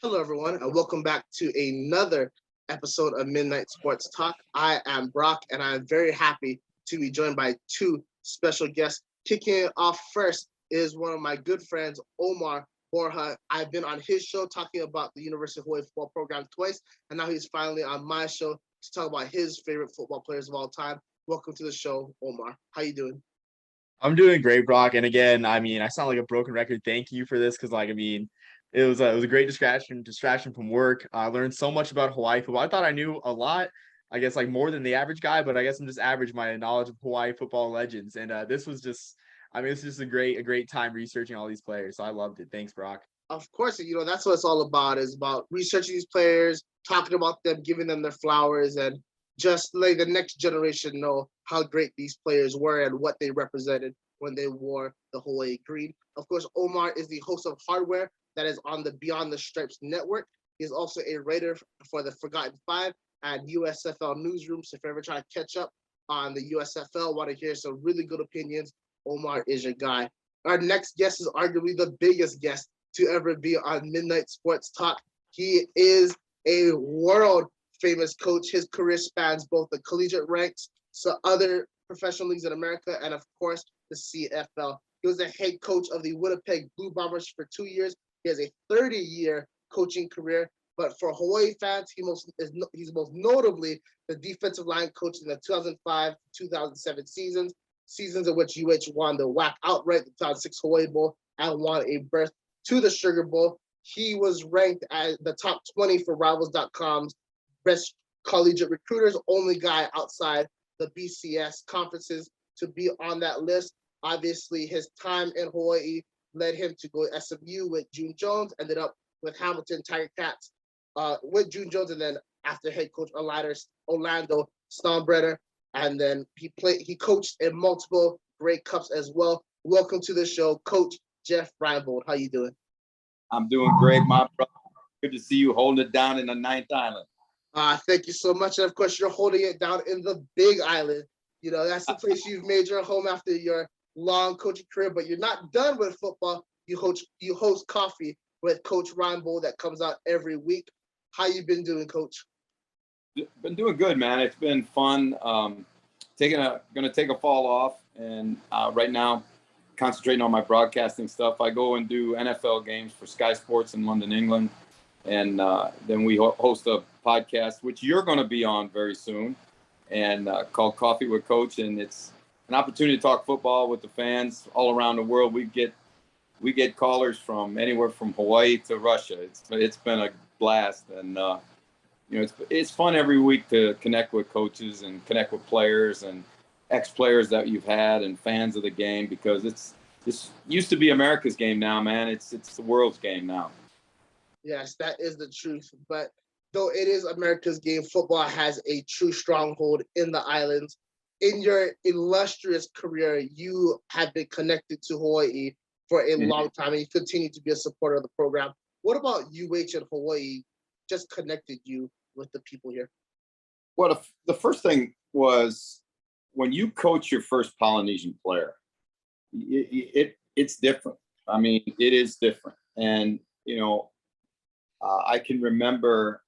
Hello, everyone, and welcome back to another episode of Midnight Sports Talk. I am Brock, and I'm very happy to be joined by two special guests. Kicking it off first is one of my good friends, Omar Borja. I've been on his show talking about the University of Hawaii football program twice, and now he's finally on my show to talk about his favorite football players of all time. Welcome to the show, Omar. How you doing? I'm doing great, Brock. And again, I sound like a broken record. Thank you for this because, it was a great distraction from work. I learned so much about Hawaii football. I thought I knew a lot. I guess like more than the average guy, but I guess I'm just average my knowledge of Hawaii football legends. And this is just a great time researching all these players. So I loved it. Thanks, Brock. Of course, that's what it's all about, is about researching these players, talking about them, giving them their flowers, and just let the next generation know how great these players were and what they represented when they wore the Hawaii green. Of course, Omar is the host of Hardware that is on the Beyond the Stripes network. He's also a writer for the Forgotten Five at USFL Newsroom. So if you're ever trying to catch up on the USFL, want to hear some really good opinions, Omar is your guy. Our next guest is arguably the biggest guest to ever be on Midnight Sports Talk. He is a world famous coach. His career spans both the collegiate ranks, so other professional leagues in America, and of course, the CFL. He was the head coach of the Winnipeg Blue Bombers for 2 years. He has a 30-year coaching career, but for Hawaii fans, he's most notably the defensive line coach in the 2005-2007 seasons in which UH won the WAC outright, the 2006 Hawaii Bowl, and won a berth to the Sugar Bowl. He was ranked as the top 20 for Rivals.com's best collegiate recruiters, only guy outside the BCS conferences to be on that list. Obviously, his time in Hawaii led him to go to SMU with June Jones, ended up with Hamilton Tiger Cats with June Jones, and then after head coach Orlando Stonebritter, and then he coached in multiple Grey Cups as well. Welcome to the show, Coach Jeff Reinebold. How you doing? I'm doing great, my brother. Good to see you holding it down in the Ninth Island. Thank you so much. And of course, you're holding it down in the Big Island. That's the place you've made your home after your long coaching career, but you're not done with football. You host Coffee with Coach Reinebold that comes out every week. How you been doing, Coach? Been doing good, man. It's been fun. Gonna take a fall off, and right now concentrating on my broadcasting stuff. I go and do NFL games for Sky Sports in London, England, and then we host a podcast which you're going to be on very soon, and called Coffee with Coach, and it's an opportunity to talk football with the fans all around the world. We get callers from anywhere from Hawaii to Russia. It's been a blast, and it's fun every week to connect with coaches and connect with players and ex-players that you've had and fans of the game, because this used to be America's game. Now, man, it's the world's game now. Yes, that is the truth. But though it is America's game, football has a true stronghold in the islands. In your illustrious career, you have been connected to Hawaii for a long time, and you continue to be a supporter of the program. What about UH and Hawaii just connected you with the people here? Well, the first thing was when you coach your first Polynesian player, it's different. I mean, it is different. And, I can remember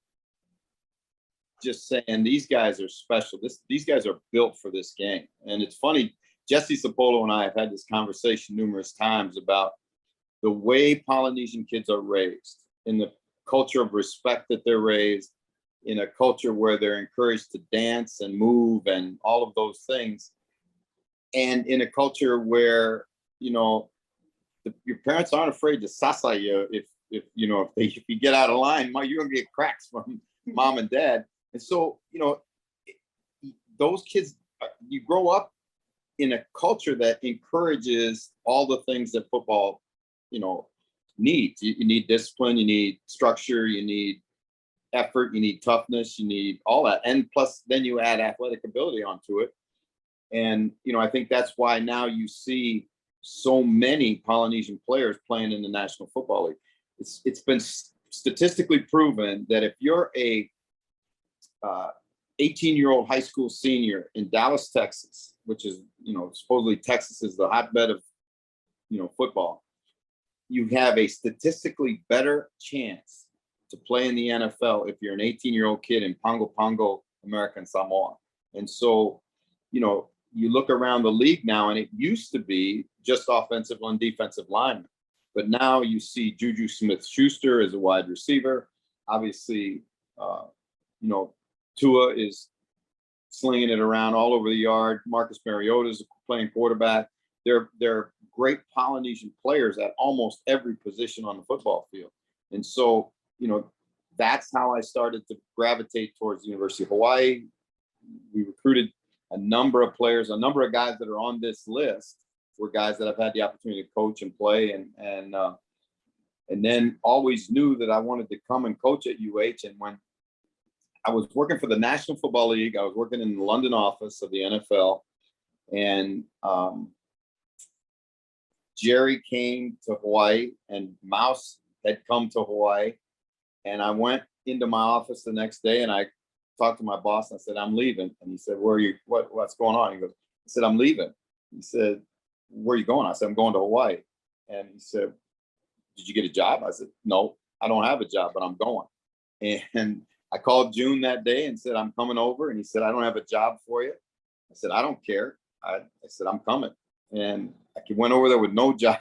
just saying, these guys are special. These guys are built for this game. And it's funny, Jesse Sapolo and I have had this conversation numerous times about the way Polynesian kids are raised, in the culture of respect that they're raised, in a culture where they're encouraged to dance and move and all of those things. And in a culture where, your parents aren't afraid to sasa you if you get out of line, you're going to get cracks from mom and dad. And so, those kids, you grow up in a culture that encourages all the things that football, needs. You need discipline, you need structure, you need effort, you need toughness, you need all that. And plus, then you add athletic ability onto it. And, I think that's why now you see so many Polynesian players playing in the National Football League. It's been statistically proven that if you're a 18-year-old high school senior in Dallas, Texas, which is, supposedly Texas is the hotbed of, football, you have a statistically better chance to play in the NFL if you're an 18-year-old kid in Pongo Pongo, American Samoa. And so, you look around the league now, and it used to be just offensive and defensive linemen. But now you see Juju Smith-Schuster as a wide receiver. Obviously, Tua is slinging it around all over the yard. Marcus Mariota is playing quarterback. They're great Polynesian players at almost every position on the football field. And so, that's how I started to gravitate towards the University of Hawaii. We recruited a number of players, a number of guys that are on this list were guys that I've had the opportunity to coach and play, and then always knew that I wanted to come and coach at UH. And when I was working for the National Football League, I was working in the London office of the NFL, and Jerry came to Hawaii, and Mouse had come to Hawaii, and I went into my office the next day, and I talked to my boss, and I said, I'm leaving. And he said, where are you? What's going on? He goes, I said, I'm leaving. He said, where are you going? I said, I'm going to Hawaii. And he said, did you get a job? I said, no, I don't have a job, but I'm going. And I called June that day and said, I'm coming over. And he said, I don't have a job for you. I said, I don't care. I said, I'm coming. And I went over there with no job.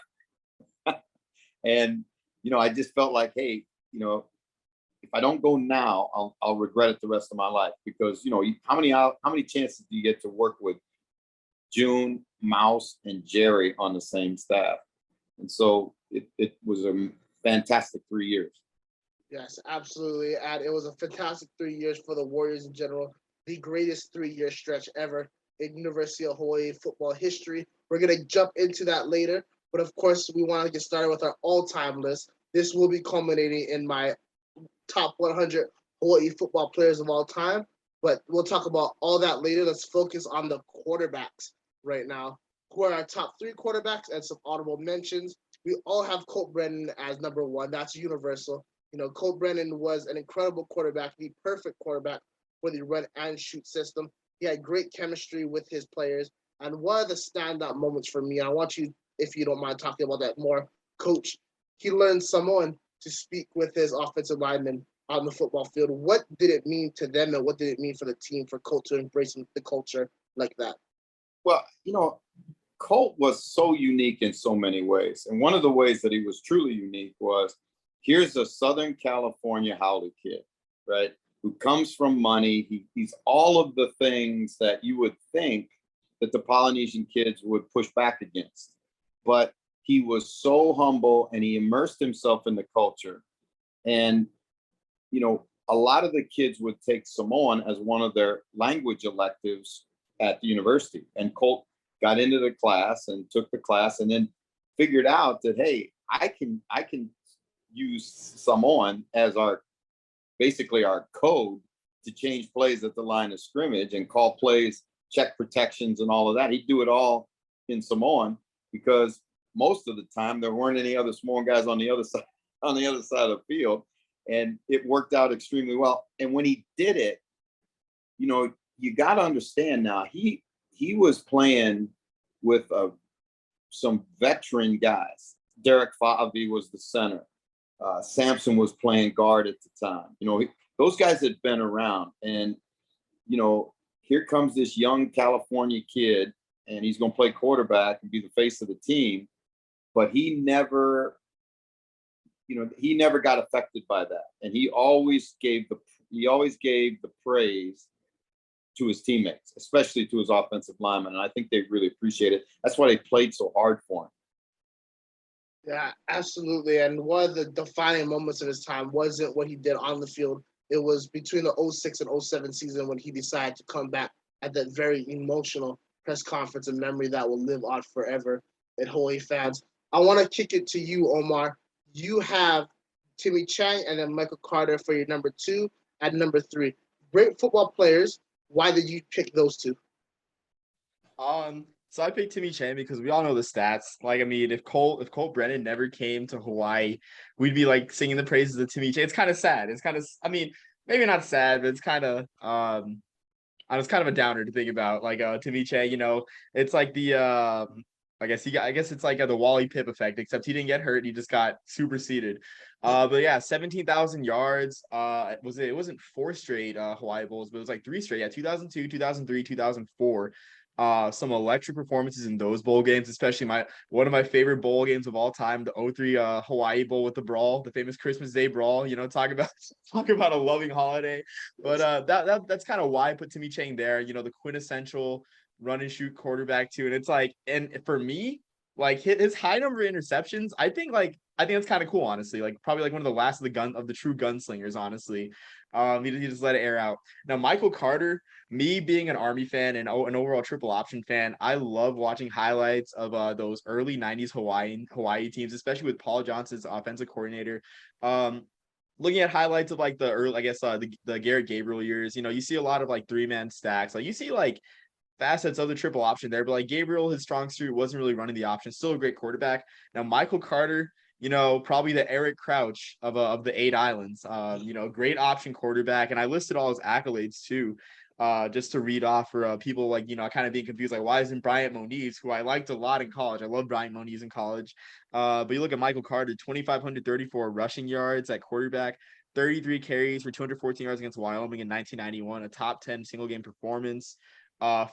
And, I just felt like, hey, if I don't go now, I'll regret it the rest of my life, because how many chances do you get to work with June, Mouse, and Jerry on the same staff? And so it was a fantastic 3 years. Yes, absolutely. And it was a fantastic 3 years for the Warriors in general. The greatest 3-year stretch ever in University of Hawaii football history. We're going to jump into that later. But of course, we want to get started with our all-time list. This will be culminating in my top 100 Hawaii football players of all time. But we'll talk about all that later. Let's focus on the quarterbacks right now, who are our top 3 quarterbacks and some honorable mentions. We all have Colt Brennan as number 1. That's universal. Colt Brennan was an incredible quarterback, the perfect quarterback for the run and shoot system. He had great chemistry with his players. And one of the standout moments for me, I want you, if you don't mind talking about that more, Coach, he learned Samoan to speak with his offensive linemen on the football field. What did it mean to them, and what did it mean for the team, for Colt to embrace the culture like that? Well, Colt was so unique in so many ways. And one of the ways that he was truly unique was, here's a Southern California Howley kid, right, who comes from money. He's all of the things that you would think that the Polynesian kids would push back against. But he was so humble, and he immersed himself in the culture. And, a lot of the kids would take Samoan as one of their language electives at the university. And Colt got into the class and took the class, and then figured out that, hey, I can use Samoan as basically our code to change plays at the line of scrimmage and call plays, check protections, and all of that. He'd do it all in Samoan, because most of the time there weren't any other Samoan guys on the other side of the field, and it worked out extremely well. And when he did it, you got to understand now, he was playing with some veteran guys. Derek Favi was the center. Sampson was playing guard at the time. Those guys had been around, and here comes this young California kid, and he's going to play quarterback and be the face of the team. But he never got affected by that, and he always gave the praise to his teammates, especially to his offensive linemen. And I think they really appreciate it. That's why they played so hard for him. Yeah, absolutely. And one of the defining moments of his time wasn't what he did on the field. It was between the 06 and 07 season when he decided to come back at that very emotional press conference, and memory that will live on forever in Hawaii fans. I want to kick it to you, Omar. You have Timmy Chang and then Michael Carter for your number 2 and number 3. Great football players. Why did you pick those 2? So I picked Timmy Chang because we all know the stats. If Colt Brennan never came to Hawaii, we'd be singing the praises of Timmy Chang. It's kind of sad. It's kind of, maybe not sad, but it's kind of it's kind of a downer to think about. Timmy Chang, it's like the I guess it's like the Wally Pip effect, except he didn't get hurt. He just got superseded. But yeah, 17,000 yards. It wasn't four straight Hawaii Bowls, but it was like three straight. Yeah, 2002, 2003, 2004. Some electric performances in those bowl games, especially one of my favorite bowl games of all time, the 03 Hawaii Bowl with the brawl, the famous Christmas Day brawl. Talk about a loving holiday. But that's kind of why I put Timmy Chang there. The quintessential run and shoot quarterback too. And it's like, and for me, like his high number of interceptions, I think that's kind of cool, honestly. Like probably like one of the last of the true gunslingers, honestly. He just let it air out. Now, Michael Carter, me being an Army fan and an overall triple option fan, I love watching highlights of those early 90s Hawaii teams, especially with Paul Johnson's offensive coordinator. Looking at highlights of like the early, I guess the Garrett Gabriel years, you see a lot of like 3-man stacks. Like you see like facets of the triple option there, but like Gabriel, his strong suit wasn't really running the option. Still a great quarterback. Now Michael Carter, probably the Eric Crouch of the 8 Islands. Great option quarterback, and I listed all his accolades too. Just to read off for people like kind of being confused, like why isn't Bryant Moniz, who I liked a lot in college? I love Bryant Moniz in college. But you look at Michael Carter, 2,534 rushing yards at quarterback, 33 carries for 214 yards against Wyoming in 1991, a top 10 single game performance.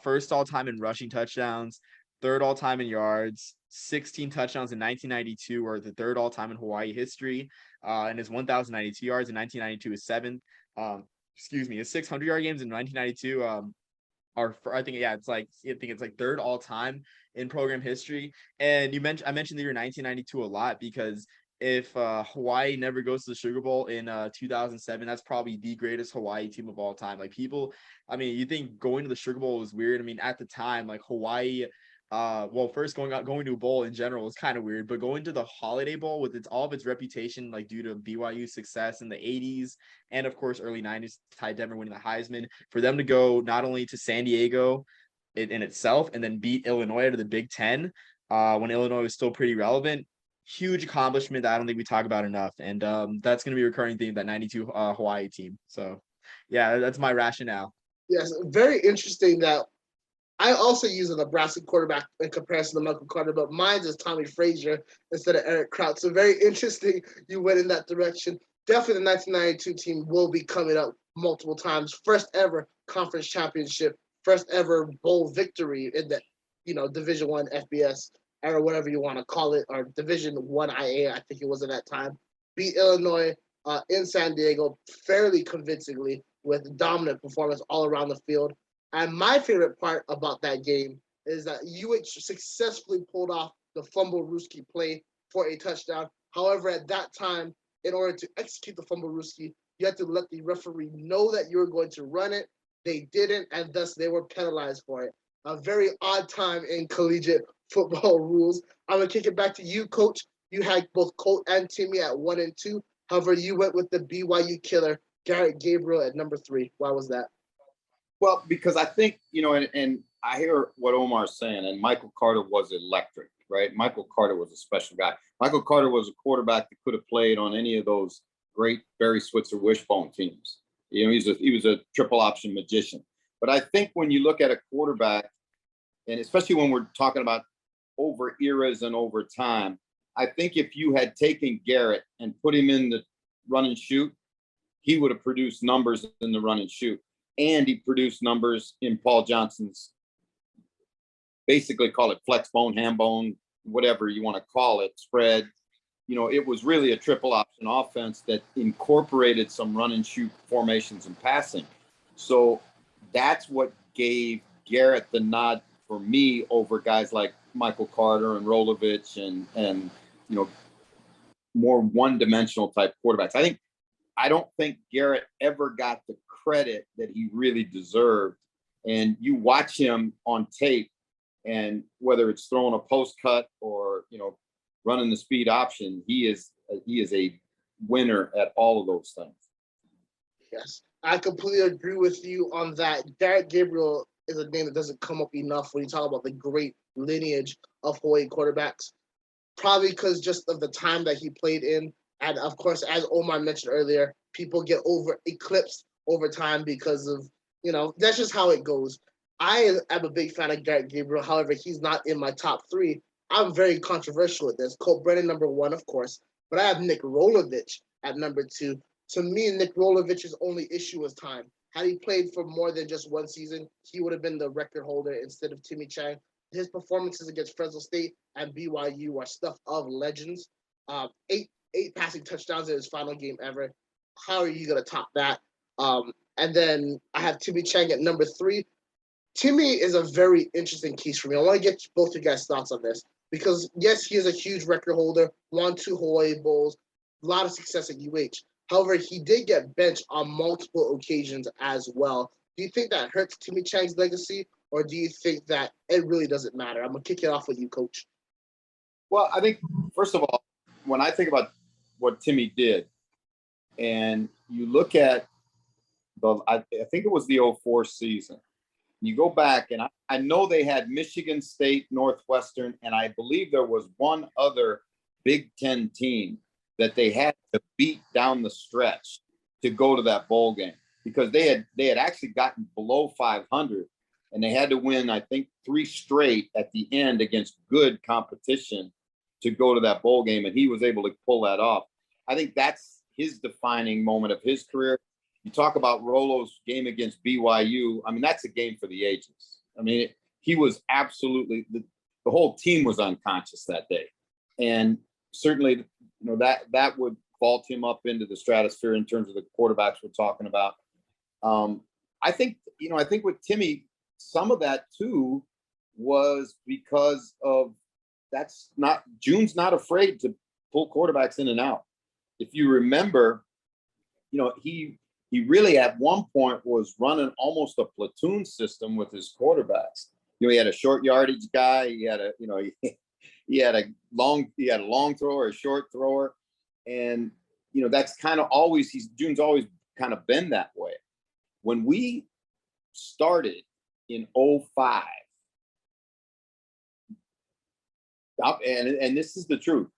First all time in rushing touchdowns, third all time in yards, 16 touchdowns in 1992, or the third all time in Hawaii history. And his 1,092 yards in 1992 is seventh. His 600-yard games in 1992 I think it's like third all time in program history. And I mentioned the year 1992 a lot because if Hawaii never goes to the Sugar Bowl in 2007, that's probably the greatest Hawaii team of all time. Like people, I mean, you think going to the Sugar Bowl was weird. I mean, at the time, like Hawaii, first going to a bowl in general was kind of weird, but going to the Holiday Bowl with all of its reputation, like due to BYU's success in the 80s and of course early 90s, Ty Detmer winning the Heisman, for them to go not only to San Diego in itself and then beat Illinois out of the Big Ten when Illinois was still pretty relevant. Huge accomplishment that I don't think we talk about enough. And that's going to be a recurring theme, that 92 Hawaii team. So, yeah, that's my rationale. Yes, very interesting that I also use a Nebraska quarterback in comparison to Michael Carter, but mine is Tommy Frazier instead of Eric Crouch. So very interesting you went in that direction. Definitely the 1992 team will be coming up multiple times. First ever conference championship, first ever bowl victory in the Division I FBS or whatever you want to call it, or Division I IA, I think it was at that time. Beat Illinois in San Diego fairly convincingly with dominant performance all around the field. And my favorite part about that game is that UH successfully pulled off the fumble Ruski play for a touchdown. However, at that time, in order to execute the fumble Ruski, you had to let the referee know that you were going to run it. They didn't, and thus they were penalized for it. A very odd time in collegiate football rules. I'm going to kick it back to you, Coach. You had both Colt and Timmy at 1 and 2. However, you went with the BYU killer, Garrett Gabriel, at number 3. Why was that? Well, because I think, and I hear what Omar's saying, and Michael Carter was electric, right? Michael Carter was a special guy. Michael Carter was a quarterback that could have played on any of those great Barry Switzer wishbone teams. He was a triple option magician. But I think when you look at a quarterback, and especially when we're talking about over eras and over time, I think if you had taken Garrett and put him in the run and shoot, he would have produced numbers in the run and shoot. And he produced numbers in Paul Johnson's, basically call it flex bone, ham bone, whatever you want to call it, spread. It was really a triple option offense that incorporated some run and shoot formations and passing. So that's what gave Garrett the nod for me over guys like Michael Carter and Rolovich and more one-dimensional type quarterbacks. I don't think Garrett ever got the credit that he really deserved. And you watch him on tape, and whether it's throwing a post cut or running the speed option, he is a winner at all of those things. Yes, I completely agree with you on that. Garrett Gabriel is a name that doesn't come up enough when you talk about the great lineage of Hawaii quarterbacks. Probably because just of the time that he played in. And of course, as Omar mentioned earlier, people get eclipsed over time because of, that's just how it goes. I am a big fan of Garrett Gabriel. However, he's not in my top 3. I'm very controversial with this. Colt Brennan number 1, of course, but I have Nick Rolovich at number 2. To me, Nick Rolovich's only issue was time. Had he played for more than just one season, he would have been the record holder instead of Timmy Chang. His performances against Fresno State and BYU are stuff of legends. Eight passing touchdowns in his final game ever. How are you going to top that? And then I have Timmy Chang at number 3. Timmy is a very interesting case for me. I want to get both your guys' thoughts on this because, yes, he is a huge record holder, won 2 Hawaii Bowls, a lot of success at UH. However, he did get benched on multiple occasions as well. Do you think that hurts Timmy Chang's legacy, or do you think that it really doesn't matter? I'm going to kick it off with you, Coach. Well, I think, first of all, when I think about what Timmy did, and you look at I think it was the 04 season. You go back, and I know they had Michigan State, Northwestern, and I believe there was one other Big Ten team that they had to beat down the stretch to go to that bowl game because they had actually gotten below 500, and they had to win, I think, 3 straight at the end against good competition to go to that bowl game, and he was able to pull that off. I think that's his defining moment of his career. You talk about Rolo's game against BYU. I mean, that's a game for the ages. I mean, he was absolutely the whole team was unconscious that day, and certainly, that would vault him up into the stratosphere in terms of the quarterbacks we're talking about. I think with Timmy, some of that too was because of June's not afraid to pull quarterbacks in and out. If you remember, he really at one point was running almost a platoon system with his quarterbacks. He had a short yardage guy. He had a long thrower, a short thrower, and that's kind of always June's always kind of been that way. When we started in 05, and this is the truth,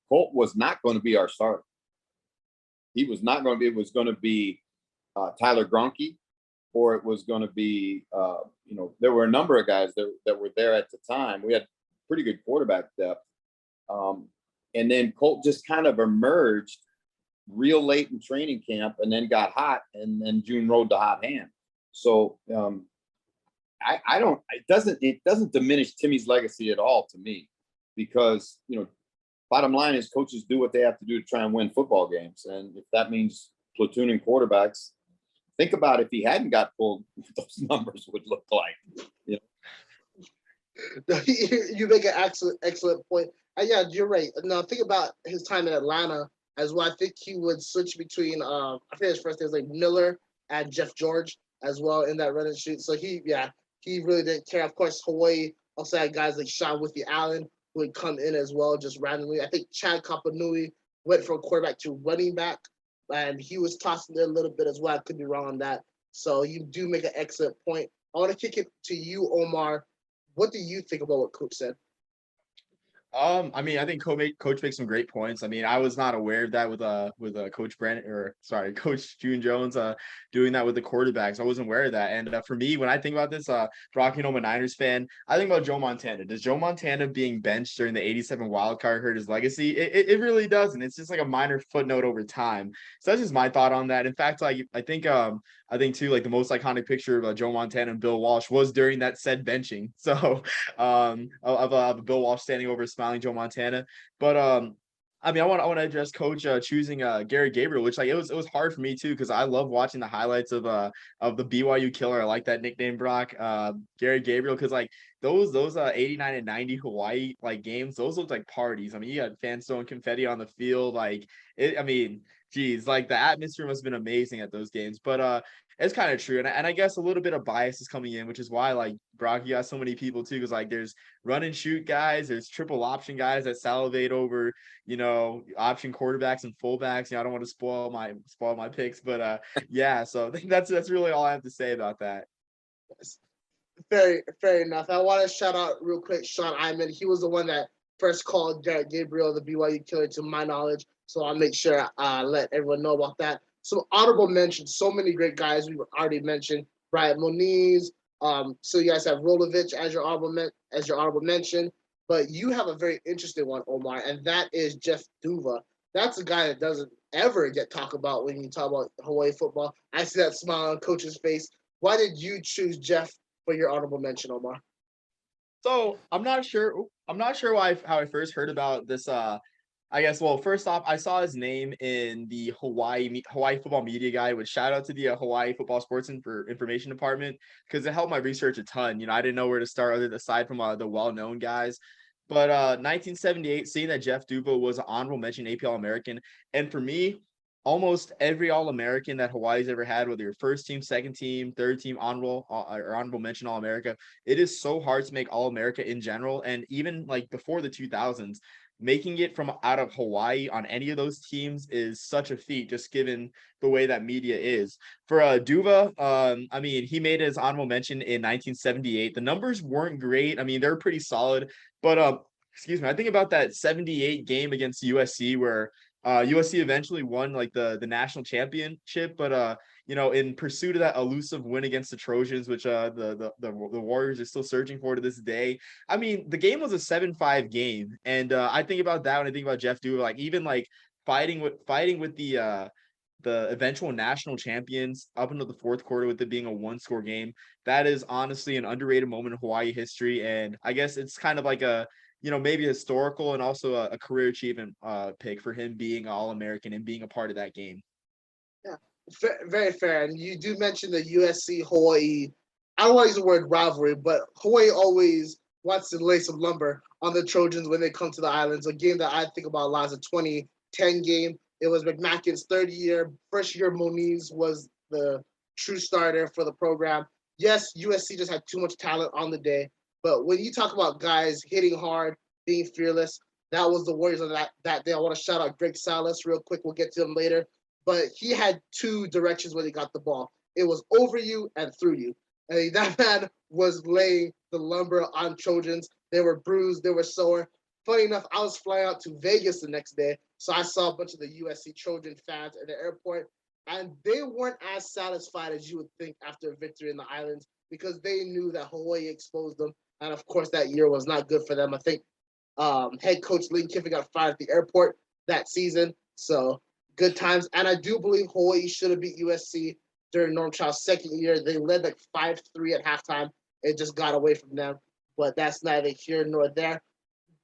Colt was not going to be our starter. He was not going to be. It was going to be Tyler Gronke, or it was going to be, there were a number of guys that were there at the time. We had pretty good quarterback depth. And then Colt just kind of emerged real late in training camp and then got hot, and then June rode the hot hand. So it doesn't diminish Timmy's legacy at all to me, because, bottom line is coaches do what they have to do to try and win football games. And if that means platooning quarterbacks, think about if he hadn't got pulled, what those numbers would look like. You make an excellent point. And yeah, you're right. Now think about his time in Atlanta as well. I think he would switch between I think his first name was like Miller and Jeff George as well in that run and shoot. So he really didn't care. Of course, Hawaii also had guys like Sean Withy Allen who would come in as well just randomly. I think Chad Kapanui went from quarterback to running back, and he was tossing there a little bit as well. I could be wrong on that. So you do make an excellent point. I want to kick it to you, Omar. What do you think about what Coach said? I mean, I think Coach makes some great points. I mean, I was not aware of that with Coach Coach June Jones doing that with the quarterbacks. I wasn't aware of that. And for me, when I think about this, rocking home a Niners fan, I think about Joe Montana. Does Joe Montana being benched during the '87 wild card hurt his legacy? It really doesn't. It's just like a minor footnote over time. So that's just my thought on that. In fact, I think too, like the most iconic picture of Joe Montana and Bill Walsh was during that said benching. So of Bill Walsh standing over smiling Joe Montana. But I mean, I want to address Coach choosing Gary Gabriel, which it was hard for me too, because I love watching the highlights of the BYU killer. I like that nickname, Brock. Gary Gabriel, because those 89 and 90 Hawaii games, those looked like parties. I mean, you had fans throwing confetti on the field. Geez, the atmosphere must have been amazing at those games. But it's kind of true. And I guess a little bit of bias is coming in, which is why, Brock, you got so many people too, because there's run and shoot guys, there's triple option guys that salivate over, option quarterbacks and fullbacks. I don't want to spoil my picks, but yeah, so I think that's really all I have to say about that. Fair enough. I want to shout out real quick Sean Iman. He was the one that first called Garrett Gabriel the BYU killer, to my knowledge. So I'll make sure let everyone know about that. Some honorable mentions. So many great guys we've already mentioned. Brian Moniz. So you guys have Rolovich as your honorable mention. But you have a very interesting one, Omar, and that is Jeff Duva. That's a guy that doesn't ever get talked about when you talk about Hawaii football. I see that smile on Coach's face. Why did you choose Jeff for your honorable mention, Omar? So I'm not sure. I'm not sure how I first heard about this. I guess. Well, first off, I saw his name in the Hawaii football media guide. Which shout out to the Hawaii football sports information department because it helped my research a ton. I didn't know where to start aside from the well-known guys. But 1978, seeing that Jeff Duva was an honorable mention AP All-American, and for me, almost every All-American that Hawaii's ever had, whether you're first team, second team, third team, honorable mention All-America, it is so hard to make All-America in general. And even like before the 2000s, making it from out of Hawaii on any of those teams is such a feat, just given the way that media is. For Duva, I mean, he made his honorable mention in 1978. The numbers weren't great. I mean, they're pretty solid, but excuse me, I think about that 78 game against USC where USC eventually won like the national championship, but in pursuit of that elusive win against the Trojans, which the Warriors are still searching for to this day. I mean, the game was a 7-5 game, and I think about that when I think about Jeff Duva, like even like fighting with the eventual national champions up into the fourth quarter with it being a one-score game. That is honestly an underrated moment in Hawaii history, and I guess it's kind of like a maybe historical and also a career achievement pick for him being All-American and being a part of that game. Yeah, very fair. And you do mention the USC Hawaii. I don't want to use the word rivalry, but Hawaii always wants to lay some lumber on the Trojans when they come to the islands. A game that I think about a lot is a 2010 game. It was McMackin's third year. First year, Moniz was the true starter for the program. Yes, USC just had too much talent on the day. But when you talk about guys hitting hard, being fearless, that was the Warriors on that day. I want to shout out Greg Salas real quick. We'll get to him later. But he had two directions when he got the ball. It was over you and through you. And that man was laying the lumber on Trojans. They were bruised. They were sore. Funny enough, I was flying out to Vegas the next day. So I saw a bunch of the USC Trojan fans at the airport. And they weren't as satisfied as you would think after a victory in the islands because they knew that Hawaii exposed them. And of course, that year was not good for them. I think head coach Lane Kiffin got fired at the airport that season. So good times. And I do believe Hawaii should have beat USC during Norm Child's second year. They led like 5-3 at halftime. It just got away from them. But that's neither here nor there.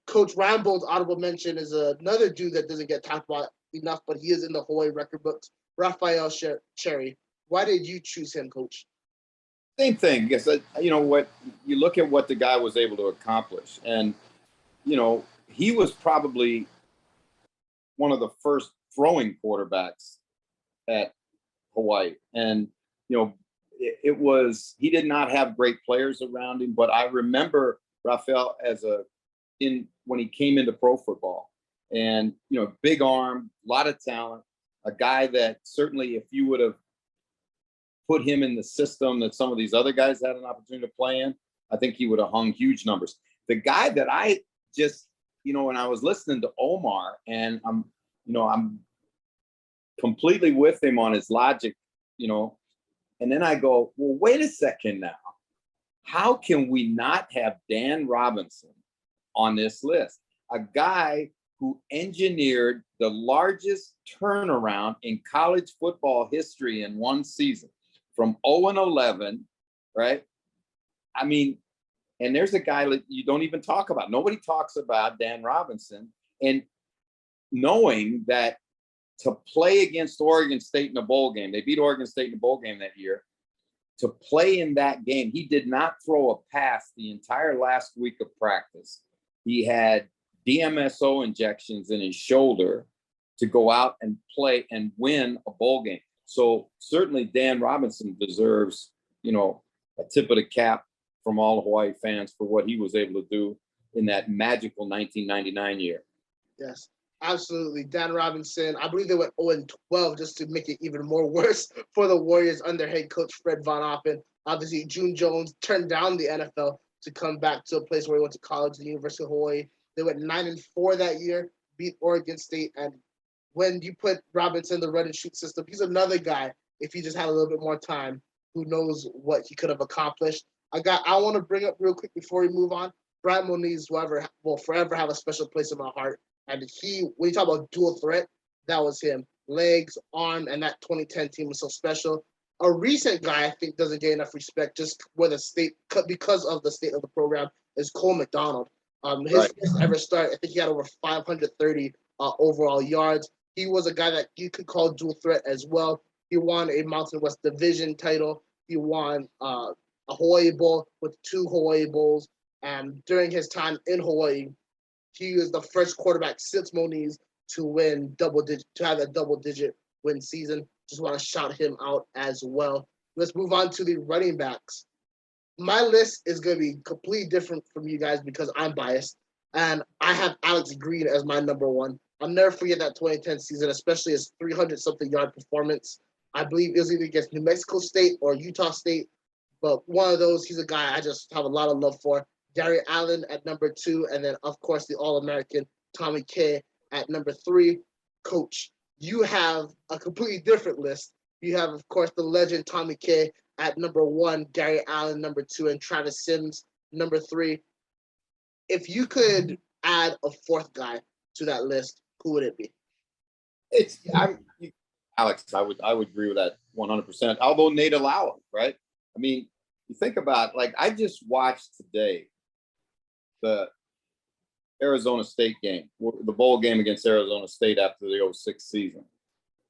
Coach Reinebold's honorable mention is another dude that doesn't get talked about enough, but he is in the Hawaii record books. Raphael Cherry. Why did you choose him, Coach? Same thing, because what you look at what the guy was able to accomplish, and he was probably one of the first throwing quarterbacks at Hawaii, and it was he did not have great players around him, but I remember Raphael when he came into pro football, and big arm, a lot of talent, a guy that certainly if you would have put him in the system that some of these other guys had an opportunity to play in, I think he would have hung huge numbers. The guy that I just, when I was listening to Omar, and I'm completely with him on his logic, and then I go, well, wait a second now. How can we not have Dan Robinson on this list? A guy who engineered the largest turnaround in college football history in one season. From 0-11, right? I mean, and there's a guy that you don't even talk about. Nobody talks about Dan Robinson. And knowing that to play against Oregon State in a bowl game, they beat Oregon State in a bowl game that year, to play in that game, he did not throw a pass the entire last week of practice. He had DMSO injections in his shoulder to go out and play and win a bowl game. So certainly Dan Robinson deserves, a tip of the cap from all the Hawaii fans for what he was able to do in that magical 1999 year. Yes, absolutely. Dan Robinson, I believe they went 0-12 just to make it even more worse for the Warriors under head coach Fred Von Oppen. Obviously, June Jones turned down the NFL to come back to a place where he went to college, the University of Hawaii. They went 9-4 that year, beat Oregon State, and when you put Robinson in the run and shoot system, he's another guy, if he just had a little bit more time, who knows what he could have accomplished. I want to bring up real quick before we move on, Brad Moniz will forever have a special place in my heart. And when you talk about dual threat, that was him. Legs, arm, and that 2010 team was so special. A recent guy I think doesn't get enough respect just because of the state of the program is Cole McDonald. His first ever start, I think he had over 530 overall yards. He was a guy that you could call dual threat as well. He won a Mountain West Division title. He won a Hawaii Bowl with 2 Hawaii Bowls. And during his time in Hawaii, he was the first quarterback since Moniz to have a double-digit win season. Just want to shout him out as well. Let's move on to the running backs. My list is going to be completely different from you guys because I'm biased, and I have Alex Green as my number 1. I'll never forget that 2010 season, especially his 300-something yard performance. I believe it was either against New Mexico State or Utah State, but one of those, he's a guy I just have a lot of love for. Gary Allen at number 2, and then, of course, the All-American Tommy K at number 3. Coach, you have a completely different list. You have, of course, the legend Tommy K at number 1, Gary Allen number 2, and Travis Sims number 3. If you could add a 4th guy to that list, who would it be? Alex. I would agree with that 100%. Although Nate Alawa, right? I mean, you think about, like, I just watched today the Arizona State game, the bowl game against Arizona State after the 06 season.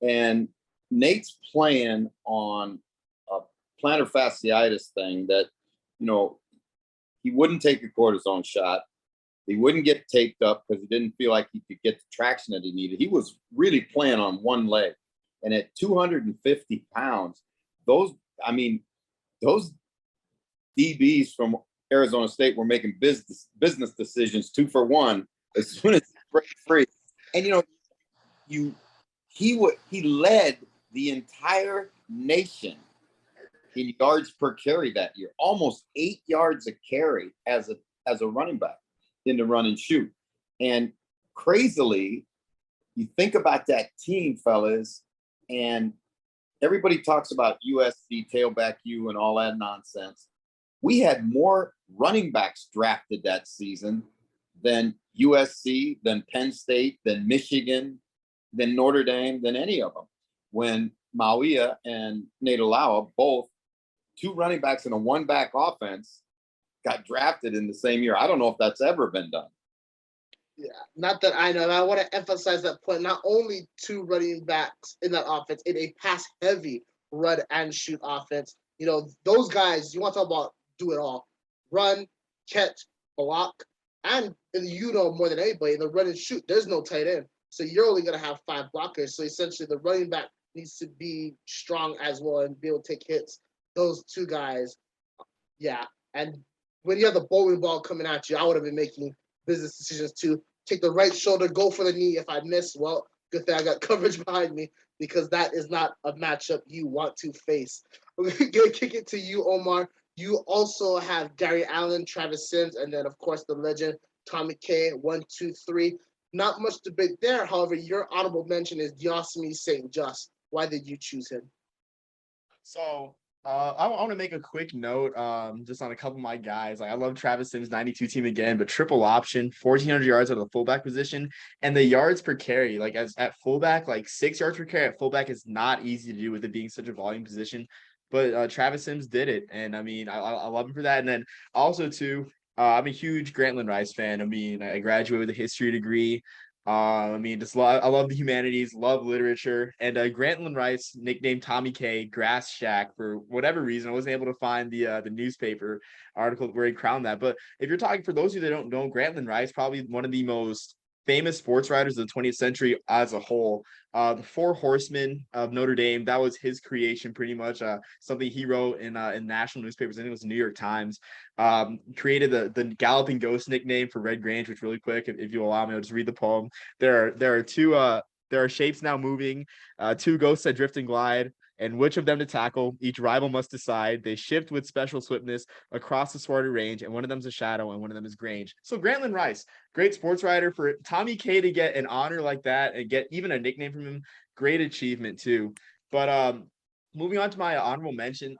And Nate's playing on a plantar fasciitis thing that, he wouldn't take a cortisone shot. He wouldn't get taped up because he didn't feel like he could get the traction that he needed. He was really playing on one leg. And at 250 pounds, those DBs from Arizona State were making business decisions 2 for 1 as soon as he broke free. And he led the entire nation in yards per carry that year, almost 8 yards a carry as a running back in the run and shoot. And crazily, you think about that team, fellas, and everybody talks about USC tailback you and all that nonsense. We had more running backs drafted that season than USC, than Penn State, than Michigan, than Notre Dame, than any of them. When Mauia and Nate Alawa, both 2 running backs in a 1-back offense, got drafted in the same year. I don't know if that's ever been done. Yeah, not that I know. And I want to emphasize that point. Not only 2 running backs in that offense, in a pass-heavy run and shoot offense. Those guys, you want to talk about do it all. Run, catch, block, and more than anybody, the run and shoot, there's no tight end. So you're only going to have 5 blockers. So essentially the running back needs to be strong as well and be able to take hits. Those 2 guys, yeah. And when you have the bowling ball coming at you, I would have been making business decisions to take the right shoulder, go for the knee. If I miss, well, good thing I got coverage behind me because that is not a matchup you want to face. I'm going to kick it to you, Omar. You also have Gary Allen, Travis Sims, and then, of course, the legend Tommy K, 1, 2, 3. Not much debate there. However, your honorable mention is Diosmy St. Just. Why did you choose him? So I want to make a quick note just on a couple of my guys. Like, I love Travis Sims' 92 team again, but triple option, 1,400 yards out of the fullback position, and the yards per carry, like as at fullback, like 6 yards per carry at fullback is not easy to do with it being such a volume position. But Travis Sims did it, and I mean, I love him for that. And then also too, I'm a huge Grantland Rice fan. I mean, I graduated with a history degree. I love the humanities, love literature, and Grantland Rice, nicknamed Tommy K, Grass Shack, for whatever reason, I wasn't able to find the newspaper article where he crowned that. But if you're talking, for those of you that don't know, Grantland Rice, probably one of the most famous sports writers of the 20th century as a whole. The 4 Horsemen of Notre Dame, that was his creation pretty much. Something he wrote in national newspapers. I think it was the New York Times. Created the Galloping Ghost nickname for Red Grange, which, really quick, if you allow me, I'll just read the poem. There are shapes now moving, 2 ghosts that drift and glide, and which of them to tackle, each rival must decide. They shift with special swiftness across the Swarty Range, and one of them is a shadow, and one of them is Grange. So Grantland Rice, great sports writer. For Tommy K to get an honor like that and get even a nickname from him, great achievement too. But moving on to my honorable mention,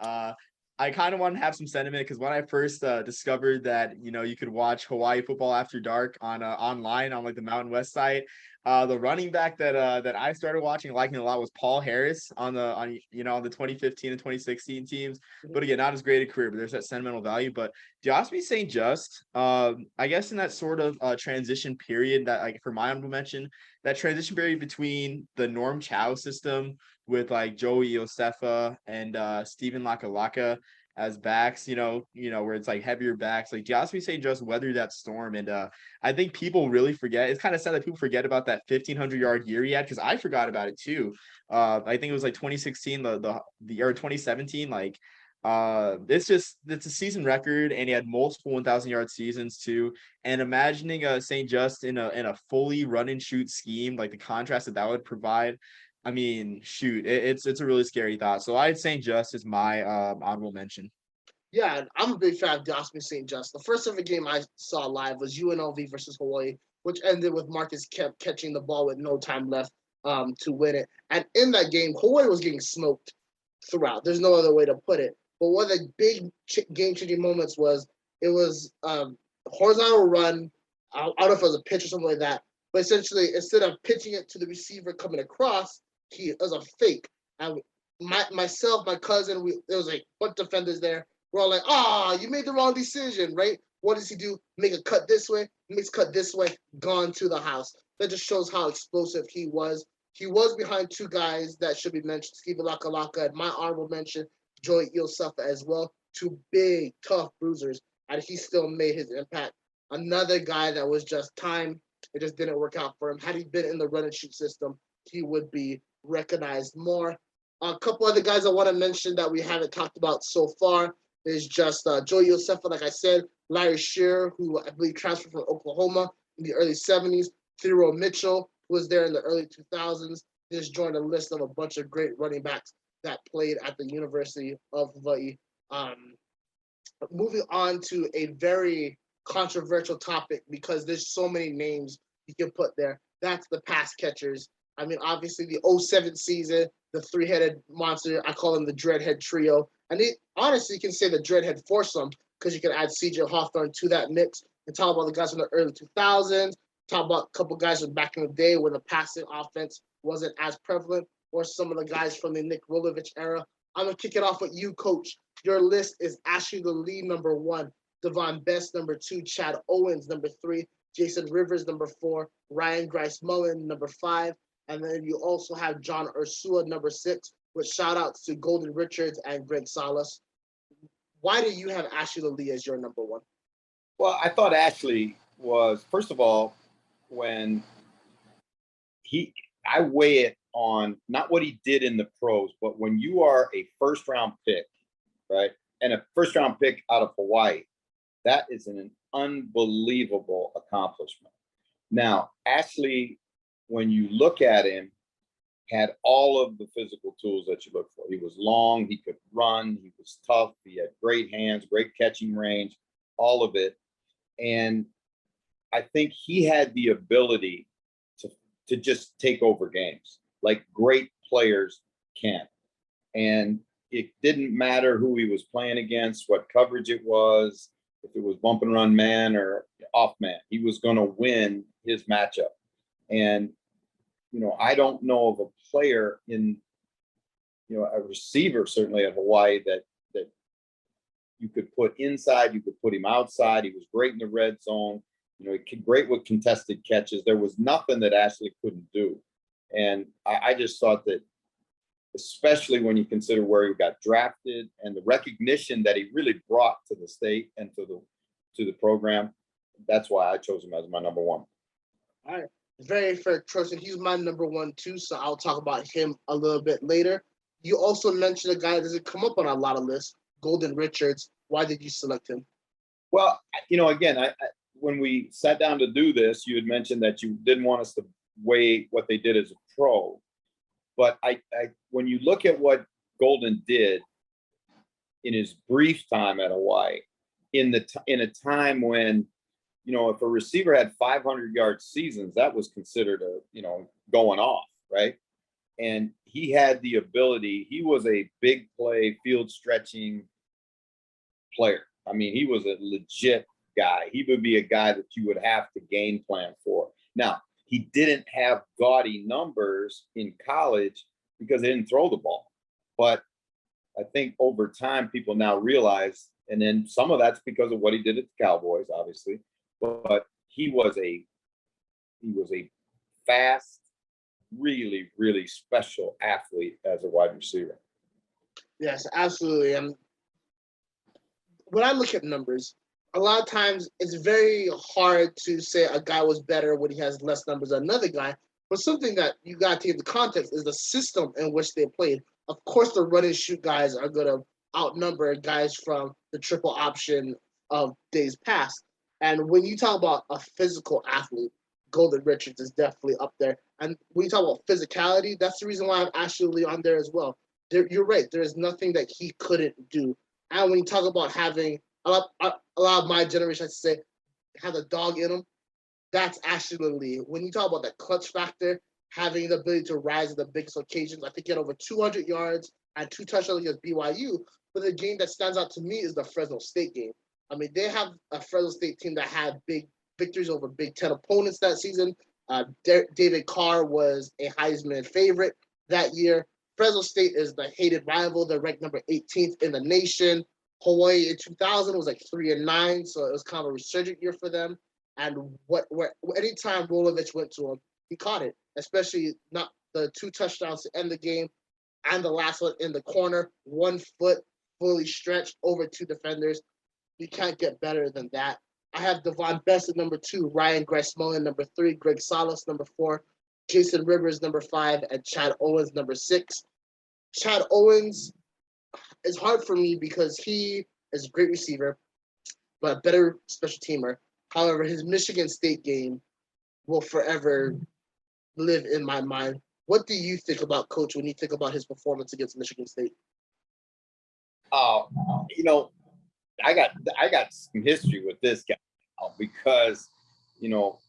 I kind of want to have some sentiment because when I first discovered that, you could watch Hawaii football after dark on online on like the Mountain West site, the running back that I started watching, liking a lot, was Paul Harris on the 2015 and 2016 teams. But again, not as great a career, but there's that sentimental value. But Diosmy St. Just, I guess in that sort of transition period that, like, for my honorable mention, that transition period between the Norm Chow system with like Joey Josefa and Steven Lakalaka as backs, where it's like heavier backs. Like Diosmy St. Just weathered that storm, and I think people really forget. It's kind of sad that people forget about that 1,500-yard year he had, because I forgot about it too. I think it was like 2016, the year 2017, like. It's a season record, and he had multiple 1,000-yard seasons too. And imagining St. Just in a fully run and shoot scheme, like the contrast that would provide, I mean, shoot, it's a really scary thought. So I'd say Just is my honorable mention. Yeah, I'm a big fan of Diosmy St. Just. The first ever game I saw live was UNLV versus Hawaii, which ended with Marcus Kemp catching the ball with no time left to win it. And in that game, Hawaii was getting smoked throughout. There's no other way to put it. But one of the big game-changing moments was it was horizontal run. I don't know if it was a pitch or something like that. But essentially, instead of pitching it to the receiver coming across, it was a fake. And myself, my cousin, there was like a bunch of defenders there. We're all like, you made the wrong decision, right? What does he do? Make a cut this way, makes cut this way, gone to the house. That just shows how explosive he was. He was behind two guys that should be mentioned, Steven Lakalaka, and my honorable mention, Joey Josefa as well. Two big, tough bruisers, and he still made his impact. Another guy that was just time. It just didn't work out for him. Had he been in the run and shoot system, he would be recognized more. A couple other guys I want to mention that we haven't talked about so far is just Joey Josefa, like I said, Larry Shearer, who I believe transferred from Oklahoma in the early 70s, Theodore Mitchell, who was there in the early 2000s, just joined a list of a bunch of great running backs that played at the University of Hawaii. Moving on to a very controversial topic, because there's so many names you can put there. That's the pass catchers. I mean, obviously the 07 season, the three-headed monster, I call them the Dreadhead Trio. And honestly, you can say the Dreadhead Foursome, because you can add CJ Hawthorne to that mix and talk about the guys from the early 2000s, talk about a couple guys from back in the day when the passing offense wasn't as prevalent, or some of the guys from the Nick Rolovich era. I'm going to kick it off with you, Coach. Your list is Ashley Lee, number 1, Devon Best, number 2, Chad Owens, number 3, Jason Rivers, number 4, Ryan Grice-Mullen, number 5, and then you also have John Ursua, number 6, with shout-outs to Golden Richards and Greg Salas. Why do you have Ashley Lee as your number 1? Well, I thought Ashley was, first of all, when I weigh it on not what he did in the pros, but when you are a first-round pick, right, and a first-round pick out of Hawaii, that is an unbelievable accomplishment. Now, Ashley, when you look at him, had all of the physical tools that you look for. He was long, he could run, he was tough, he had great hands, great catching range, all of it. And I think he had the ability to just take over games like great players can. And it didn't matter who he was playing against, what coverage it was, if it was bump and run man or off man, he was going to win his matchup. And, I don't know of a player in, a receiver certainly at Hawaii that you could put inside, you could put him outside. He was great in the red zone. Great with contested catches. There was nothing that Ashley couldn't do. And I just thought that, especially when you consider where he got drafted and the recognition that he really brought to the state and to the program, that's why I chose him as my number 1. All right. Very fair choice. And he's my number 1 too, so I'll talk about him a little bit later. You also mentioned a guy that doesn't come up on a lot of lists, Golden Richards. Why did you select him? Well, again, when we sat down to do this, you had mentioned that you didn't want us to weigh what they did as a pro. But when you look at what Golden did in his brief time at Hawaii, in a time when, if a receiver had 500-yard seasons, that was considered going off, right? And he had the ability. He was a big play, field stretching player. I mean, he was a legit guy. He would be a guy that you would have to game plan for. Now, he didn't have gaudy numbers in college because they didn't throw the ball. But I think over time, people now realize, and then some of that's because of what he did at the Cowboys, obviously, but he was a fast, really, really special athlete as a wide receiver. Yes, absolutely. And when I look at numbers, a lot of times it's very hard to say a guy was better when he has less numbers than another guy. But something that you got to take into context is the system in which they played. Of course, the run and shoot guys are going to outnumber guys from the triple option of days past. And when you talk about a physical athlete, Golden Richards is definitely up there. And when you talk about physicality, that's the reason why I'm actually on there as well. You're right. There is nothing that he couldn't do. And when you talk about having a lot of my generation, I should say, have a dog in them, that's actually, when you talk about that clutch factor, having the ability to rise at the biggest occasions. I think he had over 200 yards and 2 touchdowns against BYU. But the game that stands out to me is the Fresno State game. I mean, they have a Fresno State team that had big victories over Big Ten opponents that season. David Carr was a Heisman favorite that year. Fresno State is the hated rival. They're ranked number 18th in the nation. Hawaii in 2000 was like 3-9, so it was kind of a resurgent year for them. And anytime Rolovich went to him, he caught it, especially not the 2 touchdowns to end the game and the last one in the corner, 1 foot fully stretched over 2 defenders. You can't get better than that. I have Devon Best at number 2, Ryan Grice-Mullen number 3, Greg Salas number 4, Jason Rivers number 5, and Chad Owens number 6. Chad Owens is hard for me because he is a great receiver, but a better special teamer. However, his Michigan State game will forever live in my mind. What do you think about Coach when you think about his performance against Michigan State? You know, I got some history with this guy because, you know,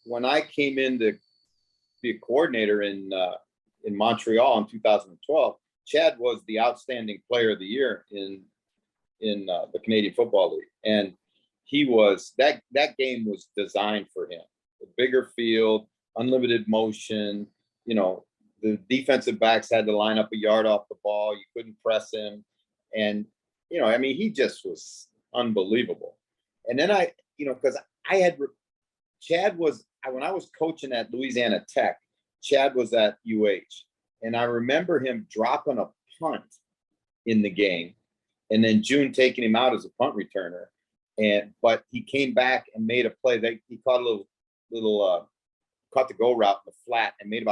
when I came in to be a coordinator in Montreal in 2012, Chad was the outstanding player of the year in the Canadian Football League, and he was that game was designed for him. The bigger field, unlimited motion. You know, the defensive backs had to line up a yard off the ball. You couldn't press him, and you know, I mean, he just was unbelievable. And then because Chad was when I was coaching at Louisiana Tech, Chad was at UH. And I remember him dropping a punt in the game, and then June taking him out as a punt returner. But he came back and made a play. He caught a little caught the go route in the flat and made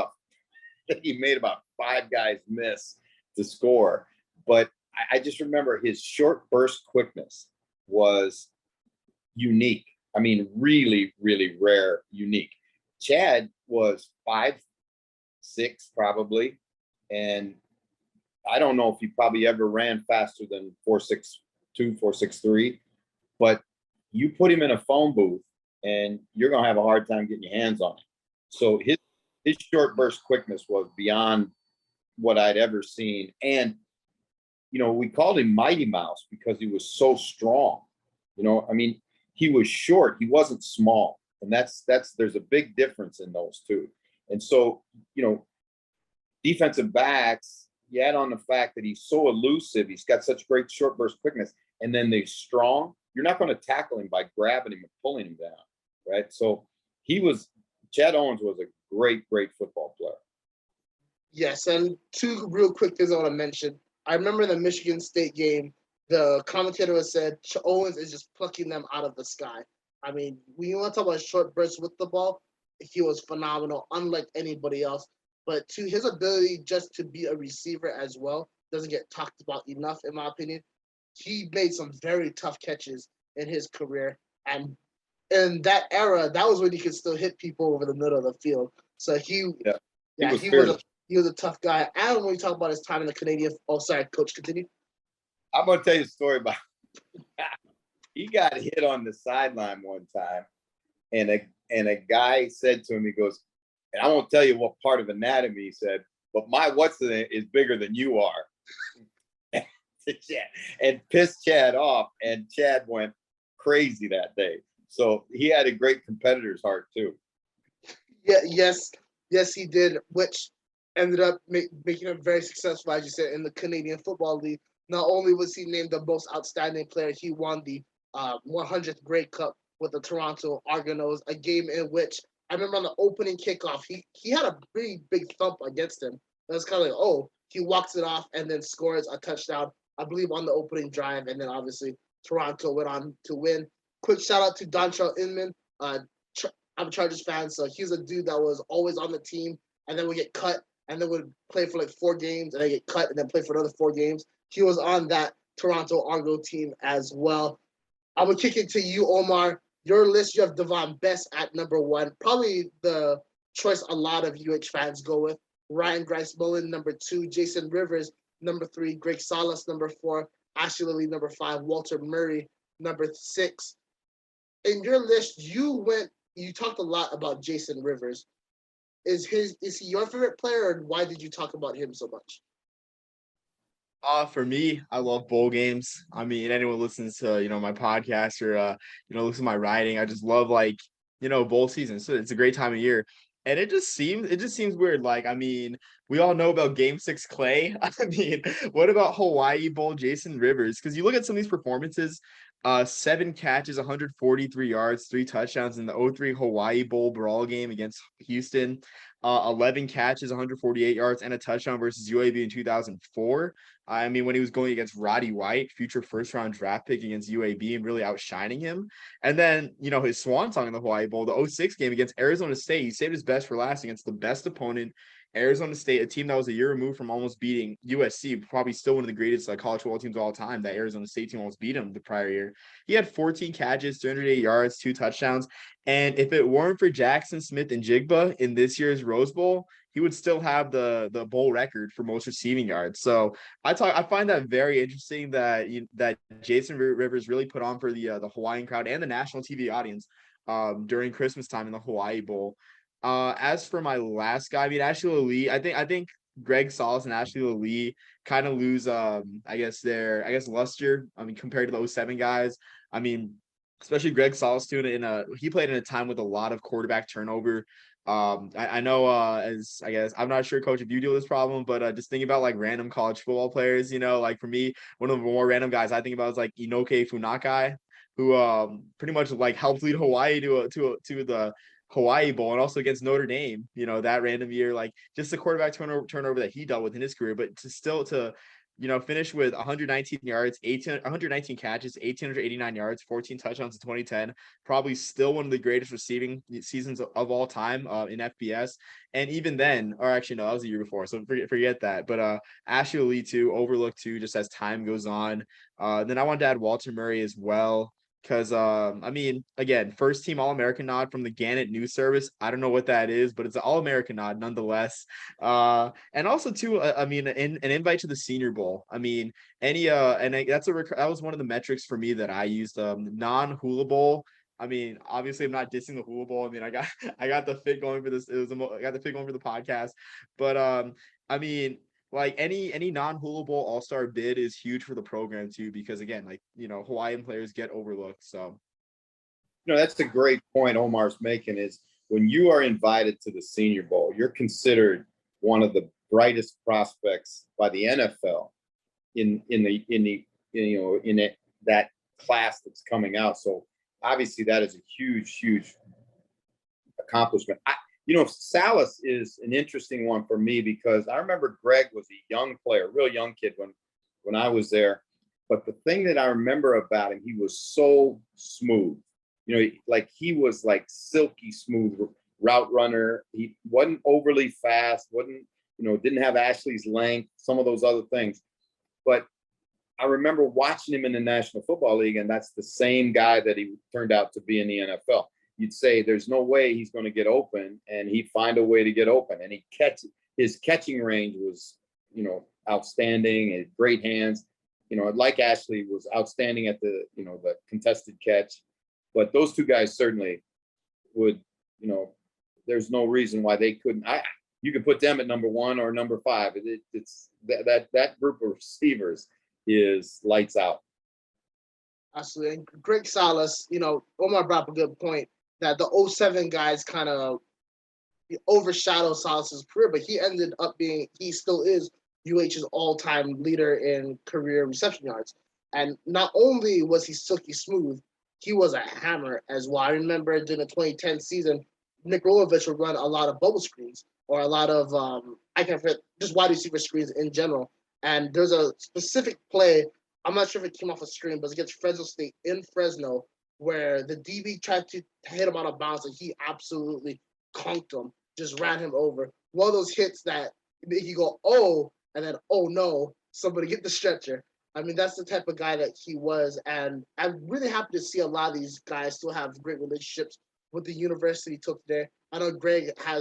about 5 guys miss to score. But I just remember his short burst quickness was unique. I mean, really, really rare, unique. Chad was 5'6" probably, and I don't know if he probably ever ran faster than 4.62, 4.63, but you put him in a phone booth and you're gonna have a hard time getting your hands on him. So his short burst quickness was beyond what I'd ever seen. And you know, we called him Mighty Mouse because he was so strong. You know, I mean, he was short, he wasn't small. And there's a big difference in those two. And so, you know, defensive backs, you add on the fact that he's so elusive, he's got such great short burst quickness, and then they're strong, you're not going to tackle him by grabbing him and pulling him down, right? So Chad Owens was a great, great football player. Yes, and 2 real quick things I want to mention. I remember the Michigan State game, the commentator said Owens is just plucking them out of the sky. I mean, when you want to talk about short bursts with the ball, he was phenomenal, unlike anybody else. But to his ability just to be a receiver as well doesn't get talked about enough, in my opinion. He made some very tough catches in his career. And in that era, that was when he could still hit people over the middle of the field. So he was a tough guy. And when we talk about his time in the Canadian – oh, sorry, Coach, continue. I'm going to tell you a story about he got hit on the sideline one time, and a guy said to him, he goes, and I won't tell you what part of anatomy he said, but my what's the is bigger than you are. to Chad and pissed Chad off, and Chad went crazy that day. So he had a great competitor's heart too. Yeah, yes, he did, which ended up making him very successful, as you said, in the Canadian Football League. Not only was he named the most outstanding player, he won the 100th Grey Cup with the Toronto Argonauts, a game in which I remember on the opening kickoff, he had a pretty big thump against him. It was kind of like, oh, he walks it off and then scores a touchdown, I believe, on the opening drive, and then obviously Toronto went on to win. Quick shout out to Dontrell Inman. I'm a Chargers fan, so he's a dude that was always on the team and then would get cut and then would play for like 4 games and then get cut and then play for another 4 games. He was on that Toronto Argo team as well. I would kick it to you, Omar. Your list, you have Devon Best at number 1. Probably the choice a lot of UH fans go with. Ryan Grice-Mullen, number 2. Jason Rivers, number 3. Greg Salas, number 4. Ashley Lilly, number 5. Walter Murray, number 6. In your list, you talked a lot about Jason Rivers. Is he your favorite player, or why did you talk about him so much? For me, I love bowl games. I mean, anyone listens to, my podcast or, listen to my writing, I just love bowl season. So it's a great time of year. And it just seems weird. Like, I mean, we all know about Game 6 Clay. I mean, what about Hawaii Bowl Jason Rivers? Because you look at some of these performances, 7 catches, 143 yards, 3 touchdowns in the 03 Hawaii Bowl brawl game against Houston. 11 catches, 148 yards, and a touchdown versus UAB in 2004. I mean, when he was going against Roddy White, future first-round draft pick against UAB, and really outshining him. And then, his swan song in the Hawaii Bowl, the 06 game against Arizona State, he saved his best for last against the best opponent, Arizona State, a team that was a year removed from almost beating USC, probably still one of the greatest college football teams of all time. That Arizona State team almost beat him the prior year. He had 14 catches, 308 yards, 2 touchdowns. And if it weren't for Jackson Smith and Jigba in this year's Rose Bowl, he would still have the bowl record for most receiving yards. So I find that very interesting that that Jason Rivers really put on for the Hawaiian crowd and the national TV audience during Christmas time in the Hawaii Bowl. As for my last guy, I mean, Ashley Lilly, I think Greg Salas and Ashley Lilly kind of lose luster. I mean, compared to the 07 guys. I mean, especially Greg Salas too, he played in a time with a lot of quarterback turnover. I know as I guess I'm not sure, Coach, if you deal with this problem, but just thinking about random college football players, for me, one of the more random guys I think about is Inoke Funakai, who pretty much helped lead Hawaii to the Hawaii Bowl and also against Notre Dame, that random year, just the quarterback turnover that he dealt with in his career, but to finish with 119 yards, 119 catches, 1,889 yards, 14 touchdowns in 2010. Probably still one of the greatest receiving seasons of all time in FBS. And even then, or actually, no, that was the year before. So forget that. But Ashley Lee too, overlooked too, just as time goes on. Then I wanted to add Walter Murray as well. Because, I mean, again, first team All-American nod from the Gannett News Service. I don't know what that is, but it's an All-American nod nonetheless. And also, too, I mean, an invite to the Senior Bowl. I mean, that was one of the metrics for me that I used. Non-Hula Bowl. I mean, obviously, I'm not dissing the Hula Bowl. I mean, I got the fit going for this. I got the fit going for the podcast. But, I mean, any non-Hula Bowl all-star bid is huge for the program too, because again, Hawaiian players get overlooked. So, that's a great point Omar's making, is when you are invited to the Senior Bowl, you're considered one of the brightest prospects by the NFL in that class that's coming out. So obviously that is a huge accomplishment. Salas is an interesting one for me because I remember Greg was a young player, real young kid when I was there. But the thing that I remember about him, he was so smooth. He was silky smooth route runner. He wasn't overly fast, didn't have Ashley's length, some of those other things. But I remember watching him in the National Football League, and that's the same guy that he turned out to be in the NFL. You'd say there's no way he's going to get open, and he'd find a way to get open. And his catching range was, outstanding, and great hands. Like Ashley was outstanding at the contested catch. But those two guys certainly would, there's no reason why they couldn't. You could put them at number 1 or number 5. It's that group of receivers is lights out. Absolutely. And Greg Salas, Omar brought up a good point that the '07 guys kind of overshadowed Salas's career, but he still is UH's all-time leader in career reception yards. And not only was he silky smooth, he was a hammer as well. I remember during the 2010 season, Nick Rolovich would run a lot of bubble screens or a lot of I can't forget, just wide receiver screens in general. And there's a specific play. I'm not sure if it came off a screen, but it's against Fresno State in Fresno, where the DB tried to hit him out of bounds, and he absolutely conked him, just ran him over. One of those hits that make you go, oh, and then, oh no, somebody get the stretcher. I mean, that's the type of guy that he was. And I'm really happy to see a lot of these guys still have great relationships with the university he took there. I know Greg I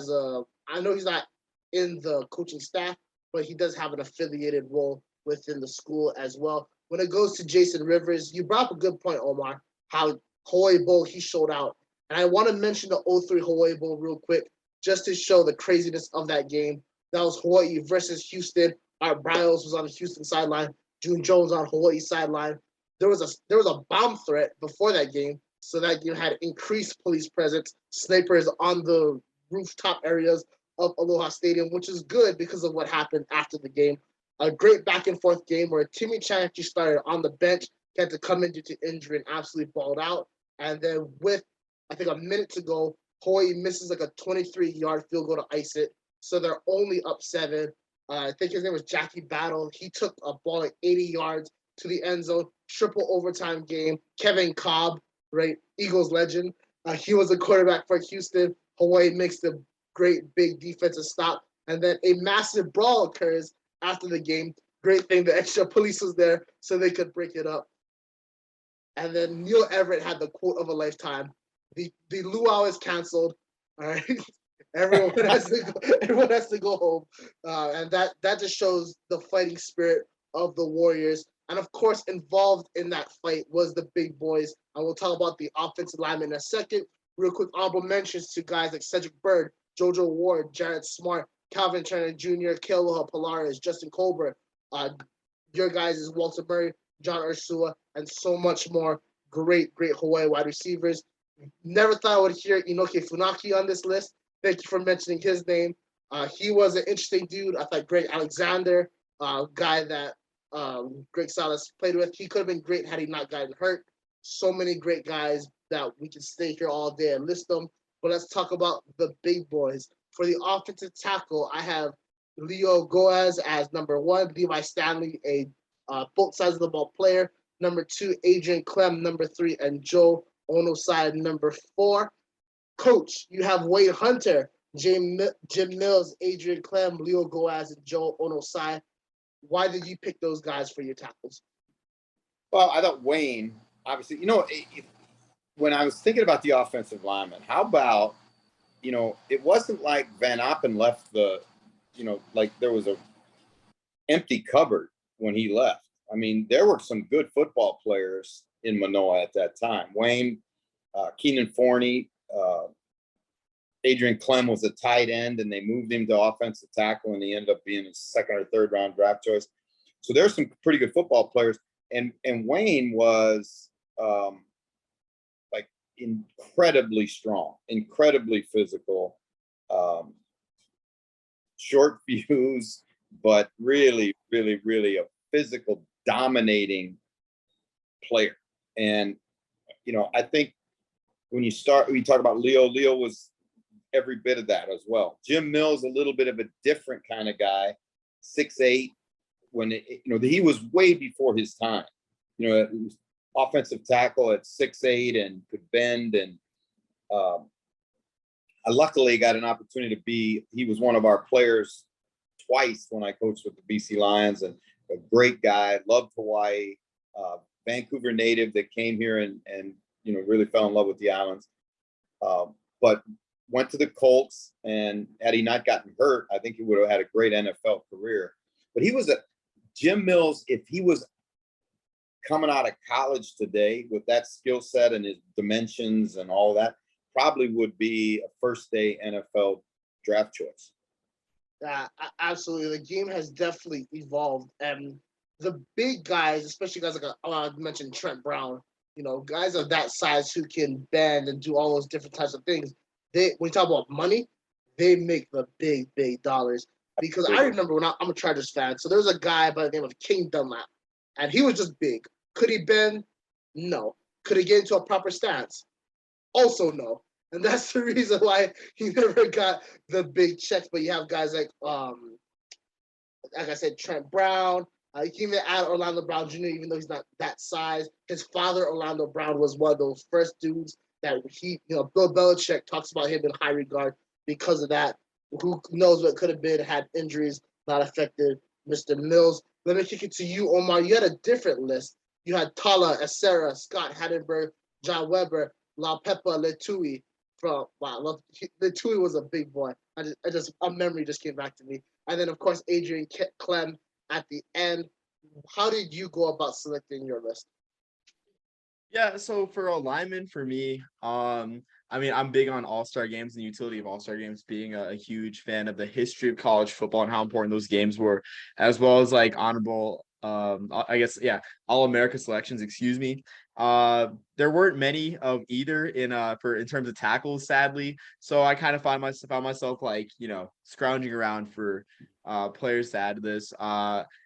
know he's not in the coaching staff, but he does have an affiliated role within the school as well. When it goes to Jason Rivers, you brought up a good point, Omar, how Hawaii Bowl, he showed out. And I want to mention the '03 Hawaii Bowl real quick, just to show the craziness of that game. That was Hawaii versus Houston. Art Briles was on the Houston sideline. June Jones on Hawaii sideline. There was a bomb threat before that game, so that game had increased police presence, snipers on the rooftop areas of Aloha Stadium, which is good because of what happened after the game. A great back and forth game where Timmy Chan actually started on the bench, had to come in due to injury and absolutely balled out. And then with, I think, a minute to go, Hawaii misses like a 23-yard field goal to ice it. So they're only up 7. I think his name was Jackie Battle. He took a ball like 80 yards to the end zone, triple overtime game. Kevin Cobb, right, Eagles legend. He was a quarterback for Houston. Hawaii makes the great big defensive stop. And then a massive brawl occurs after the game. Great thing, the extra police was there so they could break it up. And then Neil Everett had the quote of a lifetime. The luau is canceled. All right. Everyone has to go home. And that just shows the fighting spirit of the Warriors. And of course, involved in that fight was the big boys. And we'll talk about the offensive linemen in a second. Real quick, honorable mentions to guys like Cedric Bird, JoJo Ward, Jared Smart, Calvin Turner Jr., Kealoha Polaris, Justin Colbert, your guys is Walter Murray, John Ursua, and so much more. Great Hawaii wide receivers. Never thought I would hear Inoke Funaki on this list. Thank you for mentioning his name. He was an interesting dude. I thought Greg Alexander, guy that Greg Salas played with, he could have been great had he not gotten hurt. So many great guys that we can stay here all day and list them. But let's talk about the big boys. For the offensive tackle, I have Leo Goaz as number 1, Levi Stanley, both sides of the ball player. Number 2, Adrian Clem, number 3, and Joe Onosai, number 4. Coach, you have Wade Hunter, Jim Mills, Adrian Clem, Leo Goaz, and Joe Onosai. Why did you pick those guys for your tackles? Well, I thought Wayne, obviously, when I was thinking about the offensive lineman, how about, it wasn't like Van Oppen left like there was a empty cupboard when he left. I mean, there were some good football players in Manoa at that time. Wayne, Keenan Forney, Adrian Clem was a tight end, and they moved him to offensive tackle, and he ended up being a 2nd or 3rd round draft choice. So there's some pretty good football players. And Wayne was like incredibly strong, incredibly physical, short fuse, but really, really, really a physical dominating player. And, I think when you talk about Leo was every bit of that as well. Jim Mills, a little bit of a different kind of guy, 6'8", he was way before his time. Offensive tackle at 6'8" and could bend. And I luckily got an opportunity he was one of our players twice when I coached with the BC Lions, and a great guy, loved Hawaii, Vancouver native that came here and really fell in love with the islands. But went to the Colts, and had he not gotten hurt, I think he would have had a great NFL career. But Jim Mills, if he was coming out of college today with that skill set and his dimensions and all that, probably would be a first-day NFL draft choice. Absolutely. The game has definitely evolved. And the big guys, especially guys like I mentioned Trent Brown, guys of that size who can bend and do all those different types of things. When you talk about money, they make the big dollars. Because I remember when I'm a Chargers fan, so there was a guy by the name of King Dunlap, and he was just big. Could he bend? No. Could he get into a proper stance? Also no. And that's the reason why he never got the big checks. But you have guys like I said, Trent Brown. You can even add Orlando Brown Jr., even though he's not that size. His father, Orlando Brown, was one of those first dudes that Bill Belichick talks about him in high regard because of that. Who knows what could have been had injuries not affected Mr. Mills. Let me kick it to you, Omar. You had a different list. You had Tala, Acera, Scott Hadenberg, John Weber, La Pepa, Letui. Letui was a big boy. A memory just came back to me. And then, of course, Adrian Clem at the end. How did you go about selecting your list? Yeah, so for a lineman, for me, I mean, I'm big on all-star games and the utility of all-star games, being a huge fan of the history of college football and how important those games were, as well as like honorable, I guess, yeah, all-America selections, excuse me. There weren't many of either in terms of tackles, sadly. So I kind of found myself like, scrounging around for players to add to this.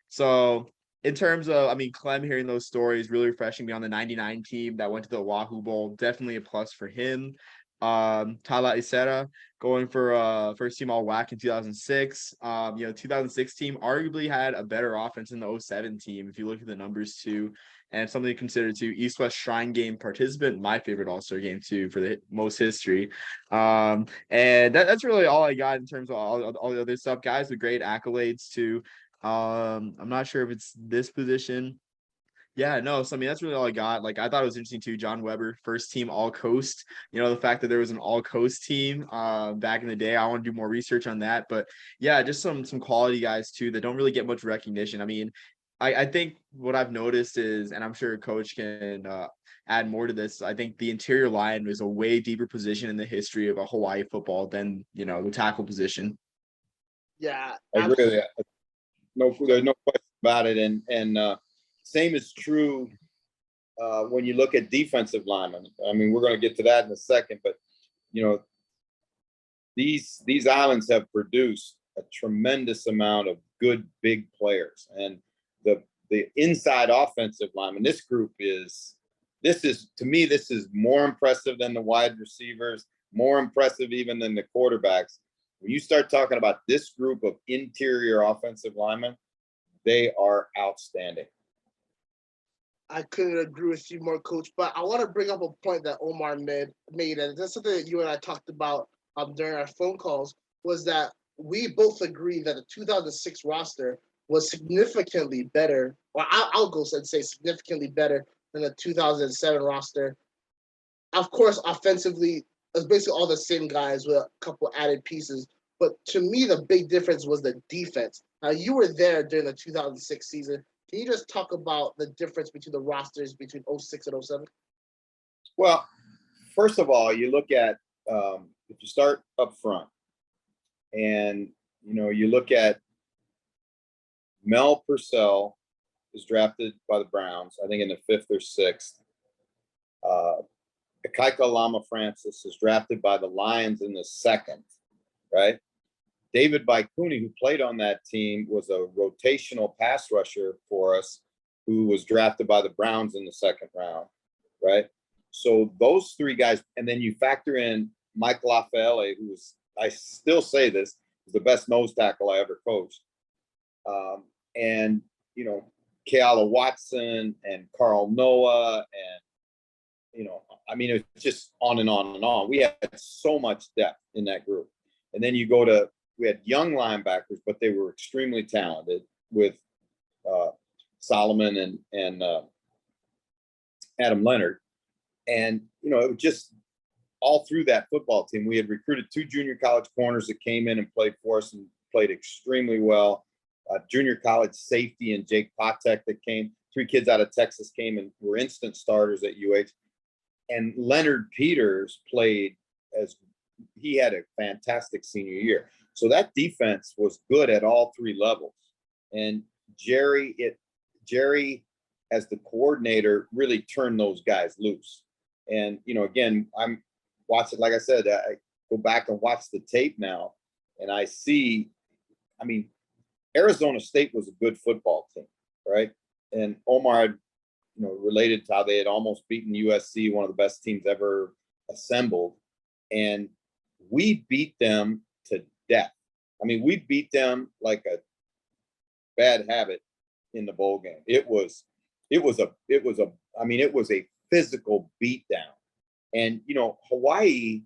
So in terms of, I mean, Clem hearing those stories, really refreshing me on the 99 team that went to the Wahoo Bowl. Definitely a plus for him. Tala Isera going for first team all WAC in 2006. 2006 team arguably had a better offense than the '07 team if you look at the numbers too. And something to consider too. East West Shrine Game participant, my favorite All-Star game too for the most history. And that's really all I got in terms of all the other stuff. Guys with great accolades too. I'm not sure if it's this position. Yeah, no. So I mean, that's really all I got. Like, I thought it was interesting too. John Weber, first team All Coast. The fact that there was an All Coast team back in the day. I want to do more research on that. But yeah, just some quality guys too that don't really get much recognition. I mean, I think what I've noticed is, and I'm sure Coach can add more to this. I think the interior line is a way deeper position in the history of a Hawaii football than the tackle position. Yeah, I agree with that. There's no question about it. And same is true when you look at defensive linemen. I mean, we're going to get to that in a second, but these islands have produced a tremendous amount of good big players, and the inside offensive lineman. This is to me, this is more impressive than the wide receivers, more impressive even than the quarterbacks. When you start talking about this group of interior offensive linemen, they are outstanding. I couldn't agree with you more, Coach. But I want to bring up a point that Omar made, and that's something that you and I talked about during our phone calls, was that we both agree that the 2006 roster was significantly better, or I'll go and say significantly better than the 2007 roster. Of course, offensively, it's basically all the same guys with a couple added pieces. But to me, the big difference was the defense. Now, you were there during the 2006 season. Can you just talk about the difference between the rosters between 06 and 07? Well, first of all, you look at if you start up front and you look at Mel Purcell was drafted by the Browns, I think in the 5th or 6th. Akaika Lama Francis is drafted by the Lions in the 2nd, right? David Baikuni, who played on that team, was a rotational pass rusher for us, who was drafted by the Browns in the 2nd round, right? So those three guys, and then you factor in Mike LaFaele, who was, I still say this, is the best nose tackle I ever coached. And, Keala Watson and Carl Noah and, I mean, it's just on and on and on. We had so much depth in that group. And then we had young linebackers, but they were extremely talented with Solomon and Adam Leonard. And, it was just all through that football team. We had recruited 2 junior college corners that came in and played for us and played extremely well. Junior college safety and Jake Potek that came. 3 kids out of Texas came and were instant starters at UH. And Leonard Peters he had a fantastic senior year. So that defense was good at all 3 levels. And Jerry Jerry, as the coordinator, really turned those guys loose. And, again, I'm watching, like I said, I go back and watch the tape now, and I see, Arizona State was a good football team, right? And Omar had, related to how they had almost beaten USC, one of the best teams ever assembled. And we beat them to death. We beat them like a bad habit in the bowl game. It was a physical beatdown. And, Hawaii,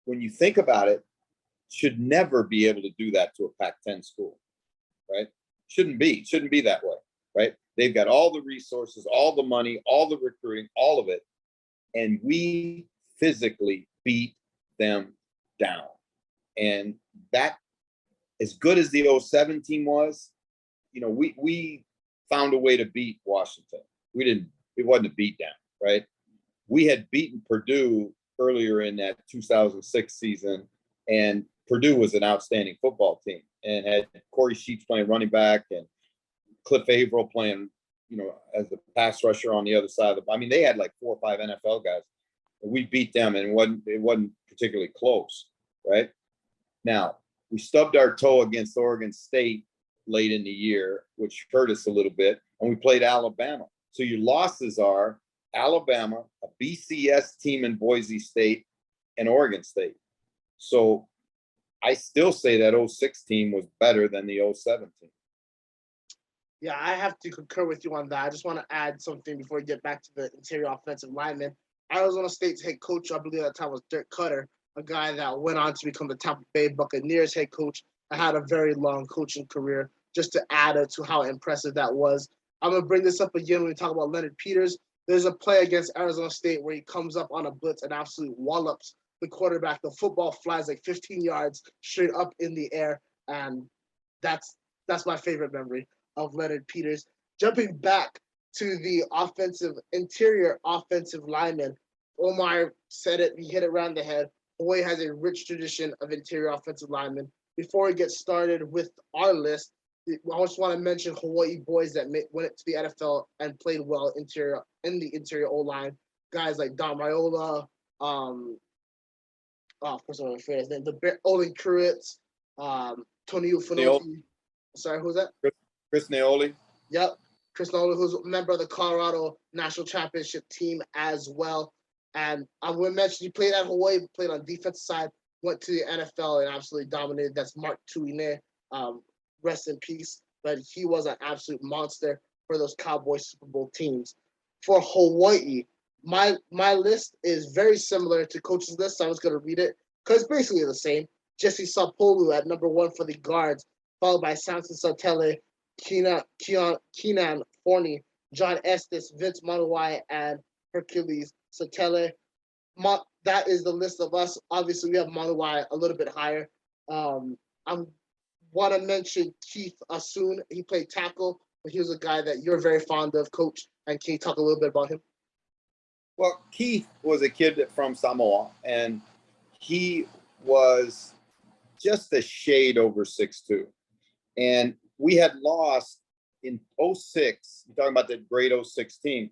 when you think about it, should never be able to do that to a Pac-10 school, right? Shouldn't be that way, right? They've got all the resources, all the money, all the recruiting, all of it. And we physically beat them down. And that, as good as the 07 team was, we found a way to beat Washington. It wasn't a beat down, right? We had beaten Purdue earlier in that 2006 season, and Purdue was an outstanding football team and had Corey Sheets playing running back and Cliff Averill playing, as the pass rusher on the other side of the. They had like 4 or 5 NFL guys. And we beat them, and it wasn't particularly close, right? Now, we stubbed our toe against Oregon State late in the year, which hurt us a little bit, and we played Alabama. So your losses are Alabama, a BCS team in Boise State, and Oregon State. So I still say that 06 team was better than the 07 team. Yeah, I have to concur with you on that. I just want to add something before we get back to the interior offensive lineman. Arizona State's head coach, I believe at the time, was Dirk Cutter, a guy that went on to become the Tampa Bay Buccaneers head coach. I had a very long coaching career, just to add to how impressive that was. I'm going to bring this up again when we talk about Leonard Peters. There's a play against Arizona State where he comes up on a blitz and absolutely wallops the quarterback. The football flies like 15 yards straight up in the air, and that's my favorite memory of Leonard Peters. Jumping back to the interior offensive lineman, Omar said it, he hit it around the head. Hawaii has a rich tradition of interior offensive linemen. Before we get started with our list, I just want to mention Hawaii boys that went to the NFL and played well in the interior O-line. Guys like Don Raiola, of course, I'm going to forget his name, Olin Kruitz, Tony Ufanoki. Sorry, who's that? Chris Naoli. Yep. Chris Naoli, who's a member of the Colorado National Championship team as well. And I would mention he played at Hawaii, played on defensive side, went to the NFL and absolutely dominated. That's Mark Tuine. Rest in peace. But he was an absolute monster for those Cowboys Super Bowl teams. For Hawaii, my list is very similar to Coach's list. So I was going to read it because it's basically the same. Jesse Sapolu at number 1 for the guards, followed by Samson Satele, Keenan Forney, John Estes, Vince Manuwai, and Hercules Satele. That is the list of us. Obviously, we have Manuwai a little bit higher. I want to mention Keith Asun. He played tackle, but he was a guy that you're very fond of, Coach. And can you talk a little bit about him? Well, Keith was a kid from Samoa, and he was just a shade over 6'2". And we had lost in 06, you're talking about the great 06 team.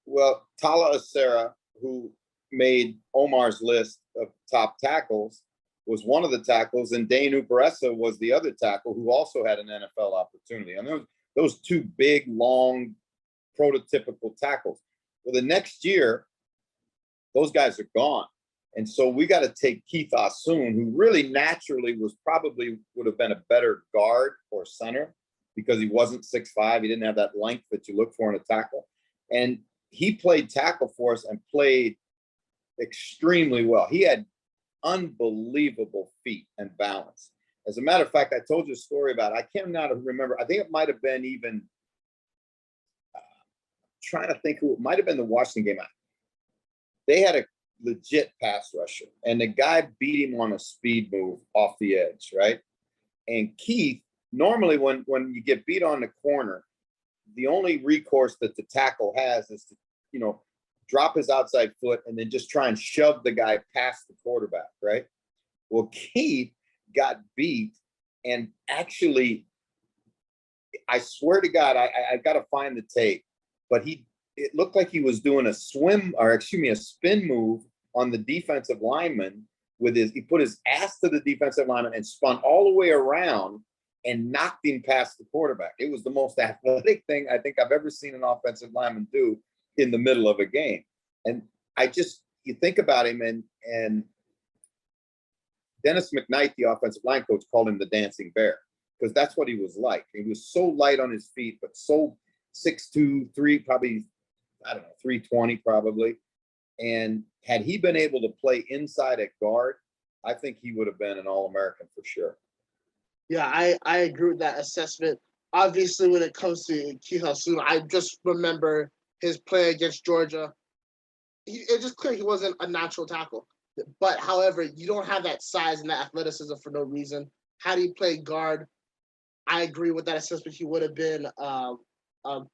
Well, Tala Acera, who made Omar's list of top tackles, was one of the tackles, and Dane Uparessa was the other tackle who also had an NFL opportunity. And those 2 big, long, prototypical tackles. Well, the next year, those guys are gone. And so we got to take Keith Asun, who really naturally would have been a better guard or center because he wasn't 6'5". He didn't have that length that you look for in a tackle. And he played tackle for us and played extremely well. He had unbelievable feet and balance. As a matter of fact, I told you a story about it. I cannot remember. I think it might have been even trying to think who it might have been the Washington game. They had a legit pass rusher, and the guy beat him on a speed move off the edge, right? And Keith, normally when you get beat on the corner, the only recourse that the tackle has is to, drop his outside foot and then just try and shove the guy past the quarterback, right? Well, Keith got beat, and actually I swear to God, I got to find the tape, but it looked like he was doing a spin move on the defensive lineman he put his ass to the defensive lineman and spun all the way around and knocked him past the quarterback. It was the most athletic thing I think I've ever seen an offensive lineman do in the middle of a game. And you think about him, and Dennis McKnight, the offensive line coach, called him the dancing bear, because that's what he was like. He was so light on his feet, but so 6'2", probably, I don't know, 320 probably. And had he been able to play inside at guard, I think he would have been an All-American for sure. Yeah, I agree with that assessment. Obviously, when it comes to Keith Sunu, I just remember his play against Georgia. It's just clear he wasn't a natural tackle. But, however, you don't have that size and that athleticism for no reason. Had he played guard, I agree with that assessment. He would have been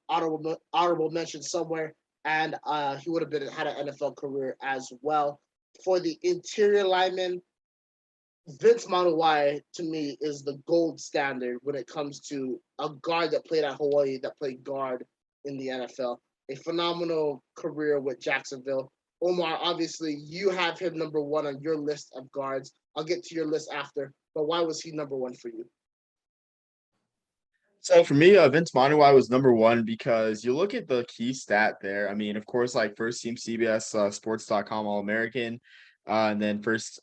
honorable mention somewhere, and he would have had an NFL career as well. For the interior lineman, Vince Manuwai, to me, is the gold standard when it comes to a guard that played at Hawaii, that played guard in the NFL. A phenomenal career with Jacksonville. Omar, obviously, you have him number one on your list of guards. I'll get to your list after, but why was he number one for you? So for me, Vince Manuwai was number one because you look at the key stat there. I mean, of course, like first team CBS Sports.com All-American, and then first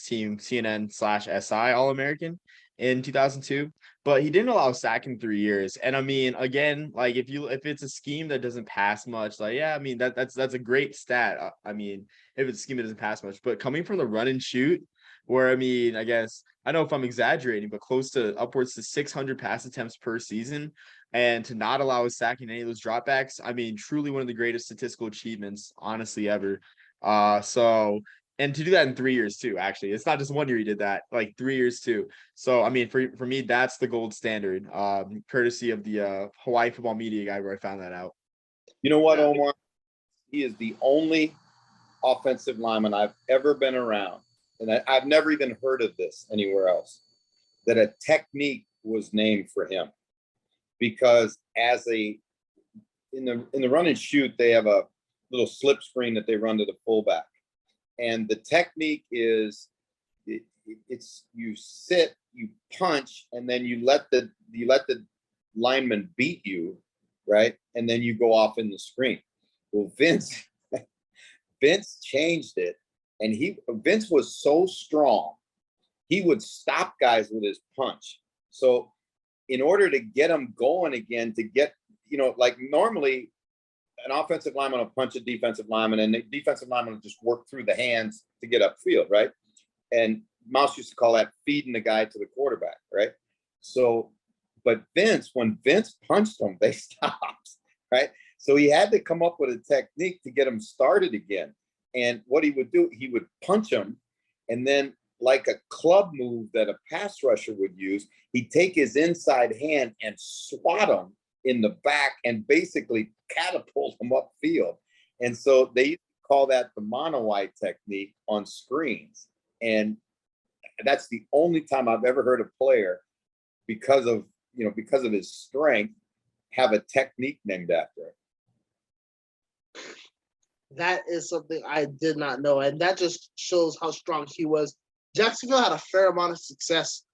team CNN/SI All-American in 2002. But he didn't allow a sack in 3 years. And I mean, again, like if it's a scheme that doesn't pass much, like yeah, I mean that's a great stat. I mean, if it's a scheme that doesn't pass much, but coming from the run and shoot, where I mean, I guess I know if I'm exaggerating, but close to upwards to 600 pass attempts per season, and to not allow a sack in any of those dropbacks, I mean, truly one of the greatest statistical achievements, honestly, ever. And to do that in 3 years too, actually, it's not just 1 year he did that, like 3 years too. So I mean, for me, that's the gold standard, courtesy of the Hawaii football media guy where I found that out. You know what, Omar? He is the only offensive lineman I've ever been around, and I've never even heard of this anywhere else, that a technique was named for him. Because in the run and shoot, they have a little slip screen that they run to the fullback. And the technique is it's you sit, you punch, and then you let the lineman beat you, right? And then you go off in the screen. Well, Vince changed it, and Vince was so strong, he would stop guys with his punch. So in order to get them going again, to get, like normally an offensive lineman will punch a defensive lineman, and the defensive lineman will just work through the hands to get upfield, right? And Mouse used to call that feeding the guy to the quarterback, right? So, but when Vince punched them, they stopped, right? So he had to come up with a technique to get them started again. And what he would do, he would punch them, and then like a club move that a pass rusher would use, he'd take his inside hand and swat them in the back and basically catapult them upfield. And so they used to call that the Manuwai technique on screens. And that's the only time I've ever heard a player, because of his strength, have a technique named after him. That is something I did not know, and that just shows how strong he was. Jacksonville had a fair amount of success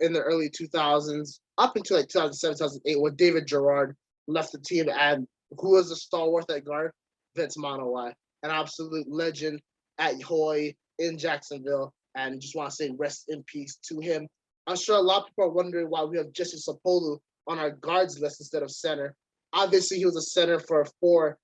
in the early 2000s, up until like 2007, 2008, when David Gerard left the team, and who was the stalwart at guard? Vince Manuwai, an absolute legend at Hawaii in Jacksonville, and just want to say rest in peace to him. I'm sure a lot of people are wondering why we have Jesse Sapolu on our guards list instead of center. Obviously, he was a center for 4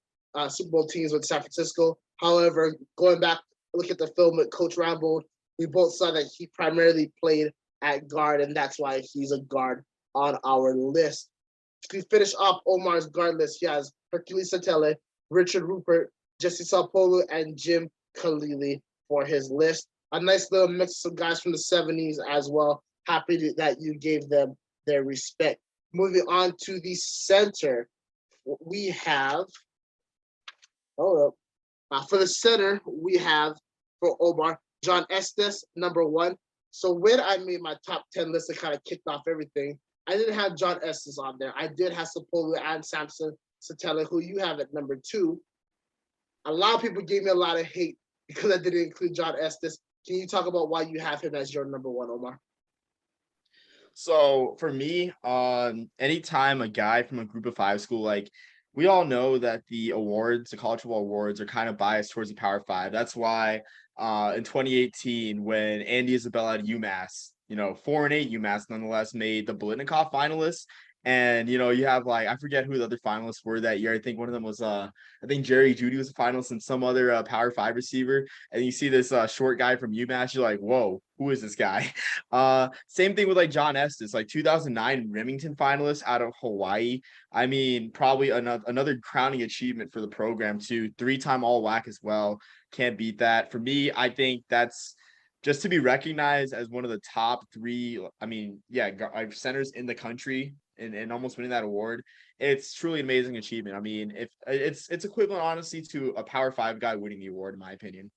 Super Bowl teams with San Francisco. However, going back, look at the film with Coach Reinebold, we both saw that he primarily played at guard, and that's why he's a guard on our list. To finish up Omar's guard list, he has Hercules Satele, Richard Rupert, Jesse Sapolu, and Jim Kalili for his list. A nice little mix of some guys from the 70s as well. Happy that you gave them their respect. Moving on to the center, we have, for the center, we have, for Omar, John Estes, number 1. So when I made my top 10 list, I kind of kicked off everything. I didn't have John Estes on there. I did have Sepulveda and Samson Satele, who you have at number 2. A lot of people gave me a lot of hate because I didn't include John Estes. Can you talk about why you have him as your number 1, Omar? So for me, anytime a guy from a group of 5 school, like we all know that the awards, the college football awards are kind of biased towards the Power 5. That's why in 2018, when Andy Isabella at UMass, 4-8 UMass nonetheless made the Bolitnikoff finalists. And you have like I forget who the other finalists were that year. I think one of them was I think Jerry Jeudy was a finalist and some other Power 5 receiver. And you see this short guy from UMass, you're like, whoa, who is this guy? Same thing with like John Estes, like 2009 Remington finalist out of Hawaii. I mean, probably another crowning achievement for the program too. 3-time All WAC as well. Can't beat that. For me, I think that's just to be recognized as one of the top 3. I mean, yeah, centers in the country and almost winning that award. It's truly an amazing achievement. I mean, if it's equivalent, honestly, to a Power 5 guy winning the award, in my opinion.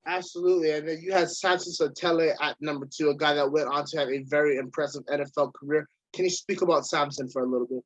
Absolutely. And then you had Samson Satele at number 2, a guy that went on to have a very impressive NFL career. Can you speak about Samson for a little bit?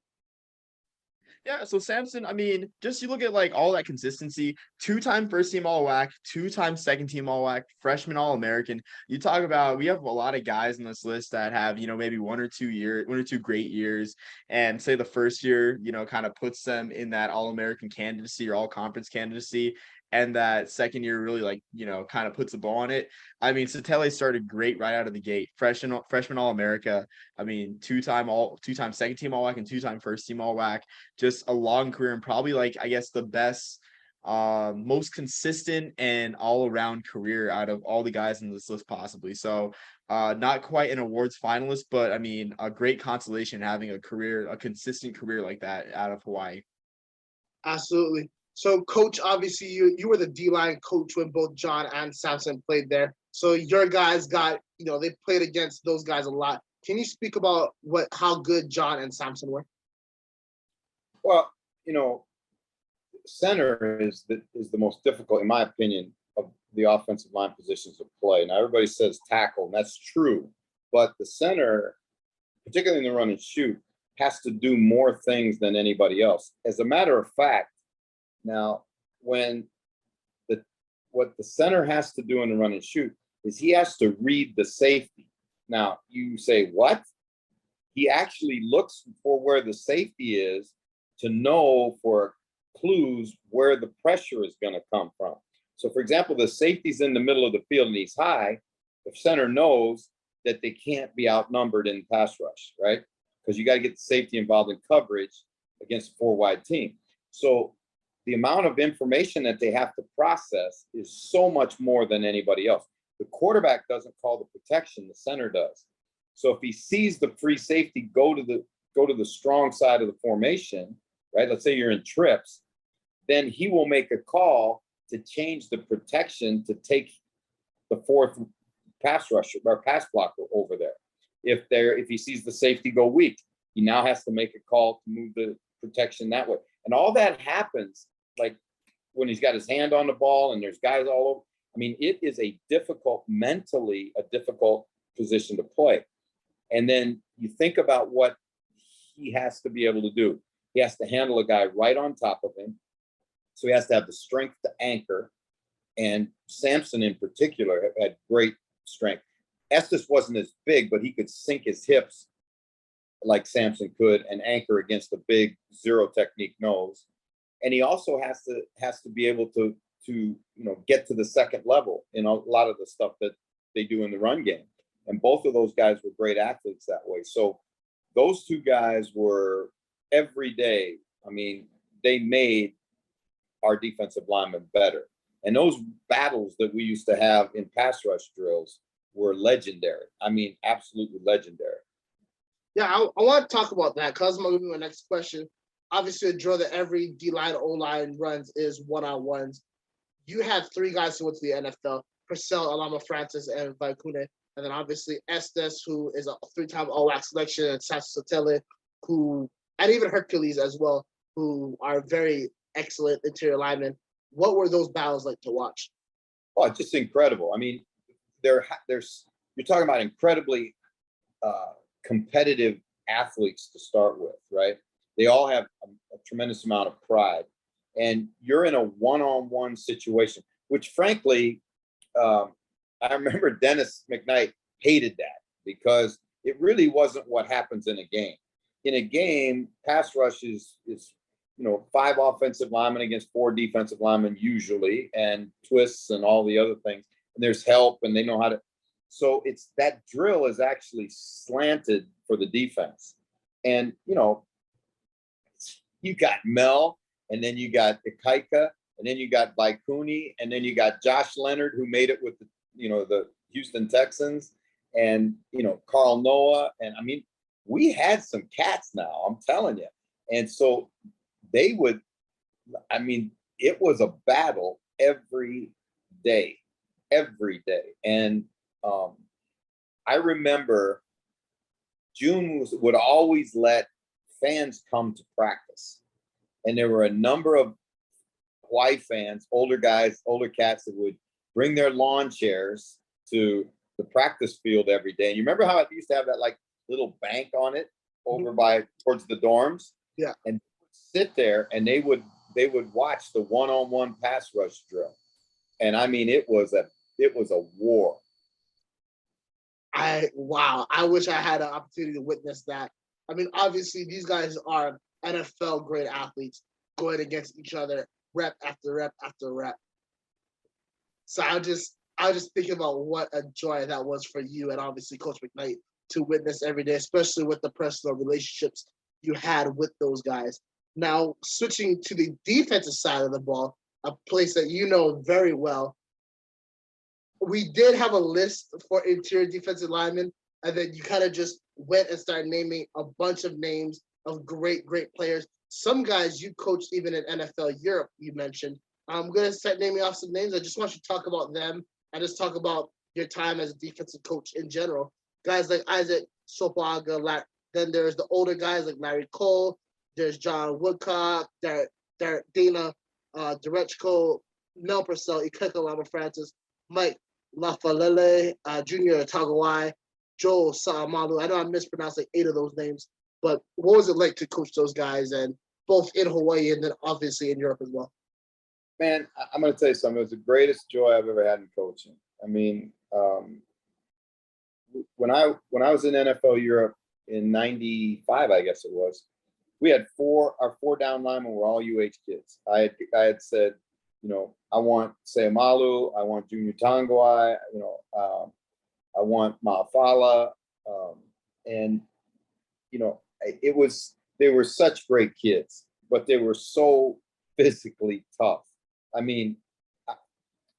Yeah, so Samson, I mean, just you look at like all that consistency, 2-time first team All WAC, 2-time second team All WAC, freshman All American. You talk about we have a lot of guys in this list that have, maybe 1 or 2 great years, and say the first year, kind of puts them in that All American candidacy or All Conference candidacy. And that second year really like, kind of puts a ball on it. I mean, Satele started great right out of the gate. Freshman All America. I mean, 2-time second team All WAC and 2-time first team All WAC. Just a long career and probably like, I guess the best, most consistent and all around career out of all the guys in this list possibly. So not quite an awards finalist, but I mean, a great consolation having a consistent career like that out of Hawaii. Absolutely. So, Coach, obviously, you were the D-line coach when both John and Samson played there. So your guys got, they played against those guys a lot. Can you speak about how good John and Samson were? Well, center is the most difficult, in my opinion, of the offensive line positions to play. Now, everybody says tackle, and that's true. But the center, particularly in the run and shoot, has to do more things than anybody else. As a matter of fact, now, what the center has to do in the run and shoot is he has to read the safety. Now, you say, what? He actually looks for where the safety is to know for clues where the pressure is going to come from. So, for example, the safety's in the middle of the field and he's high. The center knows that they can't be outnumbered in pass rush, right? Because you got to get the safety involved in coverage against a 4-wide team. So the amount of information that they have to process is so much more than anybody else. The quarterback doesn't call the protection, the center does. So if he sees the free safety go to the strong side of the formation, right? Let's say you're in trips, then he will make a call to change the protection to take the 4th pass rusher or pass blocker over there. If he sees the safety go weak, he now has to make a call to move the protection that way. And all that happens like when he's got his hand on the ball and there's guys all over. I mean, it is mentally a difficult position to play. And then you think about what he has to be able to do. He has to handle a guy right on top of him. So he has to have the strength to anchor. And Samson in particular had great strength. Estes wasn't as big, but he could sink his hips like Samson could and anchor against a big zero technique nose. And he also has to be able to get to the second level in a lot of the stuff that they do in the run game. And both of those guys were great athletes that way. So those 2 guys were every day. I mean, they made our defensive linemen better. And those battles that we used to have in pass rush drills were legendary. I mean, absolutely legendary. Yeah, I want to talk about that because I'm going to give you my next question. Obviously, a drill that every D-line, O-line runs is one-on-ones. You had 3 guys who went to the NFL, Purcell, Alama Francis, and Vaikune. And then obviously Estes, who is a 3-time All-WAC selection, and Samson Satele, and even Hercules as well, who are very excellent interior linemen. What were those battles like to watch? Oh, just incredible. I mean, you're talking about incredibly competitive athletes to start with, right? They all have a tremendous amount of pride. And you're in a one-on-one situation, which frankly, I remember Dennis McKnight hated that because it really wasn't what happens in a game. In a game, pass rush is 5 offensive linemen against 4 defensive linemen usually, and twists and all the other things. And there's help, and they know how to. So it's that drill is actually slanted for the defense. And, you got Mel, and then you got Ikaika, and then you got Vaikuni, and then you got Josh Leonard, who made it with the Houston Texans, and Carl Noah. And I mean, we had some cats now, I'm telling you. And so they would, I mean, it was a battle every day. And I remember June would always let fans come to practice. And there were a number of Hawaii fans, older guys, older cats that would bring their lawn chairs to the practice field every day. And you remember how it used to have that like little bank on it over by towards the dorms? Yeah. And sit there and they would watch the one-on-one pass rush drill. And I mean, it was a war. I wish I had an opportunity to witness that. I mean, obviously these guys are NFL grade athletes going against each other, rep after rep after rep. So I was just thinking about what a joy that was for you and obviously Coach McKnight to witness every day, especially with the personal relationships you had with those guys. Now, switching to the defensive side of the ball, a place that you know very well, we did have a list for interior defensive linemen, and then you kind of just went and started naming a bunch of names of great players. Some guys you coached even in NFL Europe, you mentioned. I'm going to start naming off some names. I just want you to talk about them and just talk about your time as a defensive coach in general. Guys like Isaac Sopoaga, then there's the older guys like Larry Cole, there's John Woodcock, Dana Derechko, Mel Purcell, Ikeka Lama Francis, Mike Lafalele, Junior Tagawai, Joel Saamalu. I know I mispronounced like 8 of those names, but what was it like to coach those guys, and both in Hawaii and then obviously in Europe as well? Man, I'm going to tell you something. It was the greatest joy I've ever had in coaching. I mean, when I was in NFL Europe in '95, I guess it was, we had our 4 down linemen were all UH kids. I had said, I want Seamalu, I want Junior Tangwai, I want Maafala, and they were such great kids, but they were so physically tough. I mean,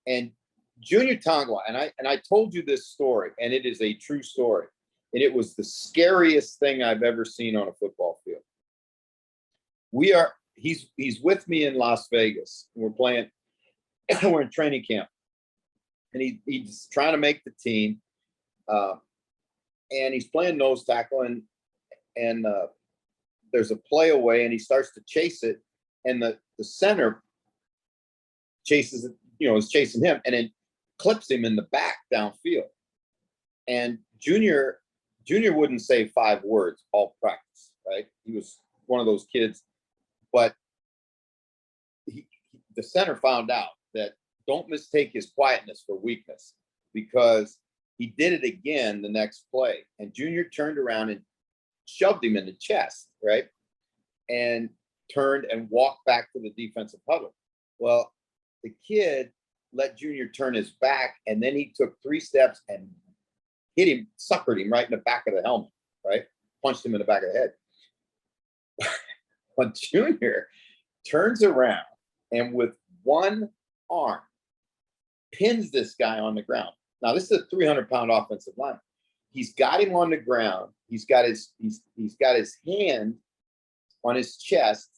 and Junior Tangwa, and I told you this story, and it is a true story, and it was the scariest thing I've ever seen on a football field. He's with me in Las Vegas. And we're playing. We're in training camp, and he's trying to make the team, and he's playing nose tackle, and there's a play away, and he starts to chase it, and the center chases it, is chasing him, and then clips him in the back downfield. And Junior wouldn't say 5 words all practice, right? He was one of those kids, but the center found out that don't mistake his quietness for weakness, because he did it again the next play, and Junior turned around and shoved him in the chest, right? And turned and walked back to the defensive huddle. Well, the kid let Junior turn his back, and then he took 3 steps and hit him, suckered him right in the back of the helmet, right? Punched him in the back of the head. But Junior turns around and with one arm pins this guy on the ground. Now, this is a 300-pound offensive lineman. He's got him on the ground. He's got his hand on his chest,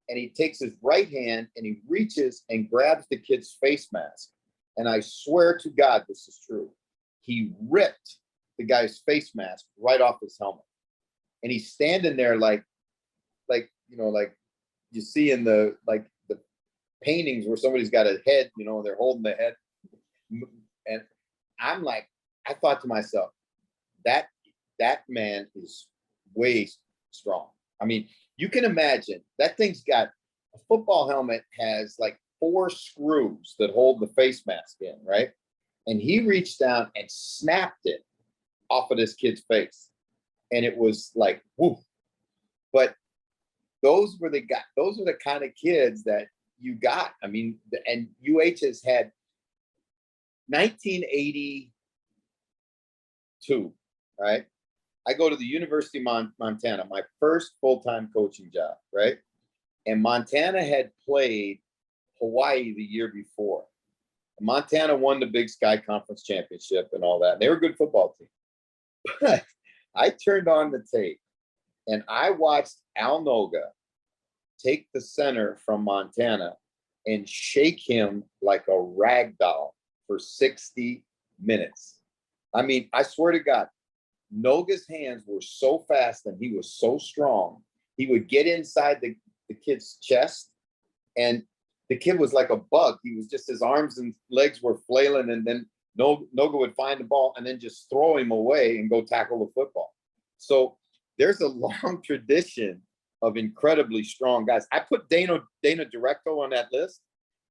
and he takes his right hand and he reaches and grabs the kid's face mask. And I swear to God, this is true. He ripped the guy's face mask right off his helmet. And he's standing there like you see in the paintings where somebody's got a head, they're holding the head. And I'm like, I thought to myself, that man is way strong. I mean, you can imagine that thing's got a football helmet has like 4 screws that hold the face mask in, right? And he reached down and snapped it off of this kid's face. And it was like, whoo. But those are the kind of kids that you got. I mean, and UH has had 1982, right? I go to the University of Montana, my first full-time coaching job, right? And Montana had played Hawaii the year before. Montana won the Big Sky Conference Championship and all that. They were a good football team. But I turned on the tape and I watched Al Noga take the center from Montana and shake him like a rag doll for 60 minutes. I mean, I swear to God, Noga's hands were so fast and he was so strong. He would get inside the kid's chest and the kid was like a bug. He was just, his arms and legs were flailing, and then Noga would find the ball and then just throw him away and go tackle the football. So there's a long tradition of incredibly strong guys. I put Dana Directo on that list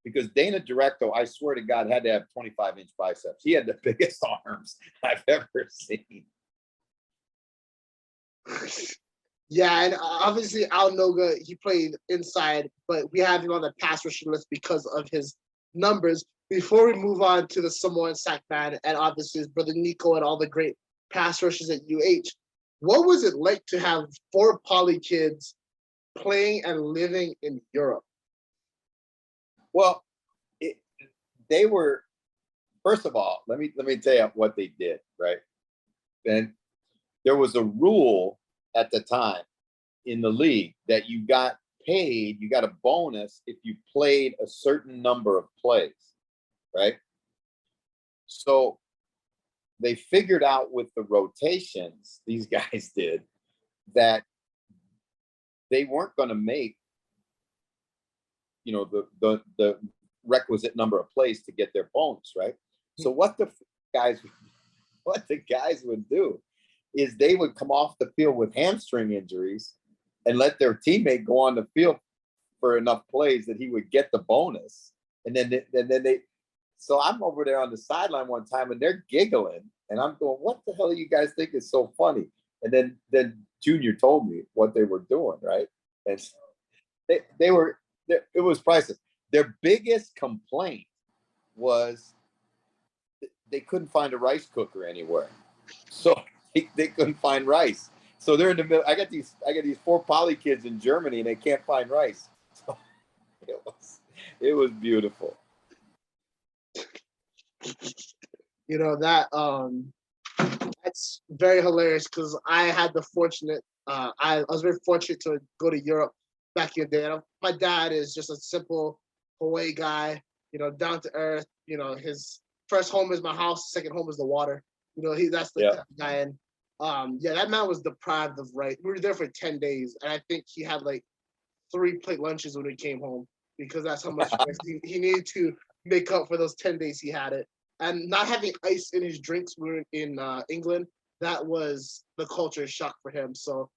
because Dana Directo, I swear to God, had to have 25-inch biceps. He had the biggest arms I've ever seen. Yeah, and obviously Al Noga, he played inside, but we have him on the pass rushing list because of his numbers. Before we move on to the Samoan sack man and obviously his brother Nico and all the great pass rushers at UH, what was it like to have 4 poly kids playing and living in Europe? Well, they were, first of all, let me tell you what they did, right? And there was a rule at the time in the league that you got paid, you got a bonus if you played a certain number of plays, right? So they figured out with the rotations, these guys did, that they weren't going to make, you know, the requisite number of plays to get their bonus, right? So what the guys would do is they would come off the field with hamstring injuries and let their teammate go on the field for enough plays that he would get the bonus. And then they so I'm over there on the sideline one time and they're giggling and I'm going, what the hell do you guys think is so funny? And then Junior told me what they were doing, right? And so it was priceless. Their biggest complaint was they couldn't find a rice cooker anywhere. So they couldn't find rice. So they're in the middle. I got these 4 poly kids in Germany and they can't find rice. So it was beautiful. You know, that's very hilarious because I was very fortunate to go to Europe back in the day. My dad is just a simple Hawaii guy, you know, down to earth. You know, his first home is my house, second home is the water. You know, that's the type of guy. And that man was deprived of rice. We were there for 10 days, and I think he had like 3 plate lunches when he came home because that's how much he needed to make up for those 10 days he had it. And not having ice in his drinks when we were in England, that was the culture shock for him. So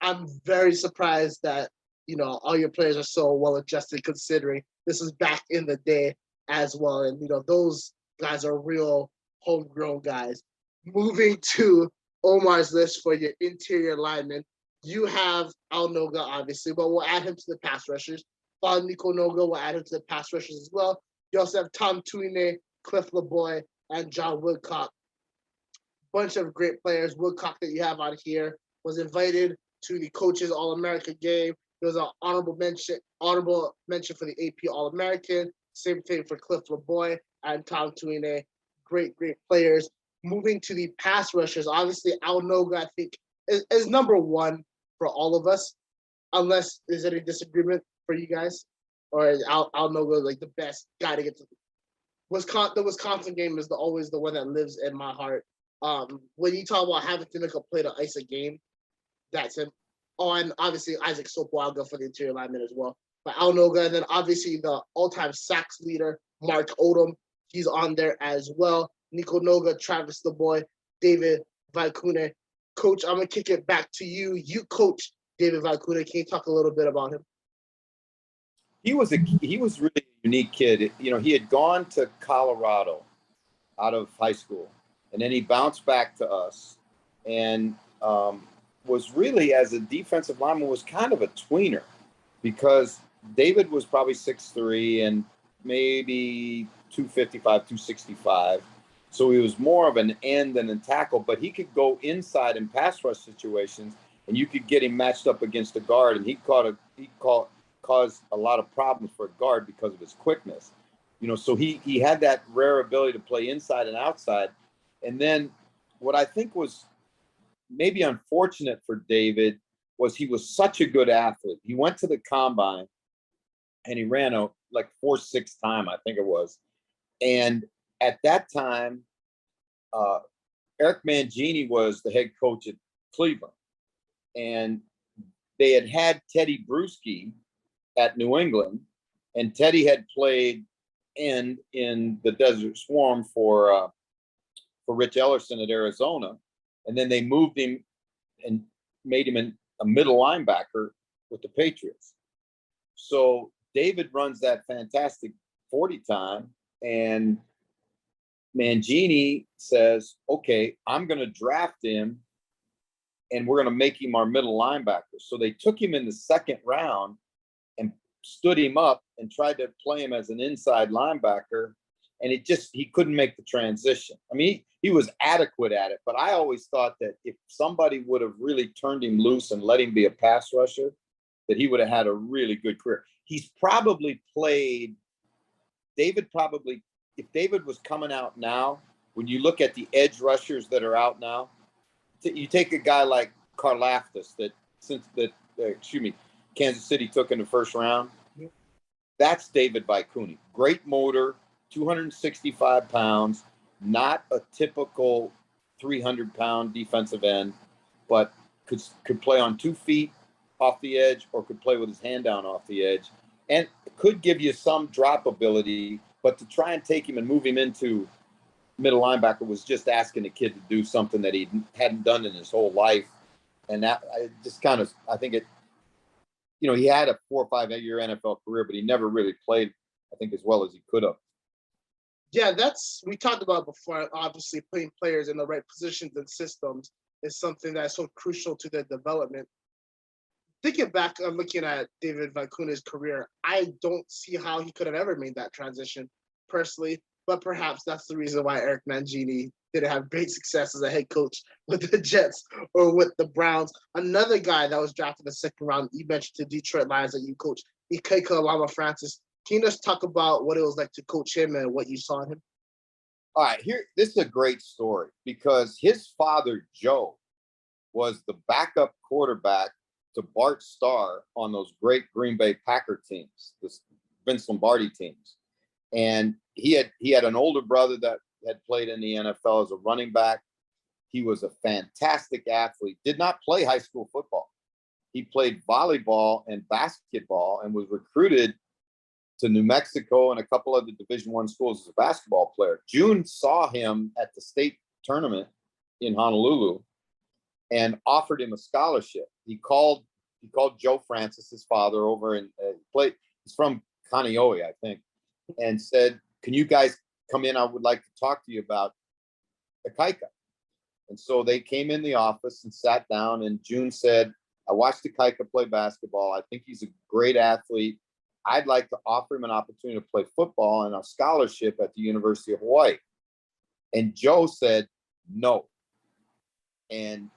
I'm very surprised that, you know, all your players are so well adjusted considering this is back in the day as well. And, you know, those guys are real homegrown guys. Moving to Omar's list for your interior linemen, you have Al Noga, obviously, but we'll add him to the pass rushers. Nico Noga, we'll add him to the pass rushers as well. You also have Tom Tuine, Cliff LeBoy, and John Woodcock. Bunch of great players. Woodcock that you have on here was invited to the Coaches All-America game. There was an honorable mention for the AP All-American. Same thing for Cliff LeBoy and Tom Tuine. Great players. Moving to the pass rushers, obviously Al Noga, I think, is number 1 for all of us, unless there's any disagreement for you guys, or is Al Noga like the best guy to get to? The Wisconsin game is always the one that lives in my heart. When you talk about having to make a play to ice a game, that's him. Oh, and obviously Isaac Sopo, I'll go for the interior lineman as well. But Al Noga, and then obviously the all-time sacks leader, Mark Odom, he's on there as well. Nico Noga, Travis LeBoy, David Vaikune, Coach, I'm going to kick it back to you. You coach David Vicuna. Can you talk a little bit about him? He was really a unique kid. You know, he had gone to Colorado out of high school, and then he bounced back to us, and was really, as a defensive lineman, was kind of a tweener, because David was probably 6'3" and maybe 255, 265. So he was more of an end than a tackle, but he could go inside in pass rush situations, and you could get him matched up against a guard, and he caused a lot of problems for a guard because of his quickness. You know, so he had that rare ability to play inside and outside. And then what I think was maybe unfortunate for David was he was such a good athlete. He went to the combine and he ran a like 4.6 time, I think it was. And at that time, Eric Mangini was the head coach at Cleveland, and they had Teddy Bruschi at New England, and Teddy had played in the Desert Swarm for Rich Ellerson at Arizona, and then they moved him and made him a middle linebacker with the Patriots. So David runs that fantastic 40 time, and Mangini says, okay, I'm going to draft him and we're going to make him our middle linebacker. So they took him in the second round and stood him up and tried to play him as an inside linebacker. And he couldn't make the transition. I mean, he was adequate at it, but I always thought that if somebody would have really turned him loose and let him be a pass rusher, that he would have had a really good career. He's probably played, if David was coming out now, when you look at the edge rushers that are out now, you take a guy like Karlaftis Kansas City took in the first round. That's David Vicuna. Great motor, 265 pounds, not a typical 300-pound defensive end, but could play on 2 feet off the edge or could play with his hand down off the edge, and could give you some drop ability. But to try and take him and move him into middle linebacker was just asking the kid to do something that he hadn't done in his whole life. And that I think he had a 4 or 5 year NFL career, but he never really played, I think, as well as he could have. Yeah, we talked about before. Obviously, putting players in the right positions and systems is something that's so crucial to their development. Thinking back, I'm looking at David Vicuna's career. I don't see how he could have ever made that transition personally, but perhaps that's the reason why Eric Mangini didn't have great success as a head coach with the Jets or with the Browns. Another guy that was drafted in the second round, you mentioned the Detroit Lions that you coach, Ike Lama Francis. Can you just talk about what it was like to coach him and what you saw in him? All right, this is a great story because his father, Joe, was the backup quarterback to Bart Starr on those great Green Bay Packer teams, the Vince Lombardi teams. And he had an older brother that had played in the NFL as a running back. He was a fantastic athlete, did not play high school football. He played volleyball and basketball and was recruited to New Mexico and a couple other Division I schools as a basketball player. June saw him at the state tournament in Honolulu and offered him a scholarship. He called Joe Francis, his father, over and he's from Kaneohe, I think, and said, can you guys come in? I would like to talk to you about Akaika. And so they came in the office and sat down, and June said, I watched Akaika play basketball. I think he's a great athlete. I'd like to offer him an opportunity to play football and a scholarship at the University of Hawaii. And Joe said, no. And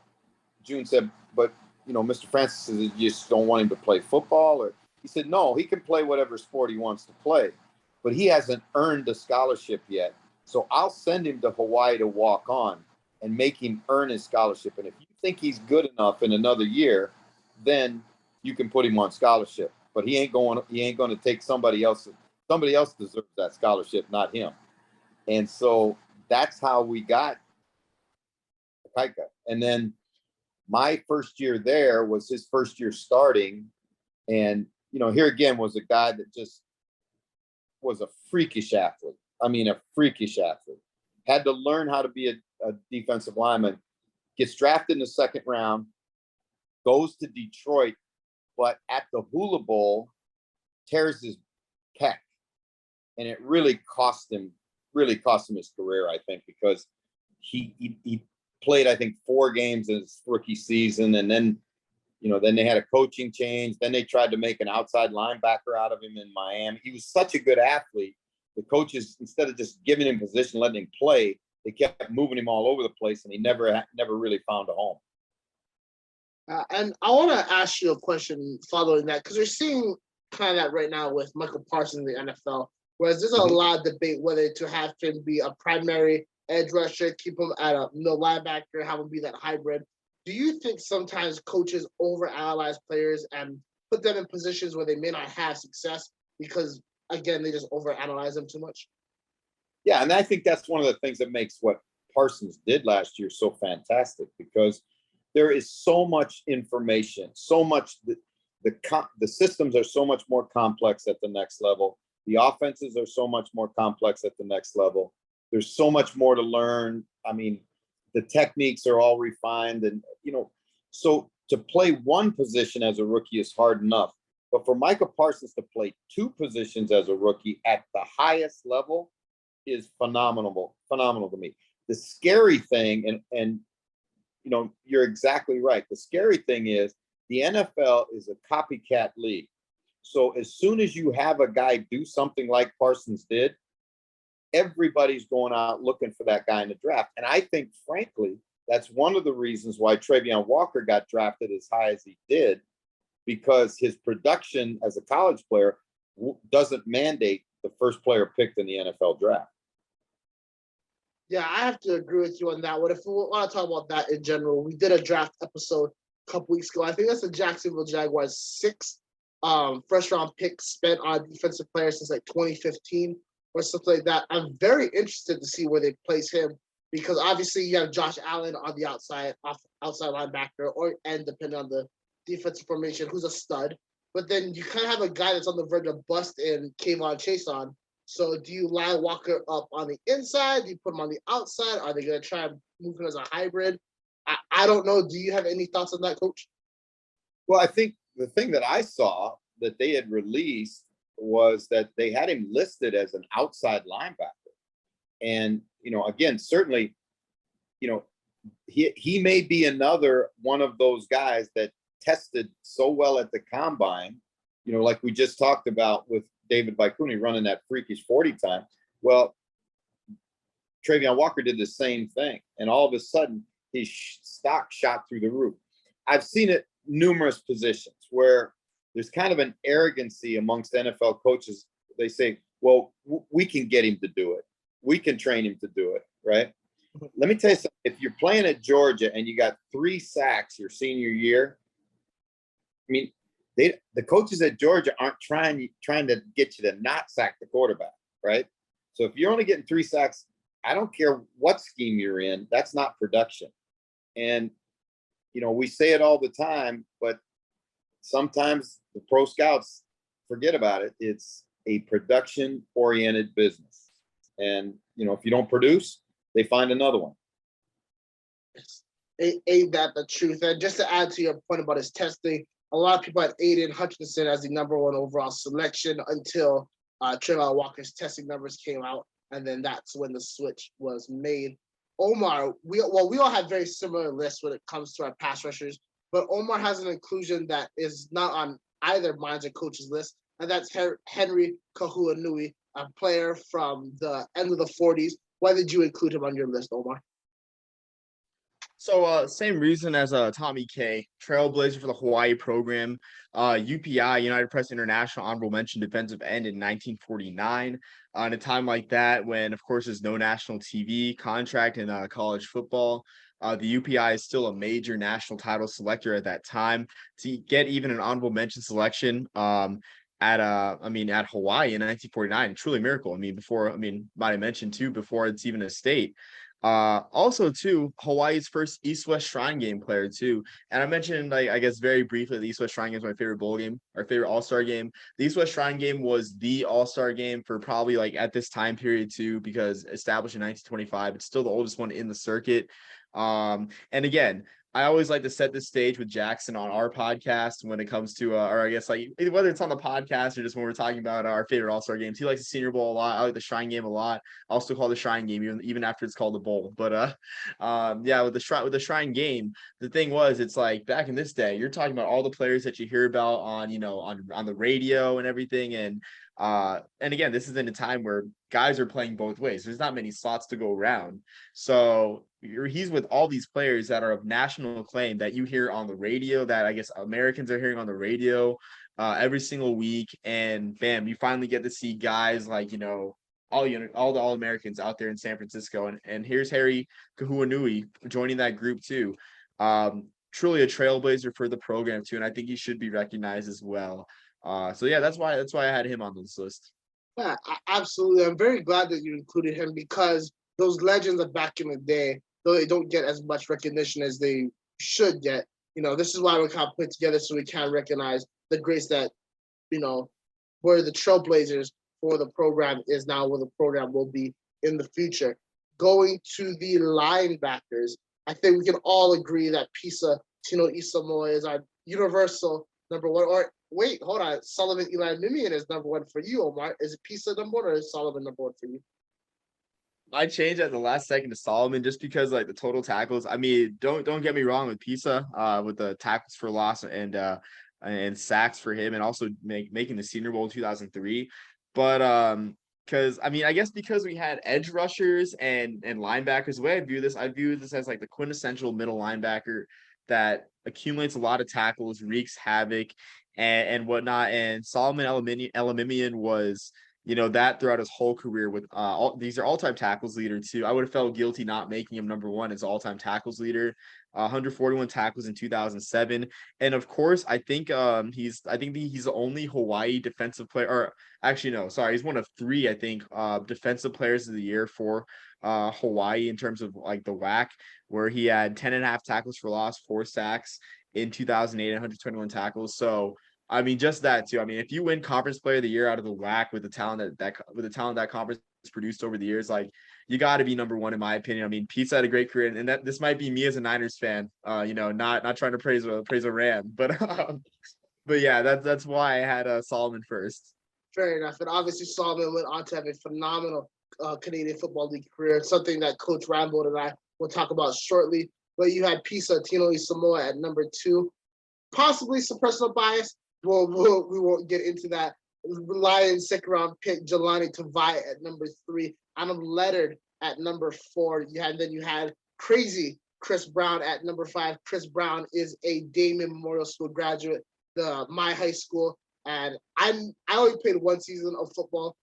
June said, but, Mr. Francis says, you just don't want him to play football? Or he said, no, he can play whatever sport he wants to play, but he hasn't earned a scholarship yet. So I'll send him to Hawaii to walk on and make him earn his scholarship. And if you think he's good enough in another year, then you can put him on scholarship. But he ain't going to take somebody else. Somebody else deserves that scholarship, not him. And so that's how we got Akaika. And then my first year there was his first year starting. And, here again was a guy that just was a freakish athlete. I mean, a freakish athlete. Had to learn how to be a defensive lineman. gets drafted in the second round, goes to Detroit, but at the Hula Bowl tears his pec, and it really cost him his career, I think, because he played, I think, 4 games in his rookie season, and then then they had a coaching change. Then they tried to make an outside linebacker out of him in Miami. He was such a good athlete. The coaches, instead of just giving him position, letting him play, they kept moving him all over the place, and he never really found a home. And I want to ask you a question following that, because we're seeing kind of that right now with Michael Parsons in the NFL, whereas there's a lot of debate whether to have him be a primary edge rusher, keep him at a linebacker, have him be that hybrid. Do you think sometimes coaches overanalyze players and put them in positions where they may not have success because, again, they just overanalyze them too much? Yeah, and I think that's one of the things that makes what Parsons did last year so fantastic, because there is so much information, so much the systems are so much more complex at the next level. The offenses are so much more complex at the next level. There's so much more to learn. I mean, the techniques are all refined, and so to play one position as a rookie is hard enough, but for Michael Parsons to play 2 positions as a rookie at the highest level is phenomenal to me. The scary thing, and you're exactly right. The scary thing is the NFL is a copycat league. So as soon as you have a guy do something like Parsons did, everybody's going out looking for that guy in the draft. And I think, frankly, that's one of the reasons why Travion Walker got drafted as high as he did, because his production as a college player doesn't mandate the first player picked in the NFL draft. Yeah, I have to agree with you on that one. If we want to talk about that in general, we did a draft episode a couple weeks ago. I think that's the Jacksonville Jaguars' 6th first-round pick spent on defensive players since like 2015 or something like that. I'm very interested to see where they place him, because obviously you have Josh Allen on the outside linebacker, and depending on the defensive formation, who's a stud. But then you kind of have a guy that's on the verge of bust in Kayvon Chason. So do you line Walker up on the inside? Do you put him on the outside? Are they going to try and move him as a hybrid? I don't know. Do you have any thoughts on that, Coach? Well, I think the thing that I saw that they had released was that they had him listed as an outside linebacker. And, again, certainly, he may be another one of those guys that tested so well at the combine, like we just talked about with David Vicuni running that freakish 40 time. Well, Travion Walker did the same thing, and all of a sudden his stock shot through the roof. I've seen it numerous positions where there's kind of an arrogancy amongst NFL coaches. They say, well, we can get him to do it. We can train him to do it, right? Let me tell you something. If you're playing at Georgia and you got 3 sacks your senior year, I mean, the coaches at Georgia aren't trying to get you to not sack the quarterback, right? So if you're only getting 3 sacks, I don't care what scheme you're in, that's not production. And, we say it all the time, but sometimes the pro scouts forget about it. It's a production-oriented business. And, if you don't produce, they find another one. Ain't that the truth? And just to add to your point about his testing, a lot of people had Aiden Hutchinson as the number 1 overall selection until Trayvon Walker's testing numbers came out, and then that's when the switch was made. Omar, we all have very similar lists when it comes to our pass rushers, but Omar has an inclusion that is not on either mine's or coach's list, and that's Henry Kahuanui, a player from the end of the 40s. Why did you include him on your list, Omar? So same reason as Tommy K, trailblazer for the Hawaii program, UPI, United Press International honorable mention defensive end in 1949. In a time like that, when of course there's no national TV contract in college football, the UPI is still a major national title selector at that time. To get even an honorable mention selection at Hawaii in 1949, truly a miracle. Might I mention too, before it's even a state. Also too, Hawaii's first East-West Shrine Game player too. And I mentioned, I guess very briefly, the East-West Shrine Game is my favorite bowl game, our favorite all-star game. The East-West Shrine Game was the all-star game for probably at this time period too, because established in 1925, it's still the oldest one in the circuit. And again, I always like to set the stage with Jackson on our podcast when it comes to, or I guess like whether it's on the podcast or just when we're talking about our favorite All-Star games. He likes the Senior Bowl a lot. I like the Shrine Game a lot. I also call the Shrine Game even after it's called the Bowl. But yeah, with the Shrine Game, the thing was, it's like back in this day, you're talking about all the players that you hear about on on the radio and everything, and again, this is in a time where guys are playing both ways. There's not many slots to go around. So he's with all these players that are of national acclaim that you hear on the radio, that I guess Americans are hearing on the radio every single week. And bam, you finally get to see guys like, all the All-Americans out there in San Francisco. And here's Harry Kahuanui joining that group too. Truly a trailblazer for the program too. And I think he should be recognized as well. So yeah, that's why I had him on this list. Yeah, absolutely. I'm very glad that you included him because those legends of back in the day, though they don't get as much recognition as they should get, this is why we kind of put together so we can recognize the greats that, where the trailblazers for the program is now, where the program will be in the future. Going to the linebackers, I think we can all agree that Pisa Tino Isamoa is our universal number one. Or wait, hold on. Solomon Eli Mimian is number one for you, Omar. Is it Pisa number one or is Solomon number one for you? I changed at the last second to Solomon just because like the total tackles. I mean, don't get me wrong with Pisa, with the tackles for loss and sacks for him, and also making the Senior Bowl in 2003. But because I mean, I guess because we had edge rushers and linebackers, the way I view this as like the quintessential middle linebacker that accumulates a lot of tackles, wreaks havoc, and whatnot. And Solomon Elamimian was, that throughout his whole career with these are all-time tackles leader too. I would have felt guilty not making him number one as all-time tackles leader. 141 tackles in 2007, and of course, I think he's the only Hawaii defensive player, or actually no, sorry, he's one of three, I think, defensive players of the year for Hawaii in terms of like the WAC, where he had 10.5 tackles for loss, 4 sacks in 2008, 121 tackles. So I mean, just that too. I mean, if you win Conference Player of the Year out of the WAC with the talent that conference produced over the years, like you got to be number one in my opinion. I mean, Pete's had a great career, and that this might be me as a Niners fan. Not trying to praise a Ram, but yeah, that's why I had Solomon first. Fair enough, and obviously Solomon went on to have a phenomenal Canadian Football League career, something that Coach Reinebold and I will talk about shortly. But you had Pisa Tino Isamoa at number 2, possibly some personal bias. We won't get into that. Lions second round pick Jelani Tavai at number 3. Adam Leonard at number 4. You had crazy Chris Brown at number 5. Chris Brown is a Damon Memorial School graduate, my high school, and I only played one season of football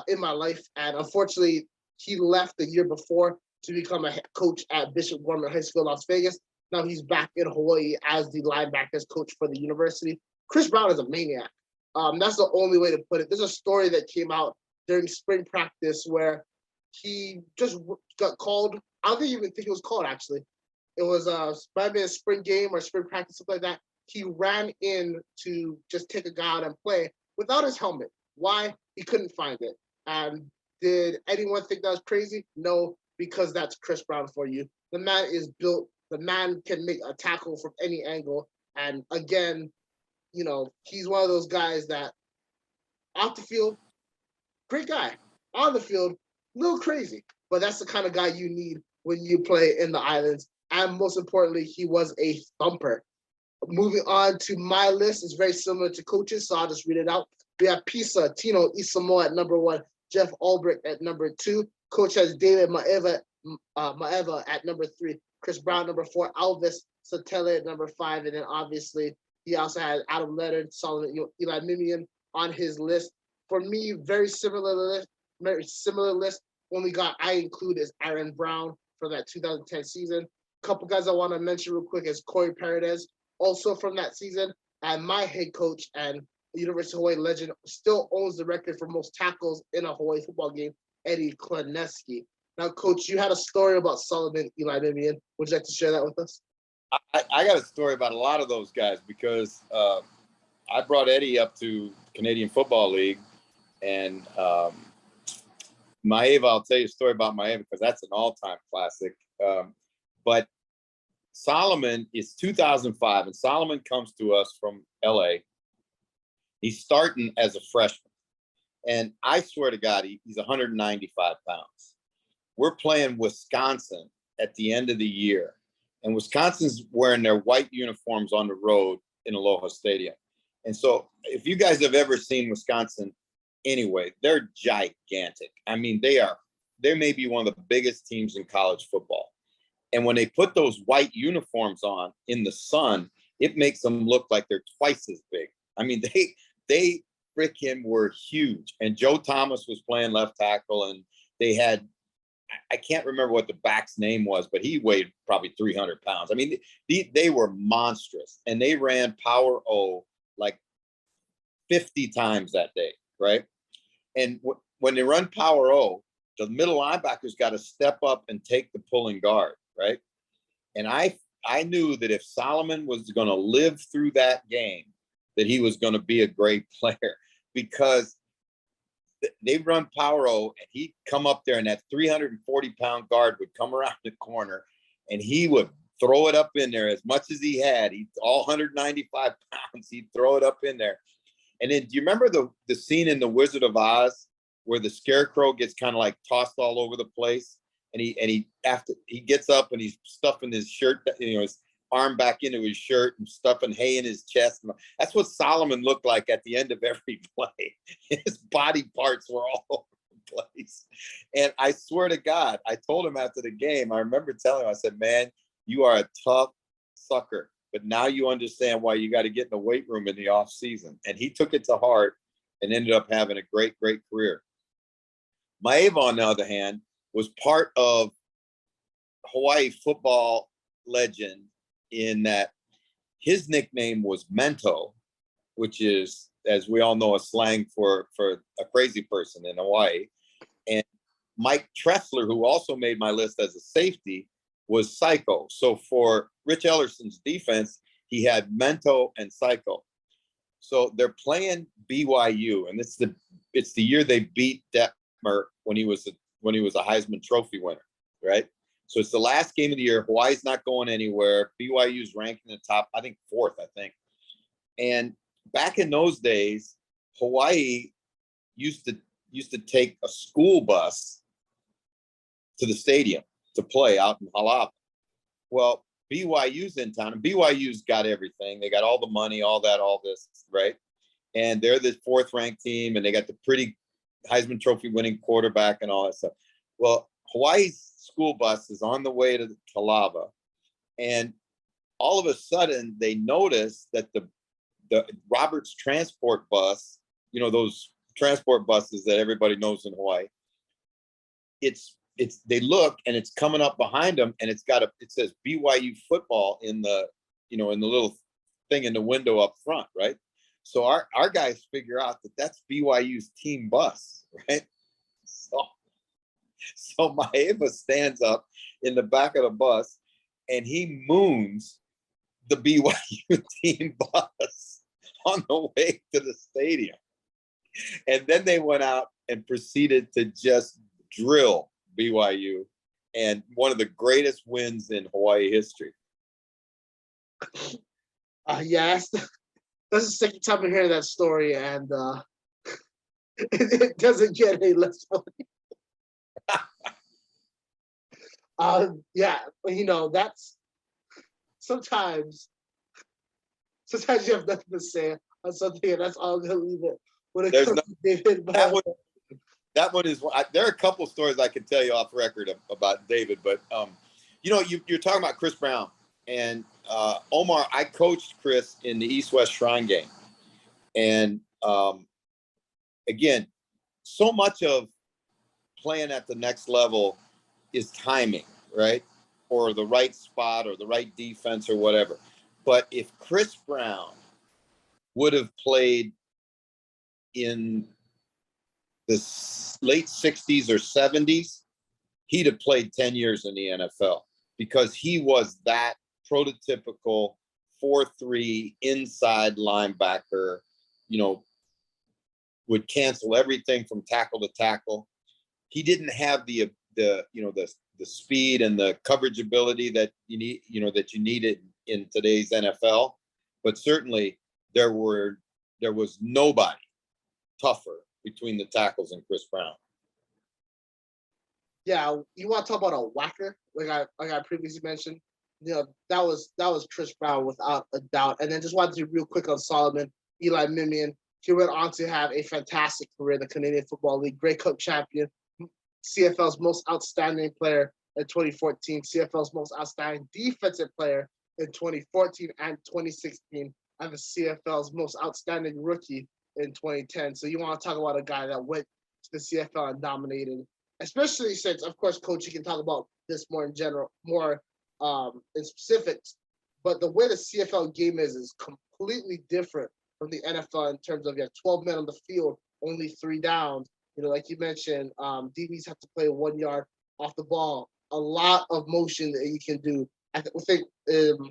in my life, and unfortunately he left the year before to become a head coach at Bishop Gorman High School, Las Vegas. Now he's back in Hawaii as the linebackers coach for the university. Chris Brown is a maniac. That's the only way to put it. There's a story that came out during spring practice where he just got called. I don't even think it was called, actually. It was might be a spring game or spring practice, something like that. He ran in to just take a guy out and play without his helmet. Why? He couldn't find it. And did anyone think that was crazy? No, because that's Chris Brown for you. The man is built. The man can make a tackle from any angle. And again, he's one of those guys that off the field, great guy. On the field, a little crazy. But that's the kind of guy you need when you play in the islands. And most importantly, he was a thumper. Moving on to my list, it's very similar to Coach's, so I'll just read it out. We have Pisa Tino Isamoa at number 1, Jeff Albrecht at number 2. Coach has David Maeva at number 3, Chris Brown number 4, Alvis Satele at number 5, and then obviously he also had Adam Leonard, Solomon Eli Mimian on his list. For me, very similar list. Only guy I include is Aaron Brown for that 2010 season. A couple guys I want to mention real quick is Corey Paredes, also from that season, and my head coach and University of Hawaii legend still owns the record for most tackles in a Hawaii football game, Eddie Kleneski. Now, Coach, you had a story about Solomon Eli Mimian. Would you like to share that with us? I got a story about a lot of those guys because I brought Eddie up to Canadian Football League, and Maeva, I'll tell you a story about Maeva because that's an all-time classic. But Solomon is 2005, and Solomon comes to us from LA. He's starting as a freshman. And I swear to God, he's 195 pounds. We're playing Wisconsin at the end of the year. And Wisconsin's wearing their white uniforms on the road in Aloha Stadium. And so if you guys have ever seen Wisconsin anyway, they're gigantic. I mean, they may be one of the biggest teams in college football. And when they put those white uniforms on in the sun, it makes them look like they're twice as big. I mean, they freaking were huge. And Joe Thomas was playing left tackle, and they had, I can't remember what the back's name was, but he weighed probably 300 pounds. I mean, they were monstrous, and they ran power O like 50 times that day, right? And when they run power O, the middle linebacker's got to step up and take the pulling guard, right? And I knew that if Solomon was going to live through that game, that he was going to be a great player, because they run power O, and he'd come up there, and that 340-pound guard would come around the corner, and he would throw it up in there as much as he had. He's all 195 pounds. He'd throw it up in there. And then, do you remember the scene in The Wizard of Oz where the scarecrow gets kind of like tossed all over the place, and he gets up and he's stuffing his shirt, his arm back into his shirt and stuffing hay in his chest? That's what Solomon looked like at the end of every play. His body parts were all over the place. And I swear to God, I told him after the game, I remember telling him, I said, man, you are a tough sucker, but now you understand why you got to get in the weight room in the off season. And he took it to heart and ended up having a great, great career. Maeva, on the other hand, was part of Hawaii football legend in that his nickname was Mento, which is, as we all know, a slang for a crazy person in Hawaii. And Mike Tressler, who also made my list as a safety, was Psycho. So for Rich Ellerson's defense, he had Mento and Psycho. So they're playing BYU, and it's the year they beat Detmer when he was a Heisman Trophy winner, right? So it's the last game of the year. Hawaii's not going anywhere. BYU's ranked in the top, I think, 4th, I think. And back in those days, Hawaii used to take a school bus to the stadium to play out in Halava. Well, BYU's in town, and BYU's got everything. They got all the money, all this, right? And they're the 4th ranked team, and they got the pretty Heisman Trophy winning quarterback and all that stuff. Well, Hawaii's school bus is on the way to Halava, and all of a sudden they notice that the Roberts transport bus, those transport buses that everybody knows in Hawaii, they look, and it's coming up behind them, and it says BYU football in the little thing in the window up front, right? So our guys figure out that that's BYU's team bus, right? So Maeva stands up in the back of the bus, and he moons the BYU team bus on the way to the stadium. And then they went out and proceeded to just drill BYU, and one of the greatest wins in Hawaii history. Yes, that's the second time I'm hearing that story, and it doesn't get any less funny. Yeah, but that's sometimes you have nothing to say on something, and that's all I'm gonna leave it when it comes to David. That one is. There are a couple stories I can tell you off record about David, but you're talking about Chris Brown and Omar. I coached Chris in the East-West Shrine game, and again, so much of playing at the next level is timing, right? Or the right spot or the right defense or whatever. But if Chris Brown would have played in the late 60s or 70s, he'd have played 10 years in the NFL, because he was that prototypical 4-3 inside linebacker, would cancel everything from tackle to tackle. He didn't have the the speed and the coverage ability that you need, that you needed in today's NFL. But certainly there was nobody tougher between the tackles and Chris Brown. Yeah, you want to talk about a whacker, like I previously mentioned. That was Chris Brown without a doubt. And then just wanted to real quick on Solomon, Eli Mimian. He went on to have a fantastic career in the Canadian Football League, Grey Cup champion, CFL's most outstanding player in 2014, CFL's most outstanding defensive player in 2014 and 2016, and the CFL's most outstanding rookie in 2010. So you want to talk about a guy that went to the CFL and dominated, especially since, of course, Coach, you can talk about this more in general, more in specifics, but the way the CFL game is completely different from the NFL in terms of 12 men on the field, only 3 downs. Like you mentioned, DBs have to play 1 yard off the ball. A lot of motion that you can do. I think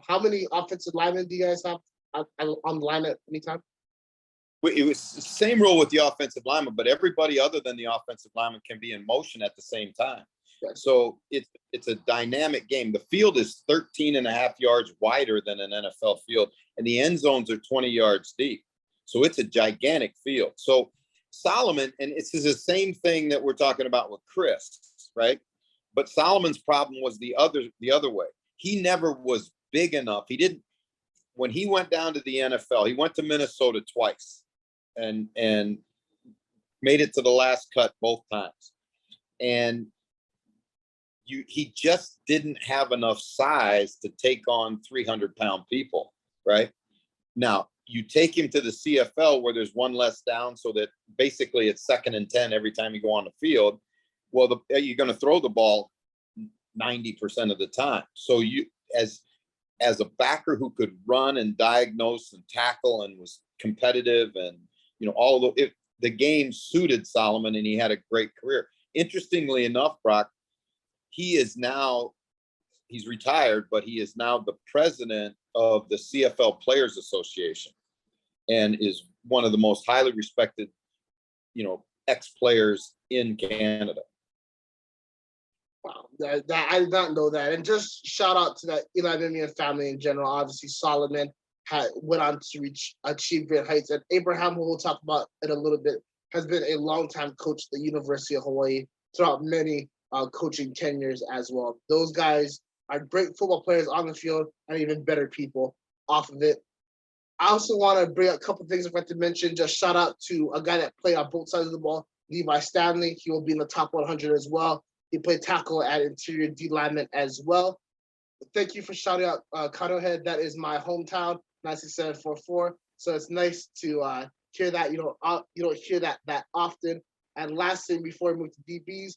how many offensive linemen do you guys have on the line at any time? It was the same rule with the offensive lineman, but everybody other than the offensive lineman can be in motion at the same time. Right. So it's a dynamic game. The field is 13 and a half yards wider than an NFL field, and the end zones are 20 yards deep. So it's a gigantic field. So Solomon, and it's the same thing that we're talking about with Chris, right? But Solomon's problem was the other way. He never was big enough. When he went down to the NFL, he went to Minnesota twice and made it to the last cut both times. And he just didn't have enough size to take on 300-pound people, right? Now, you take him to the CFL where there's one less down, so that basically it's 2nd and 10 every time you go on the field. Well, you're going to throw the ball 90% of the time. So you, as a backer who could run and diagnose and tackle and was competitive, and all of the game suited Solomon, and he had a great career. Interestingly enough, Brock, he's retired, but he is now the president of the CFL Players Association and is one of the most highly respected, ex-players in Canada. Wow, I did not know that. And just shout out to that Eli Mimian family in general. Obviously, Solomon went on to achieve great heights. And Abraham, who we'll talk about in a little bit, has been a longtime coach at the University of Hawaii throughout many coaching tenures as well. Those guys are great football players on the field and even better people off of it. I also want to bring up a couple of things I want to mention. Just shout out to a guy that played on both sides of the ball, Levi Stanley. He will be in the top 100 as well. He played tackle at interior D lineman as well. Thank you for shouting out Cuddlehead. That is my hometown, 96744. So it's nice to hear that. You don't hear that often. And last thing before we move to DBs,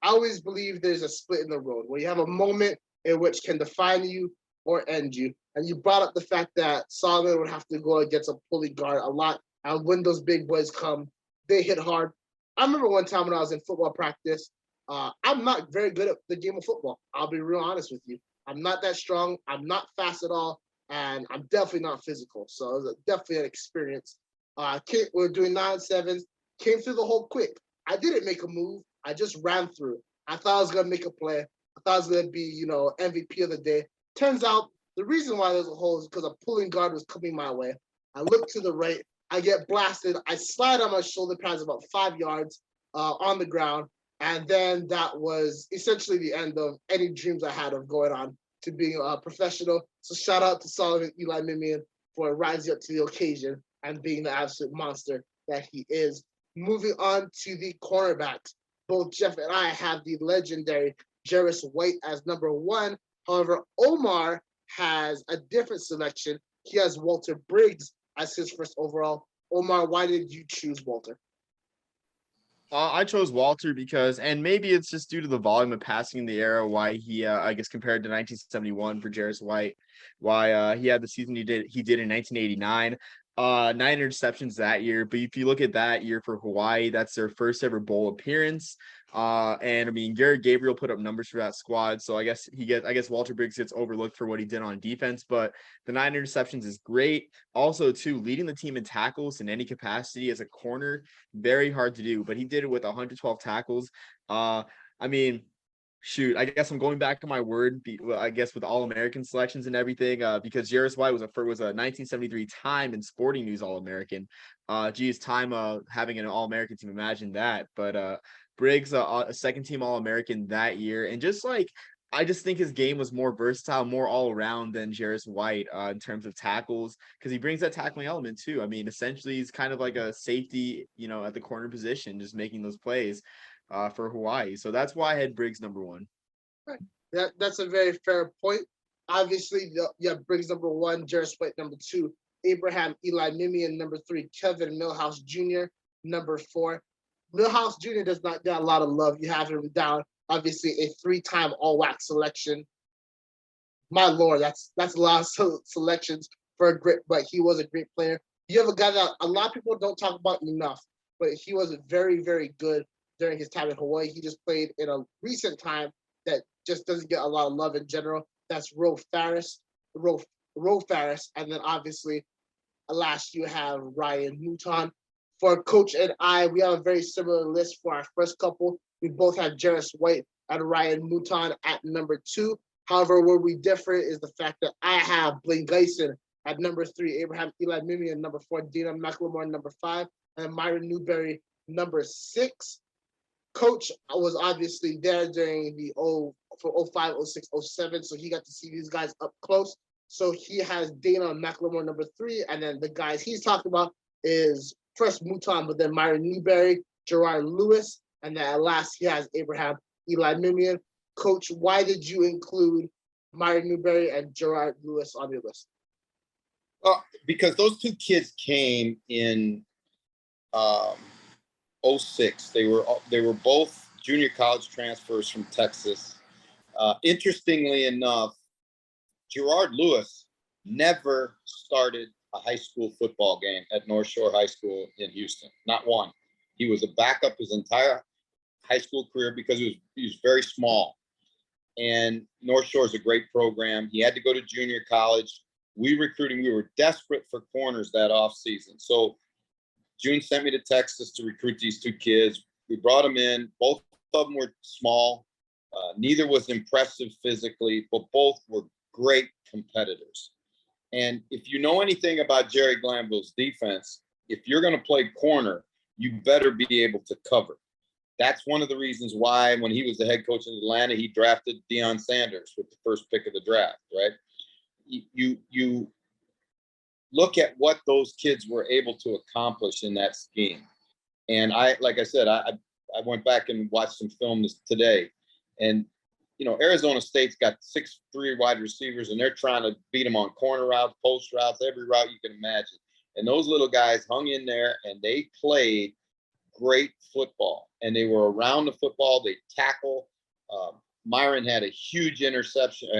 I always believe there's a split in the road where you have a moment in which can define you or end you. And you brought up the fact that Solomon would have to go against a pulling guard a lot. And when those big boys come, they hit hard. I remember one time when I was in football practice, I'm not very good at the game of football. I'll be real honest with you. I'm not that strong. I'm not fast at all. And I'm definitely not physical. So it was definitely an experience. We were doing 9-7s, came through the hole quick. I didn't make a move. I just ran through. I thought I was going to make a play. I thought I was going to be, MVP of the day. Turns out the reason why there's a hole is because a pulling guard was coming my way. I look to the right. I get blasted. I slide on my shoulder pads about 5 yards on the ground. And then that was essentially the end of any dreams I had of going on to being a professional. So shout out to Solomon Eli Mimian for rising up to the occasion and being the absolute monster that he is. Moving on to the cornerbacks. Both Jeff and I have the legendary Jarvis White as number 1. However, Omar has a different selection. He has Walter Briggs as his first overall. Omar, why did you choose Walter? I chose Walter because, and maybe it's just due to the volume of passing in the era, why he, I guess, compared to 1971 for Jarvis White, why he had the season he did in 1989. 9 interceptions that year. But if you look at that year for Hawaii, that's their first ever bowl appearance. And I mean, Garrett Gabriel put up numbers for that squad. So I guess Walter Briggs gets overlooked for what he did on defense, but the 9 interceptions is great. Also, too, leading the team in tackles in any capacity as a corner, very hard to do, but he did it with 112 tackles. I mean, Shoot, I guess I'm going back to my word. I guess with All-American selections and everything, because Jairus White was a 1973 Time and Sporting News All-American. Geez, Time having an All-American team, imagine that. But Briggs, a second-team All-American that year, and just like I just think his game was more versatile, more all-around than Jairus White in terms of tackles, because he brings that tackling element too. I mean, essentially, he's kind of like a safety, at the corner position, just making those plays for Hawaii. So that's why I had Briggs number one. Right. That's a very fair point. Obviously, you have Briggs number one, Jairus White number two, Abraham Eli Mimian number three, Kevin Millhouse Jr. number four. Millhouse Jr. does not get a lot of love. You have him down, obviously, a three-time all-WAC selection. My Lord, that's a lot of selections for a great, but he was a great player. You have a guy that a lot of people don't talk about enough, but he was very, very good during his time in Hawaii. He just played in a recent time that just doesn't get a lot of love in general. That's Ro Farris, and then obviously, last you have Ryan Mouton. For Coach and I, we have a very similar list for our first couple. We both have Jairus White and Ryan Mouton at number two. However, where we differ is the fact that I have Blaine Geisen at number three, Abraham Eli Mimi at number four, Dana McLemore number five, and Myron Newberry number six. Coach was obviously there during the 05, 06, 07, so he got to see these guys up close. So he has Dana McLemore number three, and then the guys he's talking about is first Mouton, but then Myron Newberry, Gerard Lewis, and then at last he has Abraham Eli Mimian. Coach, why did you include Myron Newberry and Gerard Lewis on your list? Because those two kids came in 06. They were both junior college transfers from Texas. Interestingly enough, Gerard Lewis never started a high school football game at North Shore High School in Houston. Not one. He was a backup his entire high school career because he was very small. And North Shore is a great program. He had to go to junior college. We were desperate for corners that off season. So June sent me to Texas to recruit these two kids. We brought them in. Both of them were small. Neither was impressive physically, but both were great competitors. And if you know anything about Jerry Glanville's defense, if you're going to play corner, you better be able to cover. That's one of the reasons why when he was the head coach in Atlanta, he drafted Deion Sanders with the first pick of the draft, right? You look at what those kids were able to accomplish in that scheme. And like I said, I went back and watched some film today. And, Arizona State's got 6'3" wide receivers, and they're trying to beat them on corner routes, post routes, every route you can imagine. And those little guys hung in there, and they played great football. And they were around the football. They tackle. Myron had a huge interception,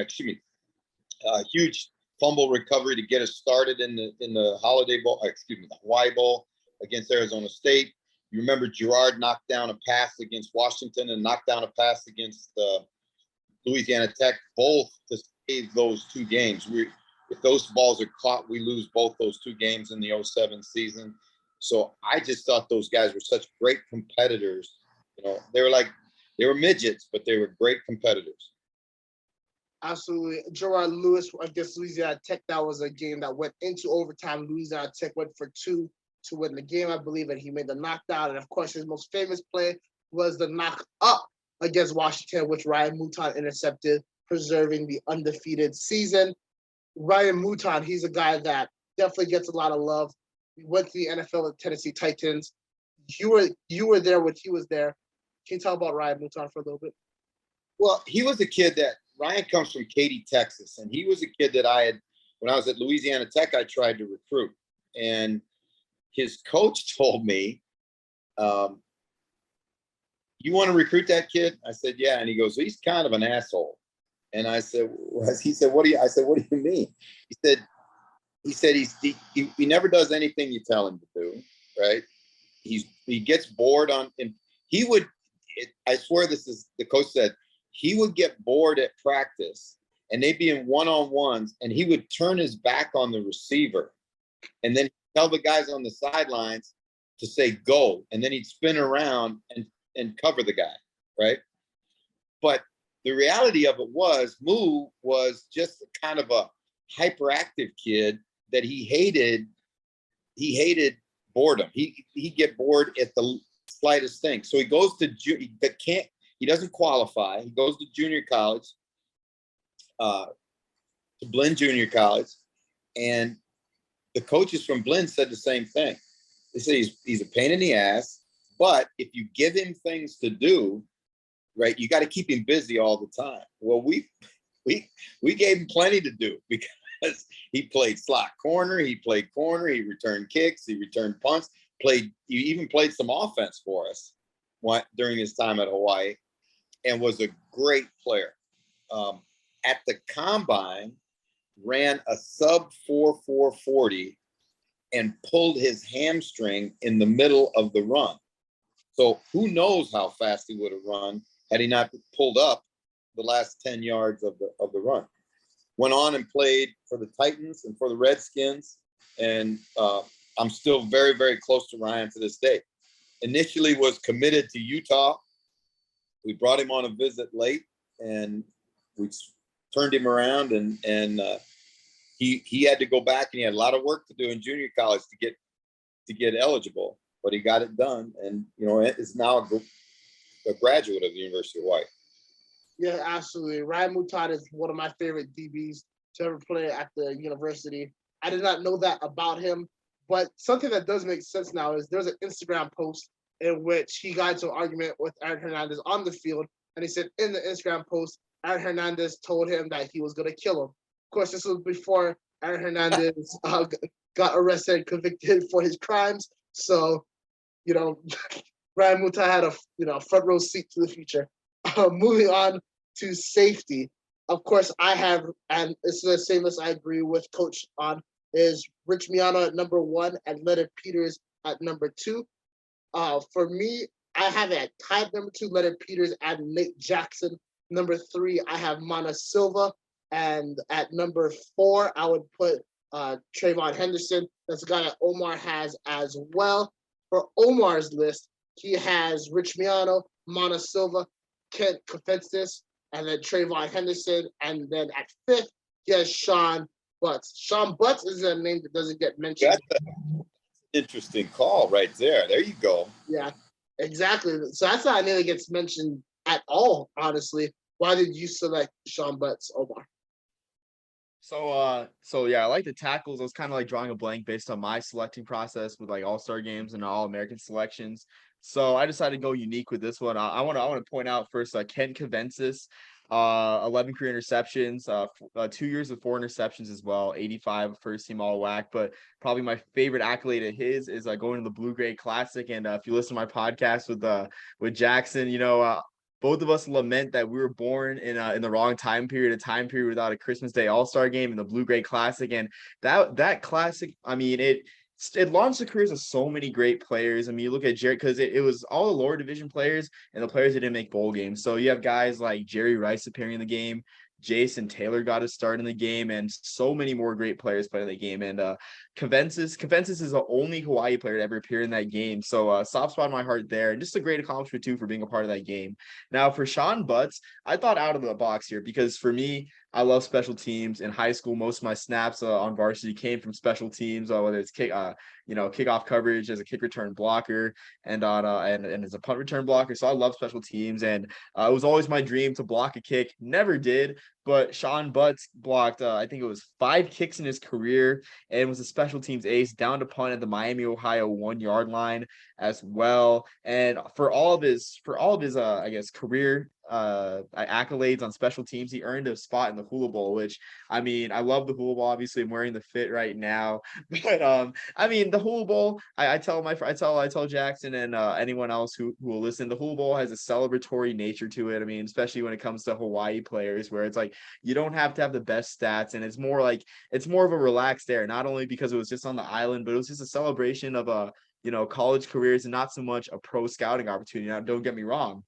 huge fumble recovery to get us started in the Holiday Bowl, the Hawaii Bowl against Arizona State. You remember Gerard knocked down a pass against Washington and knocked down a pass against Louisiana Tech, both to save those two games. If those balls are caught, we lose both those two games in the 07 season. So I just thought those guys were such great competitors. They were midgets, but they were great competitors. Absolutely. Gerard Lewis against Louisiana Tech, that was a game that went into overtime. Louisiana Tech went for two to win the game, I believe, and he made the knockdown. And, of course, his most famous play was the knock up against Washington, which Ryan Mouton intercepted, preserving the undefeated season. Ryan Mouton, he's a guy that definitely gets a lot of love. He went to the NFL with Tennessee Titans. You were there when he was there. Can you talk about Ryan Mouton for a little bit? Well, he was a kid that Ryan comes from Katy, Texas, and he was a kid that when I was at Louisiana Tech, I tried to recruit. And his coach told me, you want to recruit that kid? I said, yeah. And he goes, he's kind of an asshole. And I said, he said, what do you mean? He said he never does anything you tell him to do, right? He gets bored I swear the coach said, he would get bored at practice and they'd be in one-on-ones and he would turn his back on the receiver and then tell the guys on the sidelines to say go. And then he'd spin around and cover the guy, right? But the reality of it was Moo was just kind of a hyperactive kid that he hated boredom. He get bored at the slightest thing. So he goes to he doesn't qualify. He goes to junior college, to Blinn Junior College, and the coaches from Blinn said the same thing. They say he's a pain in the ass, but if you give him things to do, right, you got to keep him busy all the time. Well, we gave him plenty to do because he played slot corner, he played corner, he returned kicks, he returned punts, he even played some offense for us during his time at Hawaii, and was a great player. At the combine, ran a sub 4.40 and pulled his hamstring in the middle of the run. So who knows how fast he would have run had he not pulled up the last 10 yards of the run. Went on and played for the Titans and for the Redskins. And I'm still very, very close to Ryan to this day. Initially was committed to Utah. We brought him on a visit late, and we turned him around, and he had to go back, and he had a lot of work to do in junior college to get eligible, but he got it done, and is now a graduate of the University of Hawaii. Yeah, absolutely. Ryan Mutat is one of my favorite DBs to ever play at the university. I did not know that about him, but something that does make sense now is there's an Instagram post in which he got into an argument with Aaron Hernandez on the field, and he said in the Instagram post, Aaron Hernandez told him that he was going to kill him. Of course, this was before Aaron Hernandez got arrested and convicted for his crimes. So, Ryan Muta had a front row seat to the future. Moving on to safety. Of course, I have, and it's the same list I agree with Coach on, is Rich Miano at number 1 and Leonard Peters at number 2. For me, I have it at tied number 2, Leonard Peters and Nate Jackson. Number 3, I have Mana Silva. And at number 4, I would put Trayvon Henderson. That's a guy that Omar has as well. For Omar's list, he has Rich Miano, Mana Silva, Kent Kofensis, and then Trayvon Henderson. And then at 5th, he has Sean Butts. Sean Butts is a name that doesn't get mentioned. That's an interesting call right there. There you go. Yeah, exactly. So that's not a name that gets mentioned at all, honestly. Why did you select Sean Butts, Omar? So yeah, I like the tackles. I was kind of like drawing a blank based on my selecting process with like all-star games and all-American selections. So I decided to go unique with this one. I want to point out first Kent Kofensis, 11 career interceptions, 2 years with 4 interceptions as well, 85 first team all WAC. But probably my favorite accolade of his is going to the Blue Gray Classic. And if you listen to my podcast with Jackson, both of us lament that we were born in the wrong time period, a time period without a Christmas Day All-Star game and the Blue Gray Classic. And that classic, I mean, it launched the careers of so many great players. I mean, you look at Jerry, because it was all the lower division players and the players that didn't make bowl games. So you have guys like Jerry Rice appearing in the game, Jason Taylor got a start in the game, and so many more great players playing the game. And Kofensis is the only Hawaii player to ever appear in that game. So soft spot in my heart there, and just a great accomplishment too for being a part of that game. Now for Sean Butts, I thought out of the box here because for me, I love special teams. In high school, most of my snaps on varsity came from special teams, whether it's kickoff coverage as a kick return blocker and as a punt return blocker. So I love special teams, and it was always my dream to block a kick. Never did, but Sean Butts blocked, I think it was 5 kicks in his career, and was a special teams ace, down to punt at the Miami, Ohio 1-yard line as well. And for all of his I guess career accolades on special teams, he earned a spot in the Hula Bowl, which, I mean, I love the Hula Bowl. Obviously, I'm wearing the fit right now, but I mean, the Hula Bowl, I tell Jackson and anyone else who will listen, the Hula Bowl has a celebratory nature to it. I mean, especially when it comes to Hawaii players, where it's like you don't have to have the best stats, and it's more of a relaxed air. Not only because it was just on the island, but it was just a celebration of college careers and not so much a pro scouting opportunity. Now, don't get me wrong,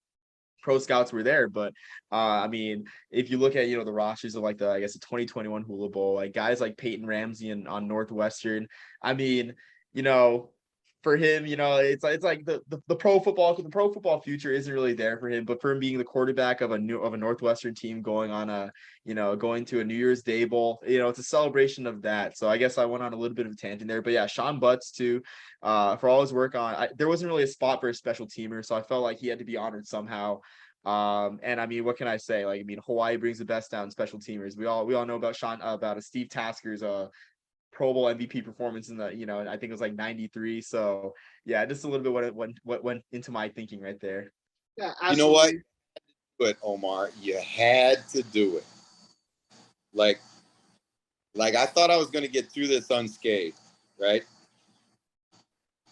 pro scouts were there, but I mean, if you look at the rosters of the 2021 Hula Bowl, like guys like Peyton Ramsey on Northwestern, I mean, for him, it's like the pro football future isn't really there for him. But for him being the quarterback of a Northwestern team going on going to a New Year's Day bowl, it's a celebration of that. So I guess I went on a little bit of a tangent there. But yeah, Sean Butts too, for all his work there wasn't really a spot for a special teamer, so I felt like he had to be honored somehow. And I mean, what can I say? Like, I mean, Hawaii brings the best down special teamers. We all know about Steve Tasker's Pro Bowl MVP performance in the, I think it was like 93. So yeah, just a little bit what went into my thinking right there. Yeah, absolutely. You know what? But Omar, you had to do it. Like I thought I was going to get through this unscathed, right?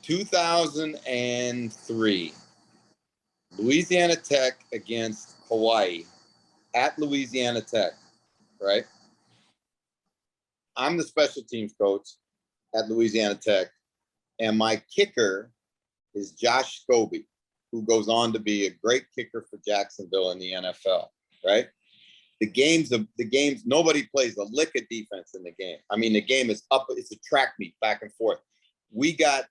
2003, Louisiana Tech against Hawaii at Louisiana Tech, right? I'm the special teams coach at Louisiana Tech, and my kicker is Josh Scobie, who goes on to be a great kicker for Jacksonville in the NFL, right? The games, nobody plays a lick of defense in the game. I mean, the game is up, it's a track meet back and forth. We got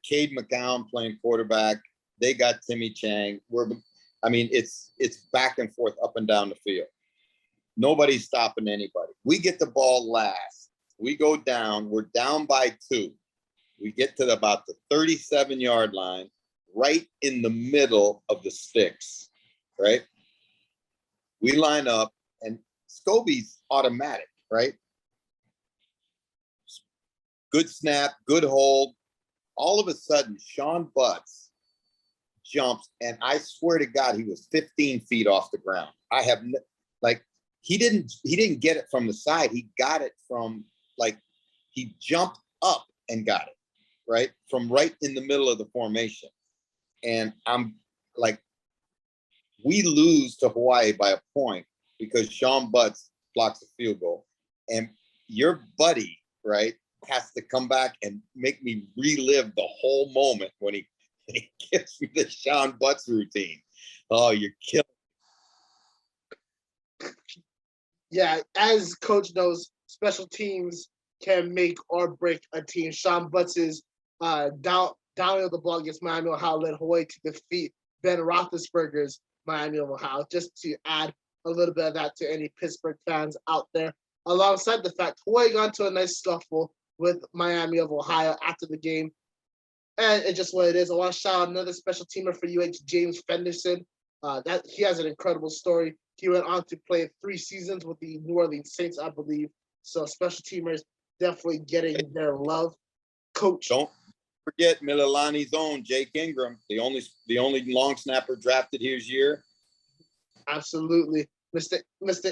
Cade McCown playing quarterback. They got Timmy Chang. It's back and forth up and down the field. Nobody's stopping anybody. We get the ball last. We go down. We're down by 2. We get to about the 37-yard line, right in the middle of the sticks, right? We line up, and Scobie's automatic, right? Good snap, good hold. All of a sudden, Sean Butts jumps, and I swear to God, he was 15 feet off the ground. He didn't get it from the side. He got it from, he jumped up and got it, right? From right in the middle of the formation. And I'm like, we lose to Hawaii by a point because Sean Butts blocks a field goal. And your buddy, right, has to come back and make me relive the whole moment when he gives me the Sean Butts routine. Oh, you're killing. Yeah, as coach knows, special teams can make or break a team. Sean Butts' down of the ball against Miami of Ohio led Hawaii to defeat Ben Roethlisberger's Miami of Ohio. Just to add a little bit of that to any Pittsburgh fans out there, alongside the fact Hawaii got into a nice scuffle with Miami of Ohio after the game. And it's just what it is. I want to shout out another special teamer for UH, James Fenderson. That he has an incredible story. He went on to play 3 seasons with the New Orleans Saints, I believe. So special teamers definitely getting their love. Coach. Don't forget Mililani's own Jake Ingram, the only long snapper drafted his year. Absolutely. Mr.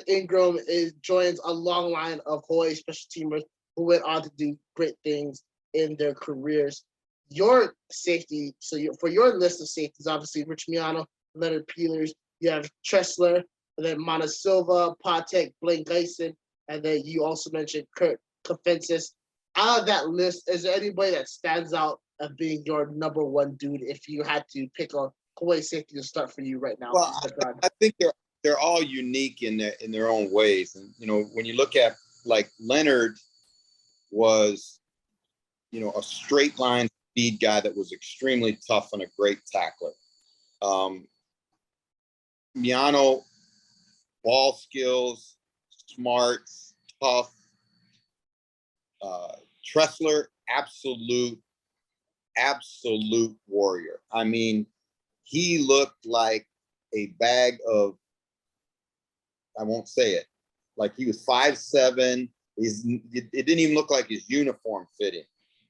Ingram joins a long line of Hawaii special teamers who went on to do great things in their careers. Your safety, for your list of safeties, obviously Rich Miano, Leonard Peelers, you have Tressler, and then Mana Silva, Patek, Blaine Geisen, and then you also mentioned Kurt Kofensis. Out of that list, is there anybody that stands out as being your number one dude if you had to pick a Hawaii safety to start for you right now? Well, I think they're all unique in their own ways. And, when you look at, Leonard was, a straight line speed guy that was extremely tough and a great tackler. Miano, ball skills, smart, tough. Tressler, absolute warrior. I mean, he looked like a bag of, I won't say it, like he was 5'7". It didn't even look like his uniform fitted.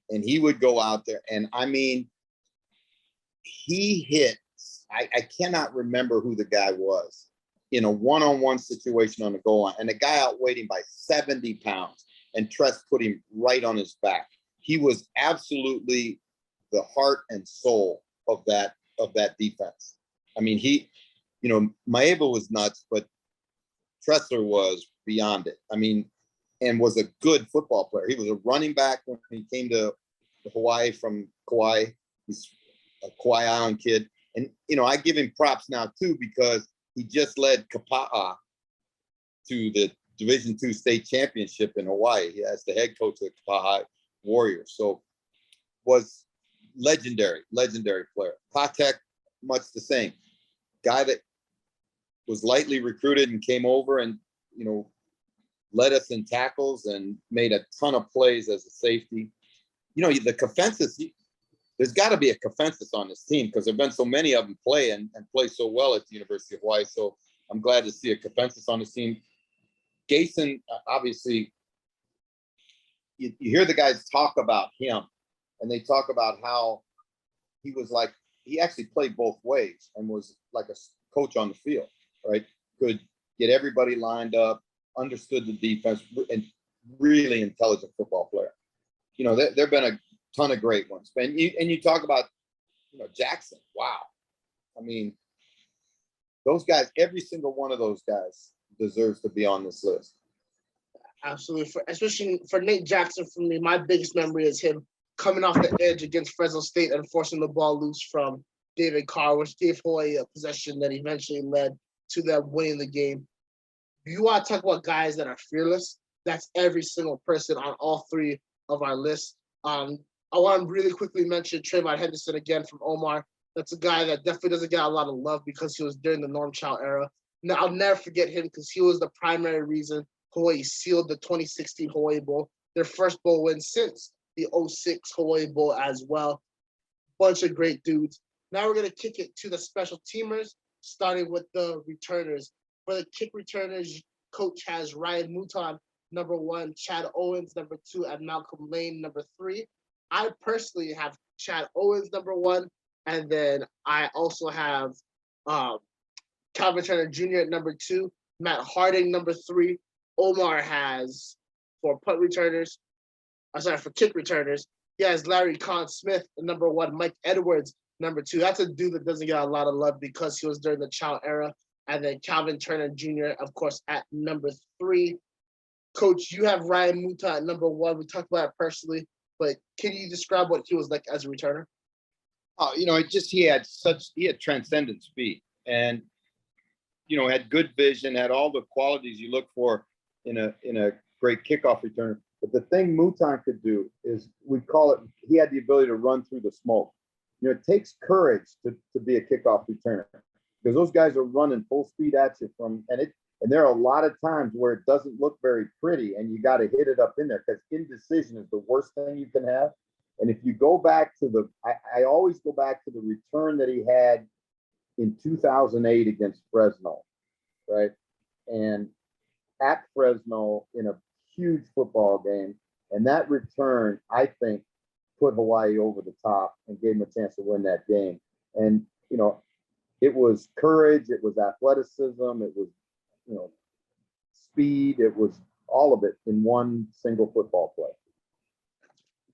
And he would go out there, and I mean, he hit, I cannot remember who the guy was, in a one-on-one situation on the goal line, and the guy outweighed him by 70 pounds, and Tress put him right on his back. He was absolutely the heart and soul of that defense. I mean, Maeva was nuts, but Tressler was beyond it. I mean, and was a good football player. He was a running back when he came to Hawaii from Kauai. He's a Kauai Island kid. And, I give him props now, too, because he just led Kapa'a to the Division II state championship in Hawaii. As the head coach of the Kapa'a Warriors. So was legendary player. Patek, much the same. Guy that was lightly recruited and came over and, led us in tackles and made a ton of plays as a safety. The Kofensis, there's got to be a Kofensis on this team because there have been so many of them play and play so well at the University of Hawaii. So I'm glad to see a Kofensis on this team. Gason, obviously, you hear the guys talk about him, and they talk about how he actually played both ways and was like a coach on the field, right? Could get everybody lined up, understood the defense, and really intelligent football player. There have been a ton of great ones. And you talk about, Jackson. Wow. I mean, those guys, every single one of those guys deserves to be on this list. Absolutely. Especially for Nate Jackson, for me, my biggest memory is him coming off the edge against Fresno State and forcing the ball loose from David Carr, which gave Hawaii a possession that eventually led to them winning the game. You want to talk about guys that are fearless? That's every single person on all three of our lists. I want to really quickly mention Trayvon Henderson again from Omar. That's a guy that definitely doesn't get a lot of love because he was during the Norm Chow era. Now, I'll never forget him because he was the primary reason Hawaii sealed the 2016 Hawaii Bowl, their first bowl win since the 06 Hawaii Bowl as well. Bunch of great dudes. Now we're going to kick it to the special teamers, starting with the returners. For the kick returners, coach has Ryan Mouton, number 1, Chad Owens, number 2, and Malcolm Lane, number 3. I personally have Chad Owens, number 1, and then I also have Calvin Turner Jr. at number 2, Matt Harding, number 3. Omar has, for kick returners, he has Larry Kahn Smith at number 1, Mike Edwards, number 2. That's a dude that doesn't get a lot of love because he was during the Chow era. And then Calvin Turner Jr., of course, at number 3. Coach, you have Ryan Mouton at number 1. We talked about it personally, but can you describe what he was like as a returner? He had transcendent speed and, had good vision, had all the qualities you look for in a great kickoff returner. But the thing Mouton could do is, we call it, he had the ability to run through the smoke. It takes courage to be a kickoff returner because those guys are running full speed at you and there are a lot of times where it doesn't look very pretty and you got to hit it up in there because indecision is the worst thing you can have. And if you go back to I always go back to the return that he had in 2008 against Fresno, right? And at Fresno in a huge football game. And that return, I think, put Hawaii over the top and gave them a chance to win that game. And, it was courage, it was athleticism, it was, speed, it was all of it in one single football play.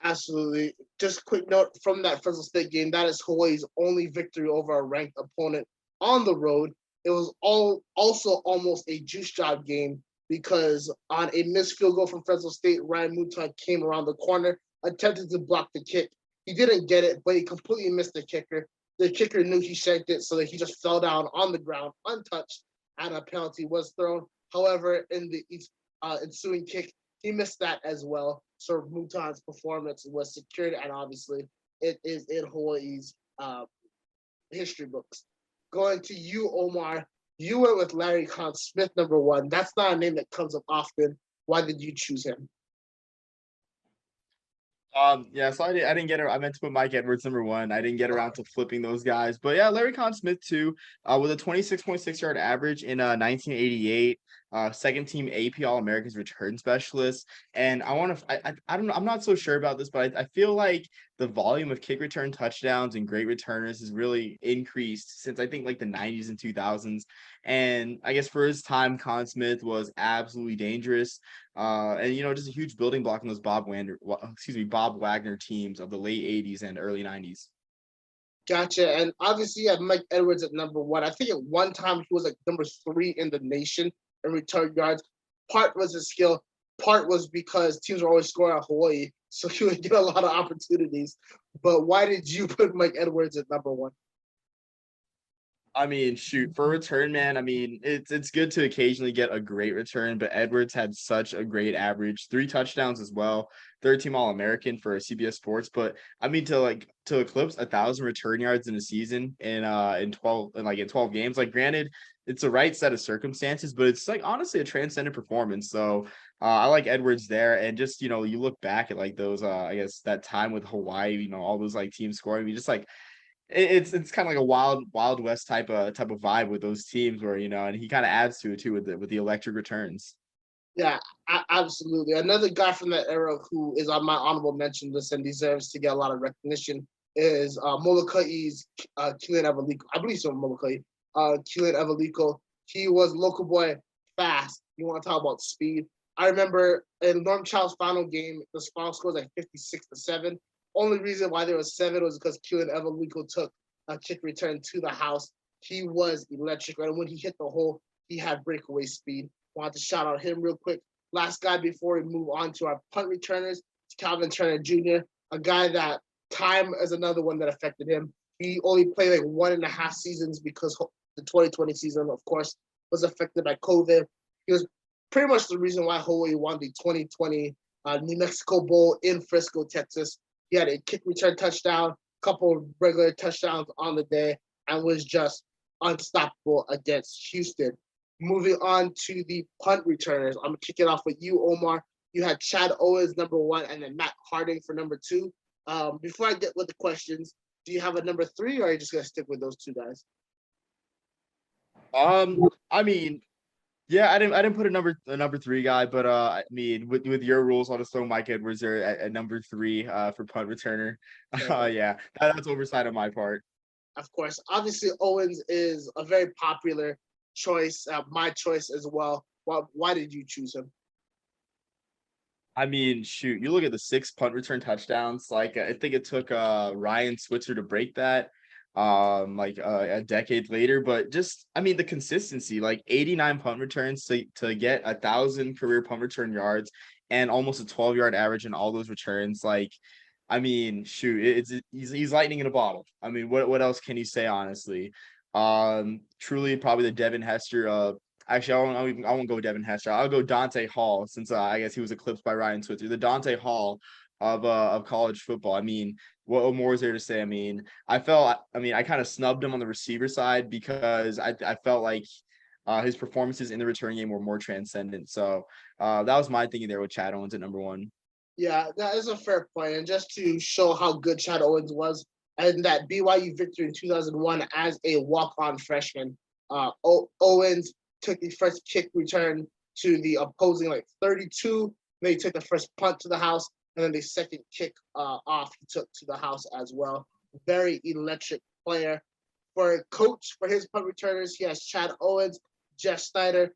Absolutely. Just a quick note from that Fresno State game, that is Hawaii's only victory over a ranked opponent on the road. It was also almost a juice job game because on a missed field goal from Fresno State, Ryan Mouton came around the corner, attempted to block the kick. He didn't get it, but he completely missed the kicker. The kicker knew he shanked it, so that he just fell down on the ground, untouched, and a penalty was thrown. However, in the ensuing kick, he missed that as well. So Mouton's performance was secured, and obviously it is in Hawaii's history books. Going to you, Omar, you went with Larry Kahn Smith, number 1. That's not a name that comes up often. Why did you choose him? So I didn't get it. I meant to put Mike Edwards number 1. I didn't get around to flipping those guys, but yeah, Larry Kahn Smith too, with a 26.6 yard average in 1988, second team AP All Americans return specialist. And I don't know, I'm not so sure about this, but I feel like the volume of kick return touchdowns and great returners has really increased since I think like the 90s and 2000s. And I guess for his time, Kahn Smith was absolutely dangerous. And just a huge building block in those Bob Wagner teams of the late 80s and early 90s. Gotcha. And obviously you have Mike Edwards at number 1. I think at one time he was like number 3 in the nation in return yards. Part was his skill, part was because teams were always scoring at Hawaii, so he would get a lot of opportunities. But why did you put Mike Edwards at number 1? I mean, shoot, for a return, man, I mean, it's good to occasionally get a great return, but Edwards had such a great average, 3 touchdowns as well, third team All-American for CBS Sports. But I mean, to eclipse 1,000 return yards in a season in 12 games, like granted, it's the right set of circumstances, but it's like honestly a transcendent performance. So I like Edwards there, and just you look back at like those I guess that time with Hawaii, all those like teams scoring, just like it's kind of like a wild west type of vibe with those teams where and he kind of adds to it too with the electric returns. Yeah, absolutely. Another guy from that era who is on my honorable mention list and deserves to get a lot of recognition is Moloka'i's Keelan Evaliko. I believe so, Molokai. Keelan Evaliko. He was local boy, fast. You want to talk about speed? I remember in Norm Child's final game, the final score was like 56-7. Only reason why there was 7 was because Keelan Evaliko took a kick return to the house. He was electric, and when he hit the hole, he had breakaway speed. Wanted to shout out him real quick. Last guy before we move on to our punt returners, Calvin Turner Jr., a guy that time is another one that affected him. He only played like 1.5 seasons because the 2020 season, of course, was affected by COVID. He was pretty much the reason why Hawaii won the 2020 New Mexico Bowl in Frisco, Texas. He had a kick return touchdown, couple of regular touchdowns on the day, and was just unstoppable against Houston. Moving on to the punt returners, I'm going to kick it off with you, Omar. You had Chad Owens, number 1, and then Matt Harding for number 2. Before I get with the questions, do you have a number 3, or are you just going to stick with those 2 guys? I mean, yeah, I didn't put a number 3 guy, but I mean, with your rules, I'll just throw Mike Edwards there at number 3 for punt returner. Yeah, that's oversight on my part. Of course, obviously Owens is a very popular choice, my choice as well. Why did you choose him? I mean, shoot, you look at the 6 punt return touchdowns. Like I think it took Ryan Switzer to break that, a decade later. But just, I mean, the consistency, like 89 punt returns to get 1,000 career punt return yards and almost a 12-yard average in all those returns. Like, I mean, shoot, he's lightning in a bottle. I mean, what else can you say, honestly? Truly, probably the Devin Hester. Actually, I won't go Devin Hester. I'll go Dante Hall, since I guess he was eclipsed by Ryan Switzer. The Dante Hall of college football. I mean, what more is there to say? I mean, I kind of snubbed him on the receiver side because I felt like his performances in the return game were more transcendent. So that was my thinking there with Chad Owens at number 1. Yeah, that is a fair point. And just to show how good Chad Owens was, and that BYU victory in 2001 as a walk-on freshman, Owens took the first kick return to the opposing 32. Then he took the first punt to the house, and then the second kick off he took to the house as well. Very electric player. For coach, for his punt returners, he has Chad Owens, Jeff Snyder.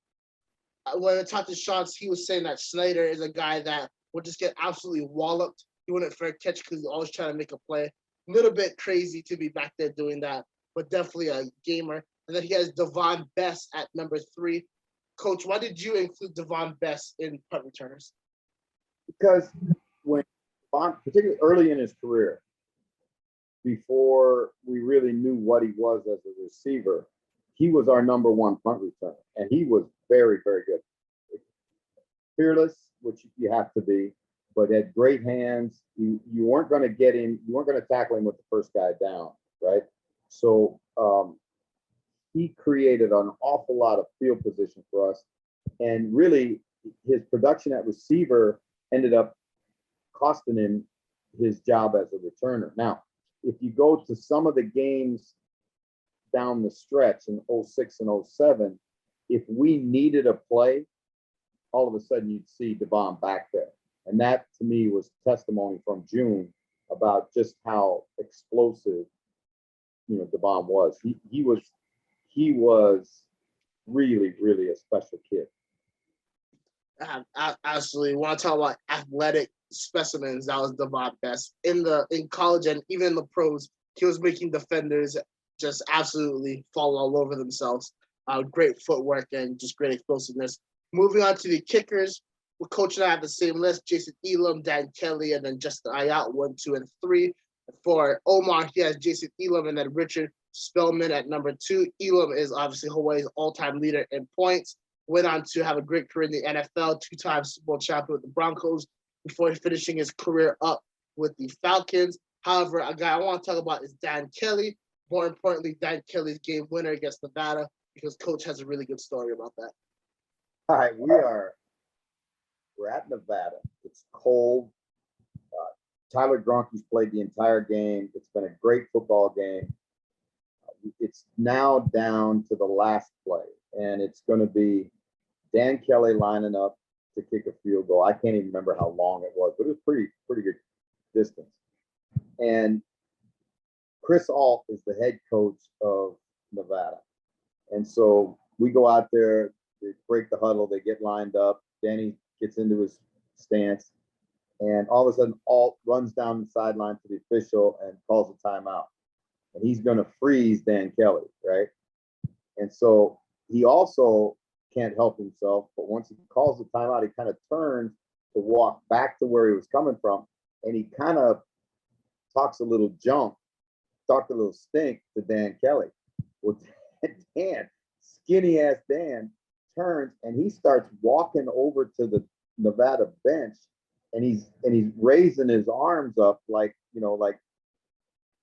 When I talked to Sean, he was saying that Snyder is a guy that would just get absolutely walloped. He wouldn't fair catch because he's always trying to make a play. A little bit crazy to be back there doing that, but definitely a gamer. And then he has Devon Best at number 3. Coach, why did you include Devon Best in punt returners? Because when Devon, particularly early in his career, before we really knew what he was as a receiver, he was our number 1 punt returner, and he was very, very good. Fearless, which you have to be, but had great hands. You weren't going to get him. You weren't going to tackle him with the first guy down, right? So he created an awful lot of field position for us, and really his production at receiver ended up costing him his job as a returner. Now, if you go to some of the games down the stretch in 06 and 07, if we needed a play, all of a sudden you'd see Devon back there. And that to me was testimony from June about just how explosive, Devon was. He was really, really a special kid. Absolutely. Want to talk about athletic specimens? That was Devon Best in college and even in the pros. He was making defenders just absolutely fall all over themselves. Great footwork and just great explosiveness. Moving on to the kickers, Coach and I have the same list: Jason Elam, Dan Kelly, and then Justin Ayat, 1, 2, and 3. For Omar, he has Jason Elam and then Richard Spellman at number 2. Elam is obviously Hawaii's all-time leader in points. Went on to have a great career in the NFL, 2-time Super Bowl champion with the Broncos before finishing his career up with the Falcons. However, a guy I want to talk about is Dan Kelly. More importantly, Dan Kelly's game winner against Nevada, because Coach has a really good story about that. All right, we're at Nevada. It's cold. Tyler Gronke's played the entire game. It's been a great football game. It's now down to the last play, and it's going to be Dan Kelly lining up to kick a field goal. I can't even remember how long it was, but it was pretty good distance. And Chris Alt is the head coach of Nevada. And so we go out there, they break the huddle, they get lined up. Danny gets into his stance, and all of a sudden Alt runs down the sideline to the official and calls a timeout. And he's going to freeze Dan Kelly, right? And so he also can't help himself, but once he calls the timeout, he kind of turns to walk back to where he was coming from, and he kind of talks a little stink to Dan Kelly. Well, Dan, skinny ass Dan, turns and he starts walking over to the Nevada bench, and he's raising his arms up like,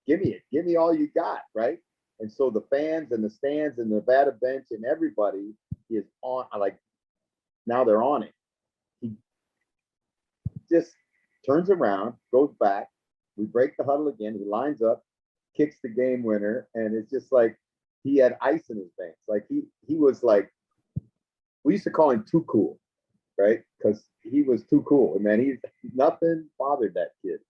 give me all you got, right? And so the fans and the stands and the Nevada bench and everybody is on, now they're on it. He just turns around, goes back. We break the huddle again. He lines up, kicks the game winner, and it's just like he had ice in his veins. Like he was like, we used to call him too cool, right? Because he was too cool. And man, nothing bothered that kid.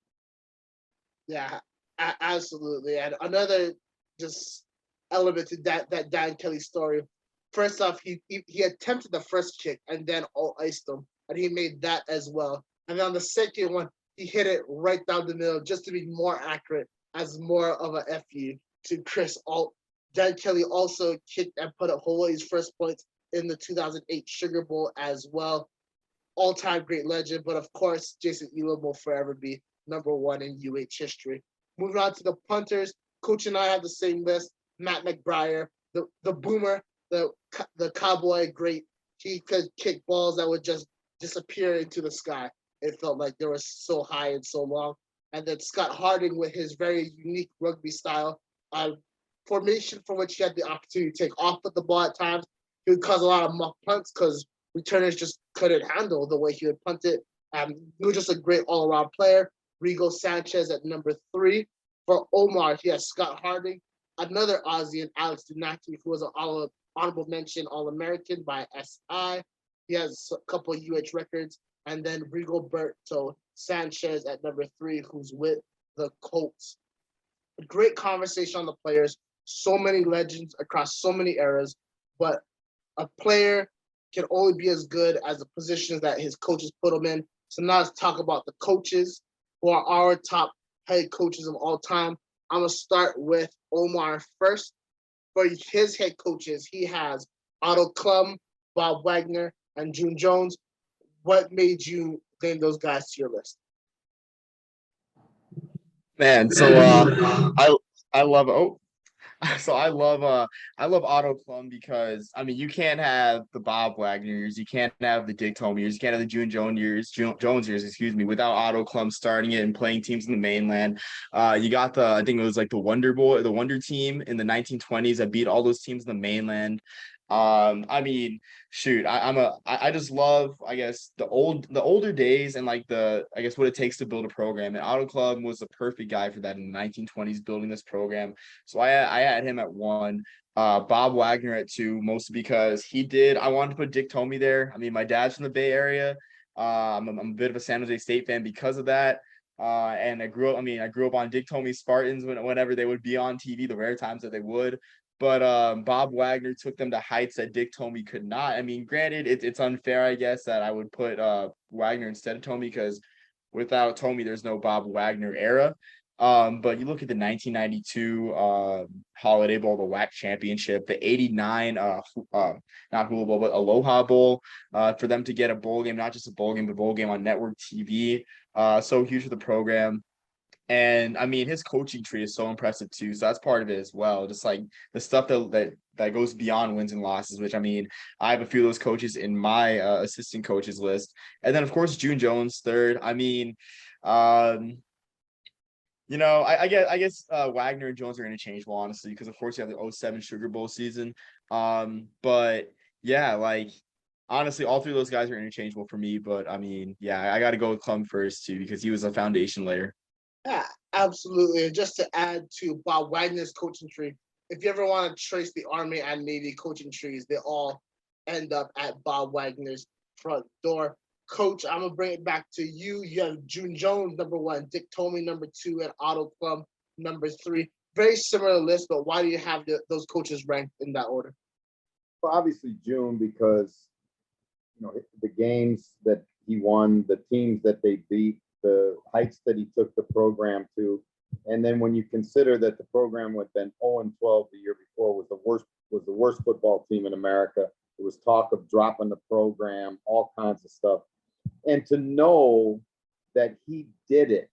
Yeah, absolutely. And another just element to that Dan Kelly story. First off, he attempted the first kick and then all iced him, and he made that as well. And then on the second one, he hit it right down the middle just to be more accurate, as more of a FU to Chris Alt. Dan Kelly also kicked and put up Hawaii's first points in the 2008 Sugar Bowl as well. All-time great legend, but of course, Jason Elam will forever be number 1 in UH history. Moving on to the punters, Coach and I have the same list. Matt McBriar, the boomer, the cowboy great. He could kick balls that would just disappear into the sky. It felt like they were so high and so long. And then Scott Harding with his very unique rugby style, formation for which he had the opportunity to take off with the ball at times. He would cause a lot of muff punts because returners just couldn't handle the way he would punt it. He was just a great all-around player. Rigo Sanchez at number 3. For Omar, he has Scott Harding, another Aussie, and Alex Dunaki, who was an honorable mention All-American by SI. He has a couple of UH records. And then Rigoberto Sanchez at number 3, who's with the Colts. A great conversation on the players. So many legends across so many eras, but a player can only be as good as the positions that his coaches put him in. So now let's talk about the coaches who are our top head coaches of all time. I'm going to start with Omar first. For his head coaches, he has Otto Klum, Bob Wagner, and June Jones. What made you name those guys to your list? Man, so I love Otto Klum because you can't have the Bob Wagner years, you can't have the Dick Tomey years, you can't have the Jones years, without Otto Klum starting it and playing teams in the mainland. You got I think it was like the Wonder Team in the 1920s that beat all those teams in the mainland. I just love, I guess, the older days and like what it takes to build a program. And Otto Klum was the perfect guy for that in the 1920s, building this program. So I had him at 1, Bob Wagner at 2, mostly because I wanted to put Dick Tomey there. My dad's from the Bay Area. I'm a bit of a San Jose State fan because of that. And I grew up on Dick Tomey Spartans whenever they would be on TV, the rare times that they would. But Bob Wagner took them to heights that Dick Tomey could not. Granted, it's unfair, I guess, that I would put Wagner instead of Tomey because without Tomey, there's no Bob Wagner era. But you look at the 1992 Holiday Bowl, the WAC Championship, the 89 not Hula Bowl, but Aloha Bowl, for them to get a bowl game, not just a bowl game, but bowl game on network TV. So huge for the program. And I mean, his coaching tree is so impressive too. So that's part of it as well. Just like the stuff that goes beyond wins and losses, which I mean, I have a few of those coaches in my assistant coaches list. And then of course June Jones third. I mean, um, I guess Wagner and Jones are interchangeable, honestly, because of course you have the '07 Sugar Bowl season. But yeah, like honestly, all three of those guys are interchangeable for me. But I mean, yeah, I got to go with Klum first too because he was a foundation layer. Yeah, absolutely. And just to add to Bob Wagner's coaching tree, if you ever want to trace the Army and Navy coaching trees, they all end up at Bob Wagner's front door. Coach, I'm gonna bring it back to you. You have June Jones number one, Dick Tomey number two, and Otto Plum number three. Very similar list, but why do you have those coaches ranked in that order? Well, obviously June, because the games that he won, the teams that they beat, the heights that he took the program to, and then when you consider that the program had been 0-12 the year before, was the worst football team in America. There was talk of dropping the program, all kinds of stuff, and to know that he did it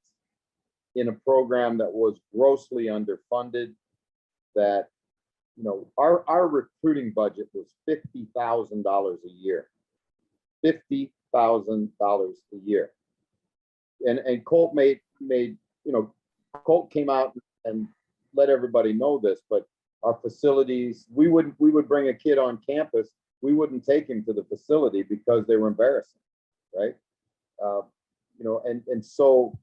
in a program that was grossly underfunded, that our recruiting budget was $50,000 a year. $50,000 a year. And Colt Colt came out and let everybody know this, but our facilities, we would bring a kid on campus, we wouldn't take him to the facility because they were embarrassing, right? And so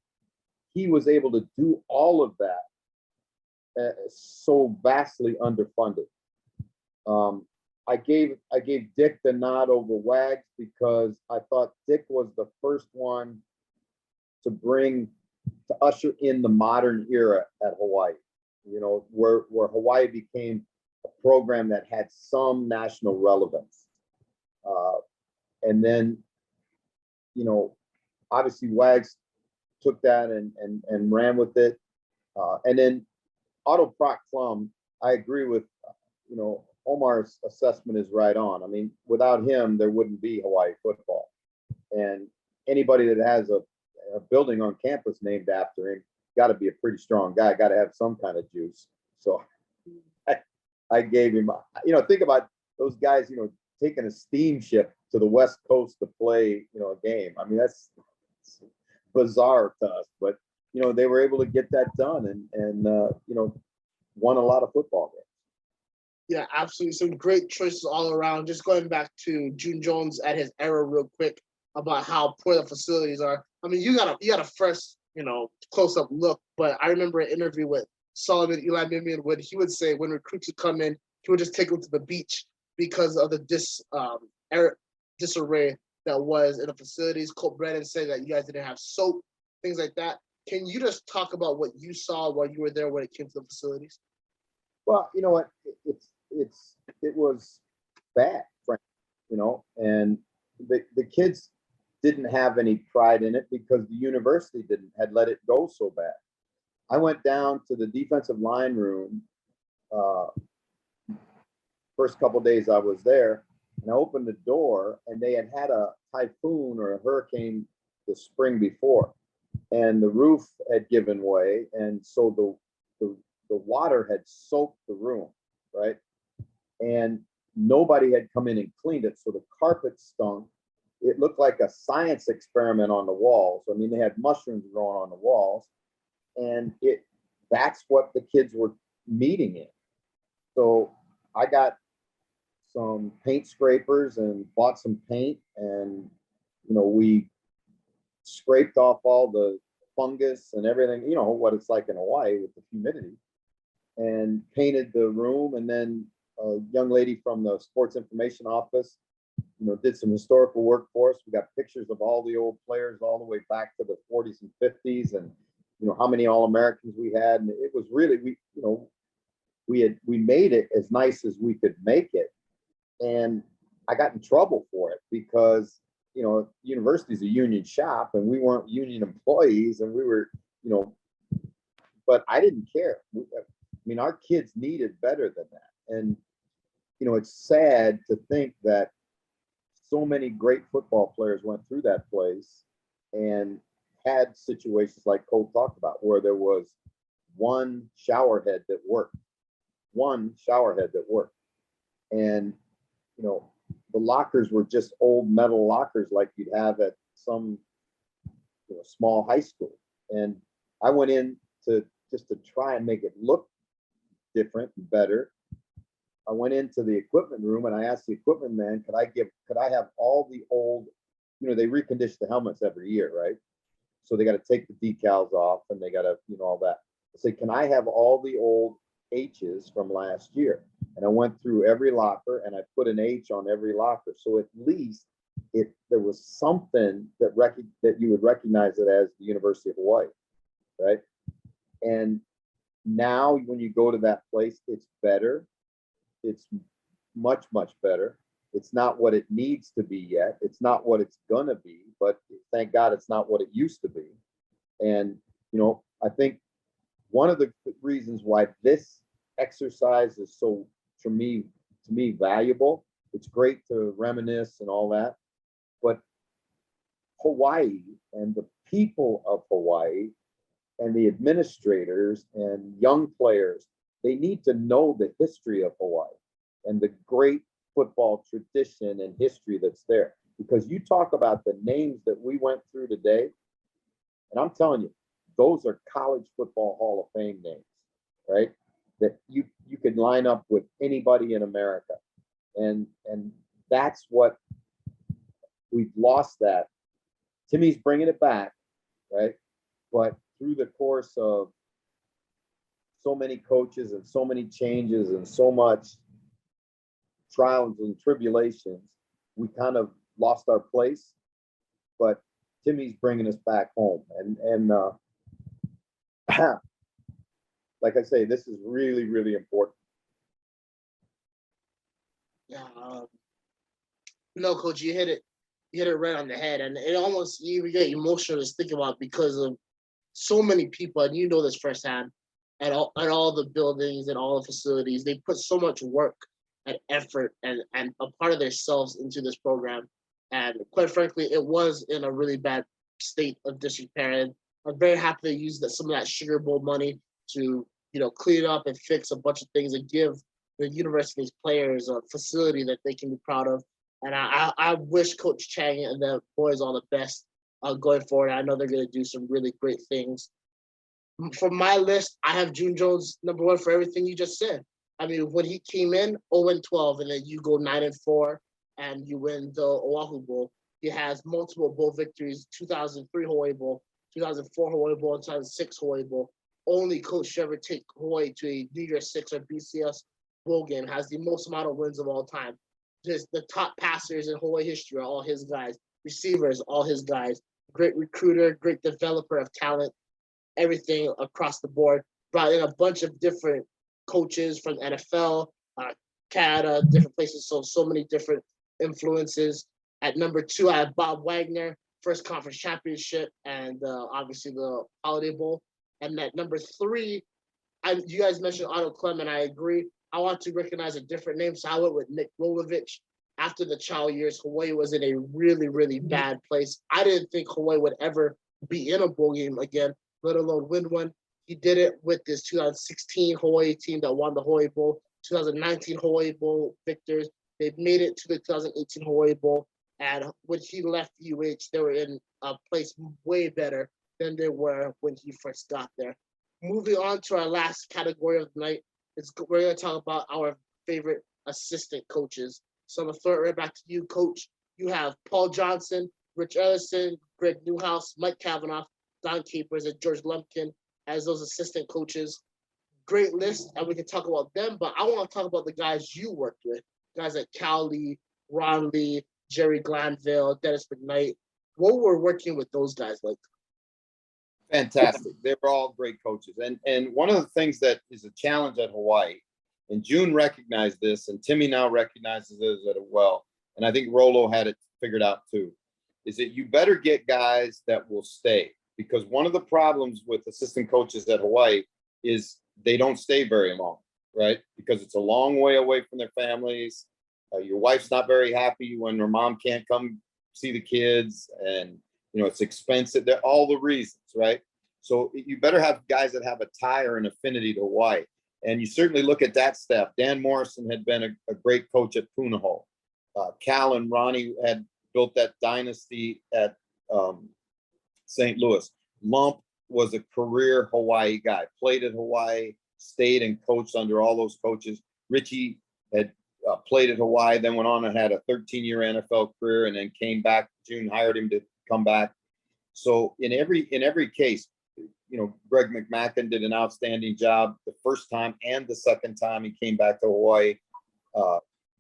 he was able to do all of that so vastly underfunded. I gave Dick the nod over Wags because I thought Dick was the first one to usher in the modern era at Hawaii. Where Hawaii became a program that had some national relevance. And then, obviously Wags took that and ran with it. And then Otto Plum, I agree with, Omar's assessment is right on. I mean, without him, there wouldn't be Hawaii football. And anybody that has a building on campus named after him got to be a pretty strong guy, got to have some kind of juice. So I gave him, think about those guys, taking a steamship to the West Coast to play, a game. I mean, that's bizarre to us, but, they were able to get that done and won a lot of football games. Yeah, absolutely. Some great choices all around. Just going back to June Jones at his era real quick about how poor the facilities are. I mean, you got a first, close-up look, but I remember an interview with Solomon Eli Mimian when he would say when recruits would come in, he would just take them to the beach because of the disarray that was in the facilities. Colt Brennan said that you guys didn't have soap, things like that. Can you just talk about what you saw while you were there when it came to the facilities? Well, you know what? It was bad, frankly, and the kids didn't have any pride in it because the university had let it go so bad. I went down to the defensive line room first couple of days I was there, and I opened the door, and they had a typhoon or a hurricane the spring before, and the roof had given way, and so the water had soaked the room, right? And nobody had come in and cleaned it, so the carpet stunk. It looked like a science experiment on the walls. I mean, they had mushrooms growing on the walls, and that's what the kids were meeting in. So I got some paint scrapers and bought some paint, and we scraped off all the fungus and everything, what it's like in Hawaii with the humidity, and painted the room. And then a young lady from the sports information office, did some historical work for us. We got pictures of all the old players all the way back to the 40s and 50s, and how many All-Americans we had. And it was really, we made it as nice as we could make it. And I got in trouble for it because university's a union shop, and we weren't union employees, and we were, but I didn't care. Our kids needed better than that. And it's sad to think that so many great football players went through that place, and had situations like Cole talked about, where there was one shower head that worked, and the lockers were just old metal lockers like you'd have at some small high school. And I went in to just to try and make it look different and better. I went into the equipment room and I asked the equipment man, could I have all the old, they recondition the helmets every year, right? So they got to take the decals off and they got to, all that. I said, can I have all the old H's from last year? And I went through every locker and I put an H on every locker. So at least there was something that you would recognize it as the University of Hawaii, right? And now when you go to that place, it's better. It's much, much better. It's not what it needs to be yet. It's not what it's going to be, but thank God it's not what it used to be. And, I think one of the reasons why this exercise is so, to me, valuable, it's great to reminisce and all that, but Hawaii and the people of Hawaii and the administrators and young players, they need to know the history of Hawaii and the great football tradition and history that's there. Because you talk about the names that we went through today, and I'm telling you, those are college football Hall of Fame names, right? That you could line up with anybody in America. And that's what we've lost that. Timmy's bringing it back, right? But through the course of so many coaches and so many changes and so much trials and tribulations, we kind of lost our place. But Timmy's bringing us back home. And like I say, this is really, really important. Yeah. No, Coach, you hit it right on the head, and it almost you get emotional just thinking about it because of so many people, and you know this firsthand, at all the buildings and all the facilities. They put so much work and effort and a part of themselves into this program, and quite frankly, it was in a really bad state of disrepair. And I'm very happy they used some of that Sugar Bowl money to clean up and fix a bunch of things and give the university's players a facility that they can be proud of. And I wish Coach Chang and the boys all the best going forward. I know they're going to do some really great things. For my list, I have June Jones number one for everything you just said. I mean, when he came in 0-12, and then you go 9-4, and you win the Oahu Bowl. He has multiple bowl victories: 2003 Hawaii Bowl, 2004 Hawaii Bowl, and 2006 Hawaii Bowl. Only coach to ever take Hawaii to a New Year's Six or BCS bowl game. Has the most amount of wins of all time. Just the top passers in Hawaii history are all his guys. Receivers, all his guys. Great recruiter, great developer of talent. Everything across the board. Brought in a bunch of different coaches from NFL, Canada, different places. So many different influences. At number 2, I have Bob Wagner, first conference championship, and obviously the Holiday Bowl. And at number 3, you guys mentioned Otto Clement. I agree. I want to recognize a different name, so I went with Nick Rolovich. After the Chow years, Hawaii was in a really, really bad place. I didn't think Hawaii would ever be in a bowl game again, let alone win one. He did it with this 2016 Hawaii team that won the Hawaii Bowl, 2019 Hawaii Bowl victors. They made it to the 2018 Hawaii Bowl. And when he left UH, they were in a place way better than they were when he first got there. Moving on to our last category of the night, we're going to talk about our favorite assistant coaches. So I'm going to throw it right back to you, Coach. You have Paul Johnson, Rich Ellison, Greg Newhouse, Mike Kavanaugh, Don Capers, and George Lumpkin as those assistant coaches. Great list, and we can talk about them, but I want to talk about the guys you worked with, guys like Cal Lee, Ron Lee, Jerry Glanville, Dennis McKnight. What were working with those guys like? Fantastic. They were all great coaches. And one of the things that is a challenge at Hawaii, and June recognized this, and Timmy now recognizes it as well, and I think Rolo had it figured out too, is that you better get guys that will stay. Because one of the problems with assistant coaches at Hawaii is they don't stay very long, right? Because it's a long way away from their families. Your wife's not very happy when her mom can't come see the kids. And it's expensive. They're all the reasons, right? So you better have guys that have a tie or an affinity to Hawaii. And you certainly look at that staff. Dan Morrison had been a great coach at Punahou. Cal and Ronnie had built that dynasty at St. Louis. Lump was a career Hawaii guy, played at Hawaii, stayed and coached under all those coaches. Richie had played at Hawaii, then went on and had a 13-year NFL career, and then came back. June hired him to come back. So in every case, Greg McMacken did an outstanding job the first time and the second time he came back to Hawaii.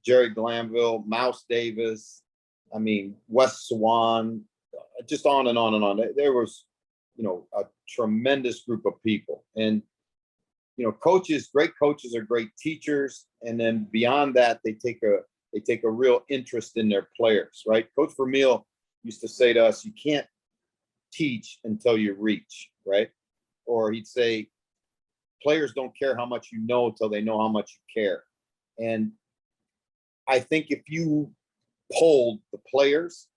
Jerry Glanville, Mouse Davis, Wes Swan, just on and on and on. There was, a tremendous group of people. And, great coaches are great teachers. And then beyond that, they take a real interest in their players, right? Coach Vermeil used to say to us, you can't teach until you reach, right? Or he'd say, players don't care how much you know until they know how much you care. And I think if you polled the players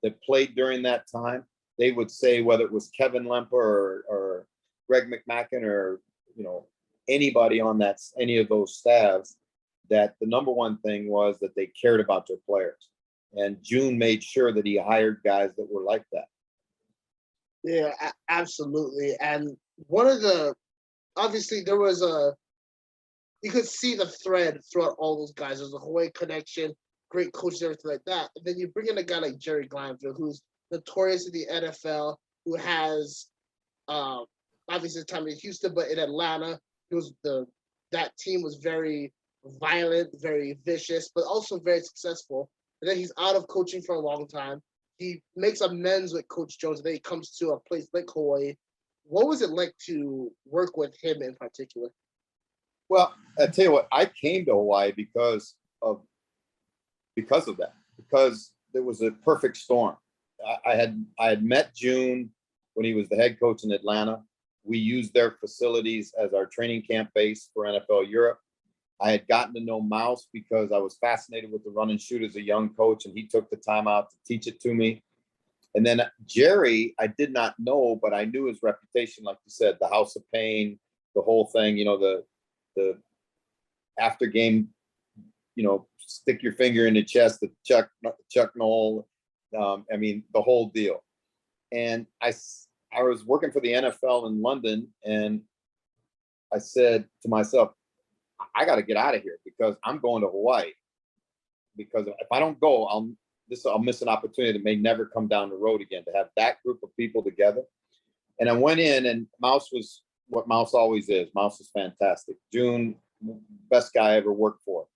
that played during that time, they would say, whether it was Kevin Lemper or Greg McMacken or, anybody on any of those staffs, that the number one thing was that they cared about their players. And June made sure that he hired guys that were like that. Yeah, absolutely. And obviously there was you could see the thread throughout all those guys. There's a Hawaii connection, great coaches, everything like that. And then you bring in a guy like Jerry Glanville, who's notorious in the NFL, who has obviously time in Houston, but in Atlanta, that team was very violent, very vicious, but also very successful. And then he's out of coaching for a long time. He makes amends with Coach Jones, and then he comes to a place like Hawaii. What was it like to work with him in particular? Well, I tell you what, I came to Hawaii because of that, because there was a perfect storm. I had met June when he was the head coach in Atlanta. We used their facilities as our training camp base for NFL Europe. I had gotten to know Mouse because I was fascinated with the run and shoot as a young coach, and he took the time out to teach it to me. And then Jerry, I did not know, but I knew his reputation, like you said, the House of Pain, the whole thing, the after game, stick your finger in the chest, the Chuck Noll, the whole deal. And I was working for the NFL in London, and I said to myself, I got to get out of here because I'm going to Hawaii. Because if I don't go, I'll miss an opportunity that may never come down the road again, to have that group of people together. And I went in, and Mouse was what Mouse always is. Mouse is fantastic. June, best guy I ever worked for.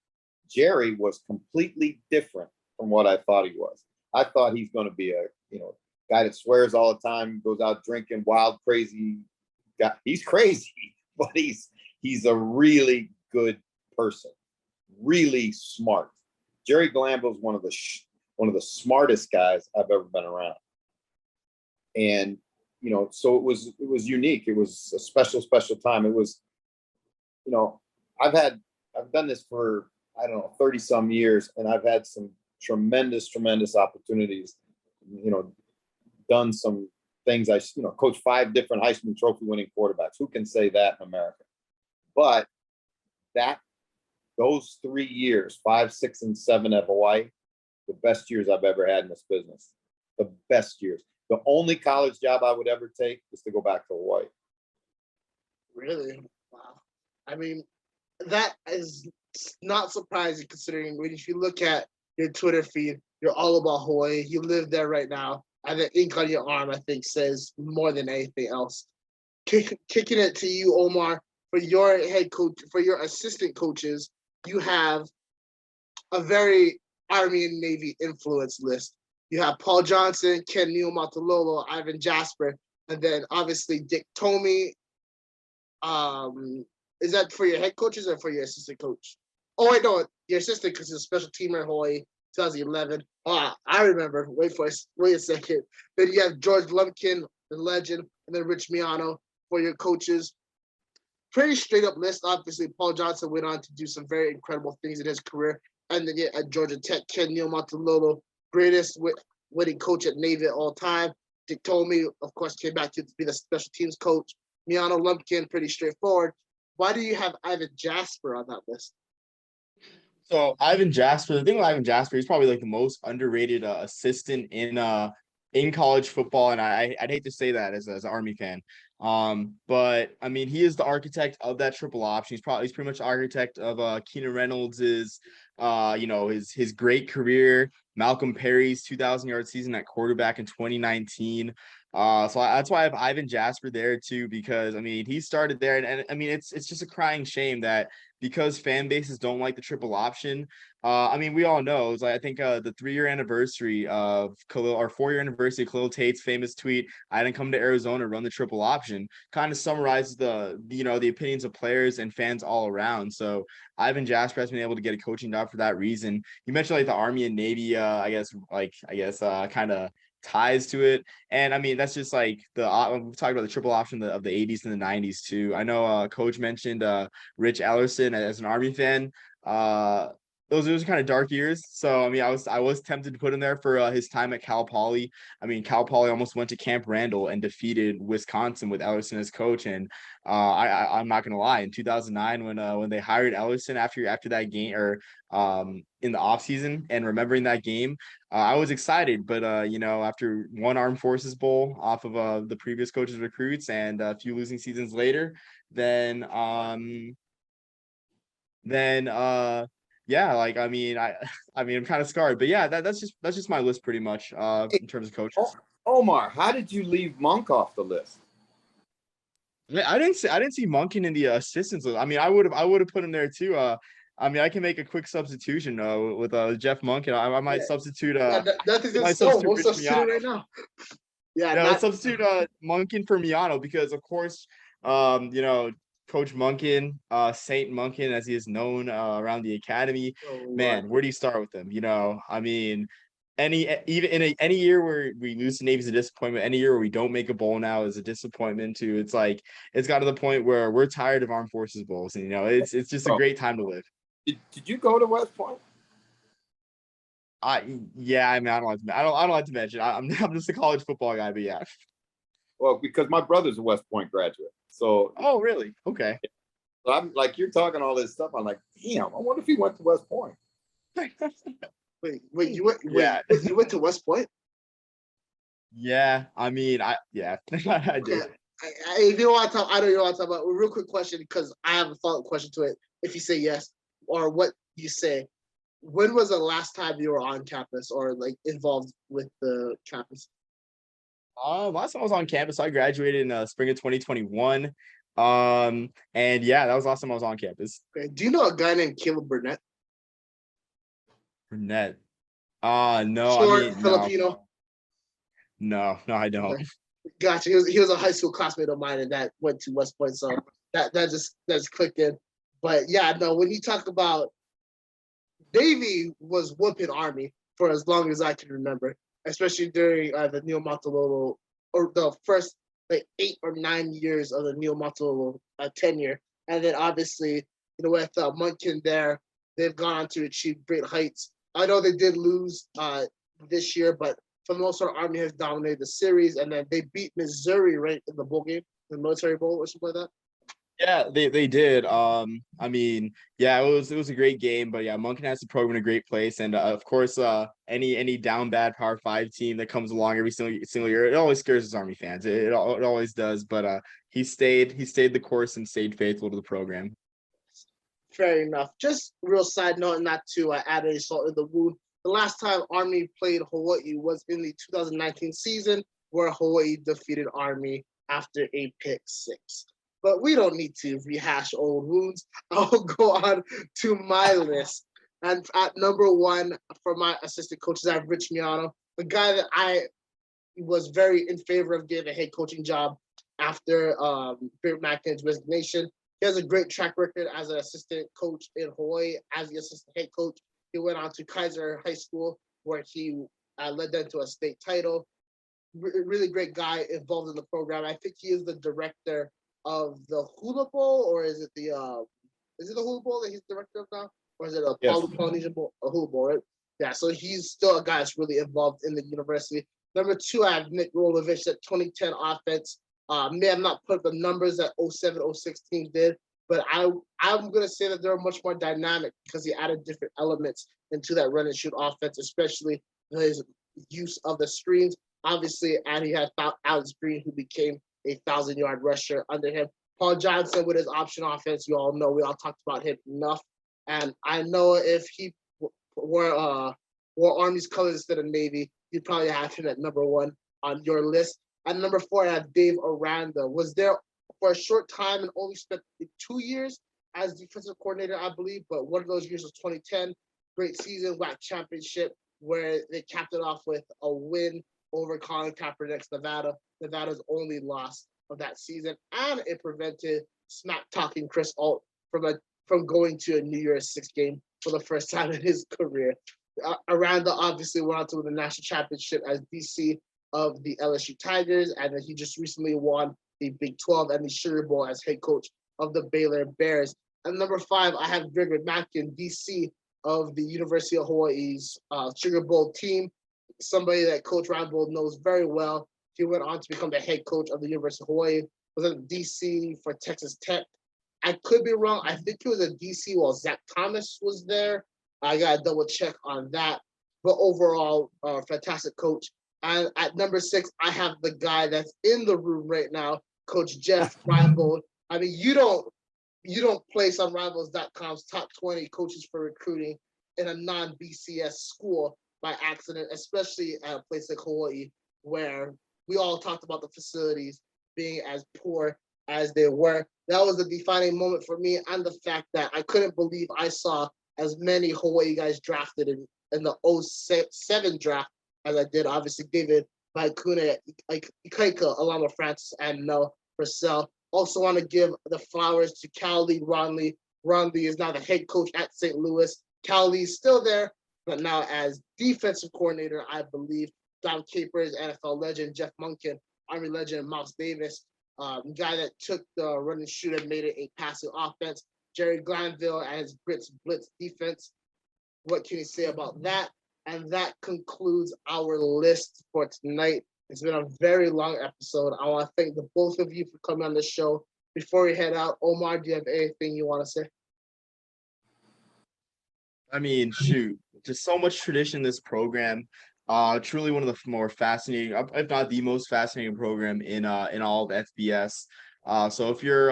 Jerry was completely different from what I thought he was. I thought he's going to be a guy that swears all the time, goes out drinking, wild, crazy guy. He's crazy, but he's a really good person, really smart. Jerry Glanville's one of the smartest guys I've ever been around. And so it was unique. It was a special time. It was, I've done this for 30 some years, and I've had some tremendous opportunities, done some things. I coached 5 different Heisman Trophy winning quarterbacks. Who can say that in America? But those 3 years, 5, 6, and 7 at Hawaii, the best years I've ever had in this business. The best years. The only college job I would ever take is to go back to Hawaii. Really? Wow. That is not surprising, considering if you look at your Twitter feed, you're all about Hawaii. You live there right now. And the ink on your arm, I think, says more than anything else. Kicking it to you, Omar, for your head coach, for your assistant coaches, you have a very Army and Navy influence list. You have Paul Johnson, Ken Niumatalolo, Ivan Jasper, and then obviously Dick Tomey. Is that for your head coaches or for your assistant coach? Oh, wait, no, your assistant, because he's a special teamer in Hawaii, 2011. Oh, I remember. Wait a second. Then you have George Lumpkin, the legend, and then Rich Miano for your coaches. Pretty straight up list. Obviously, Paul Johnson went on to do some very incredible things in his career. And then at Georgia Tech, Ken Niumatalolo, greatest winning coach at Navy all time. Diktomi, of course, came back to be the special teams coach. Miano Lumpkin, pretty straightforward. Why do you have Ivan Jasper on that list? So Ivan Jasper, the thing with Ivan Jasper, he's probably like the most underrated assistant in college football, and I'd hate to say that as an Army fan. But I mean, he is the architect of that triple option. He's pretty much the architect of Keenan Reynolds's his great career, Malcolm Perry's 2,000-yard season at quarterback in 2019. That's why I have Ivan Jasper there too, because I mean he started there, and I mean it's just a crying shame that because fan bases don't like the triple option. I mean, we all know it's like I think the 3-year anniversary of Khalil or 4-year anniversary of Khalil Tate's famous tweet, "I didn't come to Arizona to run the triple option," kind of summarizes the opinions of players and fans all around. So Ivan Jasper has been able to get a coaching job for that reason. You mentioned like the Army and Navy, kind of ties to it. And I mean, that's just like we've talked about the triple option of the 80s and the 90s too. I know Coach mentioned Rich Ellerson as an Army fan. Those are kind of dark years. So I mean, I was tempted to put him there for his time at Cal Poly. I mean, Cal Poly almost went to Camp Randall and defeated Wisconsin with Ellerson as coach. And I'm not gonna lie, in 2009 when they hired Ellerson after that game or in the offseason and remembering that game, I was excited. But after one Armed Forces Bowl off of the previous coach's recruits and a few losing seasons later, then yeah, like I mean, I'm kind of scarred, but yeah, that's just my list pretty much in terms of coaches. Omar, how did you leave Monk off the list? I didn't see Monken in the assistants list. I mean, I would have put him there too. I mean, I can make a quick substitution with Jeff Monken. I might Yeah. substitute Nothing's in might stone. substitute We'll Rich substitute Miano. right now. Yeah, Yeah, let's substitute Monken for Miano because of course, Coach Monken, Saint Monken, as he is known around the academy. Man, where do you start with him? I mean, any year where we lose to Navy is a disappointment. Any year where we don't make a bowl now is a disappointment too. It's like it's got to the point where we're tired of Armed Forces bowls, and it's just a great time to live. Did you go to West Point? Yeah, I mean, I don't like to mention. I'm just a college football guy, but yeah. Well, because my brother's a West Point graduate. So Oh, really? Okay. I'm like, you're talking all this stuff. I'm like, damn, I wonder if he went to West Point. Wait, you went to West Point? Yeah, I mean, I did. If you don't want to talk, I don't know what to talk about. A real quick question, because I have a follow-up question to it. If you say yes, or what you say, when was the last time you were on campus or like involved with the campus? Last time I was on campus, I graduated in spring of 2021. And yeah, that was the last time I was on campus. Okay. Do you know a guy named Caleb Burnett? Burnett. No, Short I mean, Filipino. No, I don't. Okay. Gotcha. He was a high school classmate of mine, and that went to West Point, so that just clicked in. But yeah, no. When you talk about Navy was whooping Army for as long as I can remember, especially during the Neil Matalolo or the first like 8 or 9 years of the Neil Matalolo tenure, and then obviously with Munkin there, they've gone on to achieve great heights. I know they did lose this year, but for the most part, Army has dominated the series, and then they beat Missouri right in the bowl game, the Military Bowl or something like that. Yeah, they did. I mean, yeah, it was a great game, but yeah, Monken has the program in a great place, and of course, any down bad Power 5 team that comes along every single year, it always scares his Army fans. It always does. But he stayed the course and stayed faithful to the program. Fair enough. Just real side note, not to add any salt in the wound. The last time Army played Hawaii was in the 2019 season, where Hawaii defeated Army after a pick six. But we don't need to rehash old wounds. I'll go on to my list. And at number 1 for my assistant coaches, I have Rich Miano, the guy that I was very in favor of getting a head coaching job after Barry McIntyre's resignation. He has a great track record as an assistant coach in Hawaii, as the assistant head coach. He went on to Kaiser High School, where he led them to a state title. Really great guy involved in the program. I think he is the director of the Hula Bowl, or is it the Hula Bowl that he's director of now? Or is it a Polynesian Bowl, a Hula Bowl, right? Yeah, so he's still a guy that's really involved in the university. Number 2, I have Nick Rolovich, that 2010 offense. May have not put the numbers that 07, 06 team did, but I'm going to say that they're much more dynamic because he added different elements into that run and shoot offense, especially his use of the screens. Obviously, and he had Alex Green, who became a 1,000-yard rusher under him. Paul Johnson with his option offense, you all know, we all talked about him enough. And I know if he wore Army's colors instead of Navy, you'd probably have him at number 1 on your list. At number 4, I have Dave Aranda. Was there for a short time and only spent 2 years as defensive coordinator, I believe, but one of those years was 2010. Great season, WAC championship, where they capped it off with a win over Colin Kaepernick's Nevada. Nevada's only loss of that season, and it prevented smack-talking Chris Alt from going to a New Year's Six game for the first time in his career. Aranda obviously went on to win the national championship as DC of the LSU Tigers, and then he just recently won the Big 12 and the Sugar Bowl as head coach of the Baylor Bears. And number 5, I have Greg McMackin, DC of the University of Hawaii's Sugar Bowl team, somebody that Coach Reinebold knows very well. He went on to become the head coach of the University of Hawaii, was in DC for Texas Tech. I could be wrong. I think he was at DC while Zach Thomas was there. I got to double check on that. But overall, fantastic coach. And at number 6, I have the guy that's in the room right now, Coach Jeff Reinebold. I mean, you don't place on Rivals.com's top 20 coaches for recruiting in a non-BCS school by accident, especially at a place like Hawaii, where we all talked about the facilities being as poor as they were. That was the defining moment for me, and the fact that I couldn't believe I saw as many Hawaii guys drafted in the 07 draft as I did. Obviously, David Vaikuna, Ikaika, Alama Francis, and Mel Purcell. Also want to give the flowers to Cal Lee Ronley. Ronley is now the head coach at St. Louis. Cal Lee's still there, but now as defensive coordinator, I believe. Don Capers, NFL legend, Jeff Munkin, Army legend, Mouse Davis, guy that took the run and shoot and made it a passing offense. Jerry Glanville and his blitz defense. What can you say about that? And that concludes our list for tonight. It's been a very long episode. I want to thank the both of you for coming on the show. Before we head out, Omar, do you have anything you want to say? I mean, shoot, just so much tradition in this program. Truly one of the more fascinating, if not the most fascinating program in all of FBS. So if you're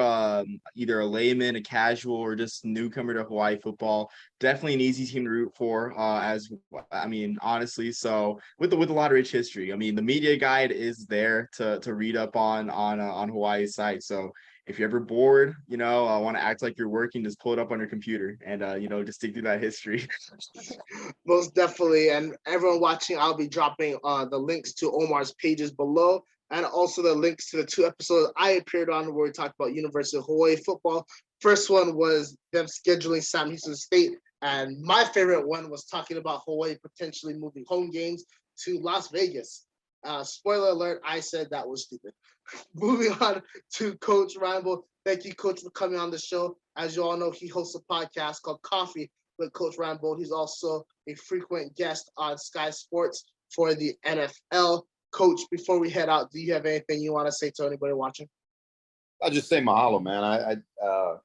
either a layman, a casual, or just newcomer to Hawaii football, definitely an easy team to root for. Honestly, so with a lot of rich history. I mean, the media guide is there to read up on Hawaii's site. So if you're ever bored, want to act like you're working, just pull it up on your computer and just dig through that history. Most definitely. And everyone watching, I'll be dropping the links to Omar's pages below, and also the links to the 2 episodes I appeared on where we talked about University of Hawaii football. First one was them scheduling Sam Houston State, and my favorite one was talking about Hawaii potentially moving home games to Las Vegas. Spoiler alert, I said that was stupid. Moving on to Coach Reinebold. Thank you, Coach, for coming on the show. As you all know, he hosts a podcast called Coffee with Coach Reinebold. He's also a frequent guest on Sky Sports for the NFL. Coach, before we head out, do you have anything you want to say to anybody watching? I'll just say mahalo, man.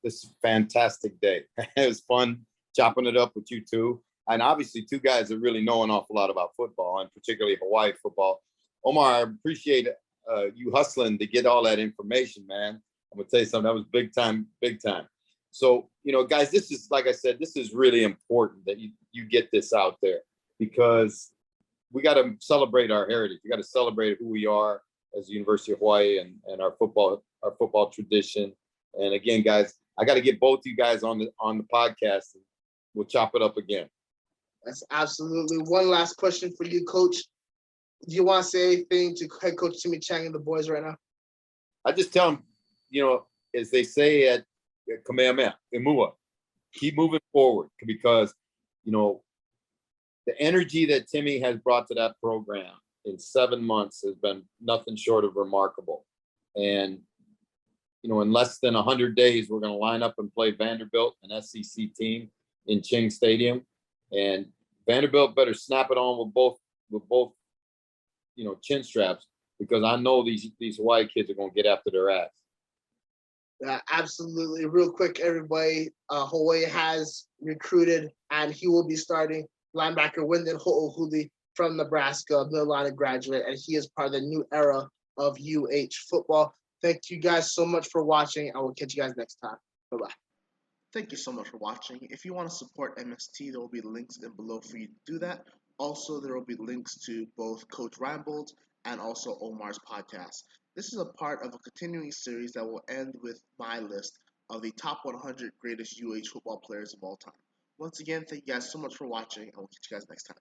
This is a fantastic day. It was fun chopping it up with you two. And obviously 2 guys that really know an awful lot about football, and particularly Hawaii football. Omar, I appreciate you hustling to get all that information, man. I'm going to tell you something. That was big time, big time. So, guys, this is, like I said, this is really important that you get this out there, because we got to celebrate our heritage. We got to celebrate who we are as the University of Hawaii and our football tradition. And again, guys, I got to get both you guys on the podcast, and we'll chop it up again. That's absolutely. One last question for you, Coach. Do you want to say anything to head coach Timmy Chang and the boys right now? I just tell them, as they say at Kamehameha, Emua, keep moving forward, because, the energy that Timmy has brought to that program in 7 months has been nothing short of remarkable. And, in less than 100 days, we're going to line up and play Vanderbilt, an SEC team, in Ching Stadium. And Vanderbilt better snap it on with both chin straps, because I know these Hawaii kids are going to get after their ass. Yeah, absolutely. Real quick, everybody. Hawaii has recruited, and he will be starting linebacker Wyndon Ho'ohuli from Nebraska, Middle Line graduate, and he is part of the new era of football. Thank you guys so much for watching. I will catch you guys next time. Bye-bye. Thank you so much for watching. If you want to support MST, there will be links in below for you to do that. Also, there will be links to both Coach Reinebold and also Omar's podcast. This is a part of a continuing series that will end with my list of the top 100 greatest UH football players of all time. Once again, thank you guys so much for watching, and we'll catch you guys next time.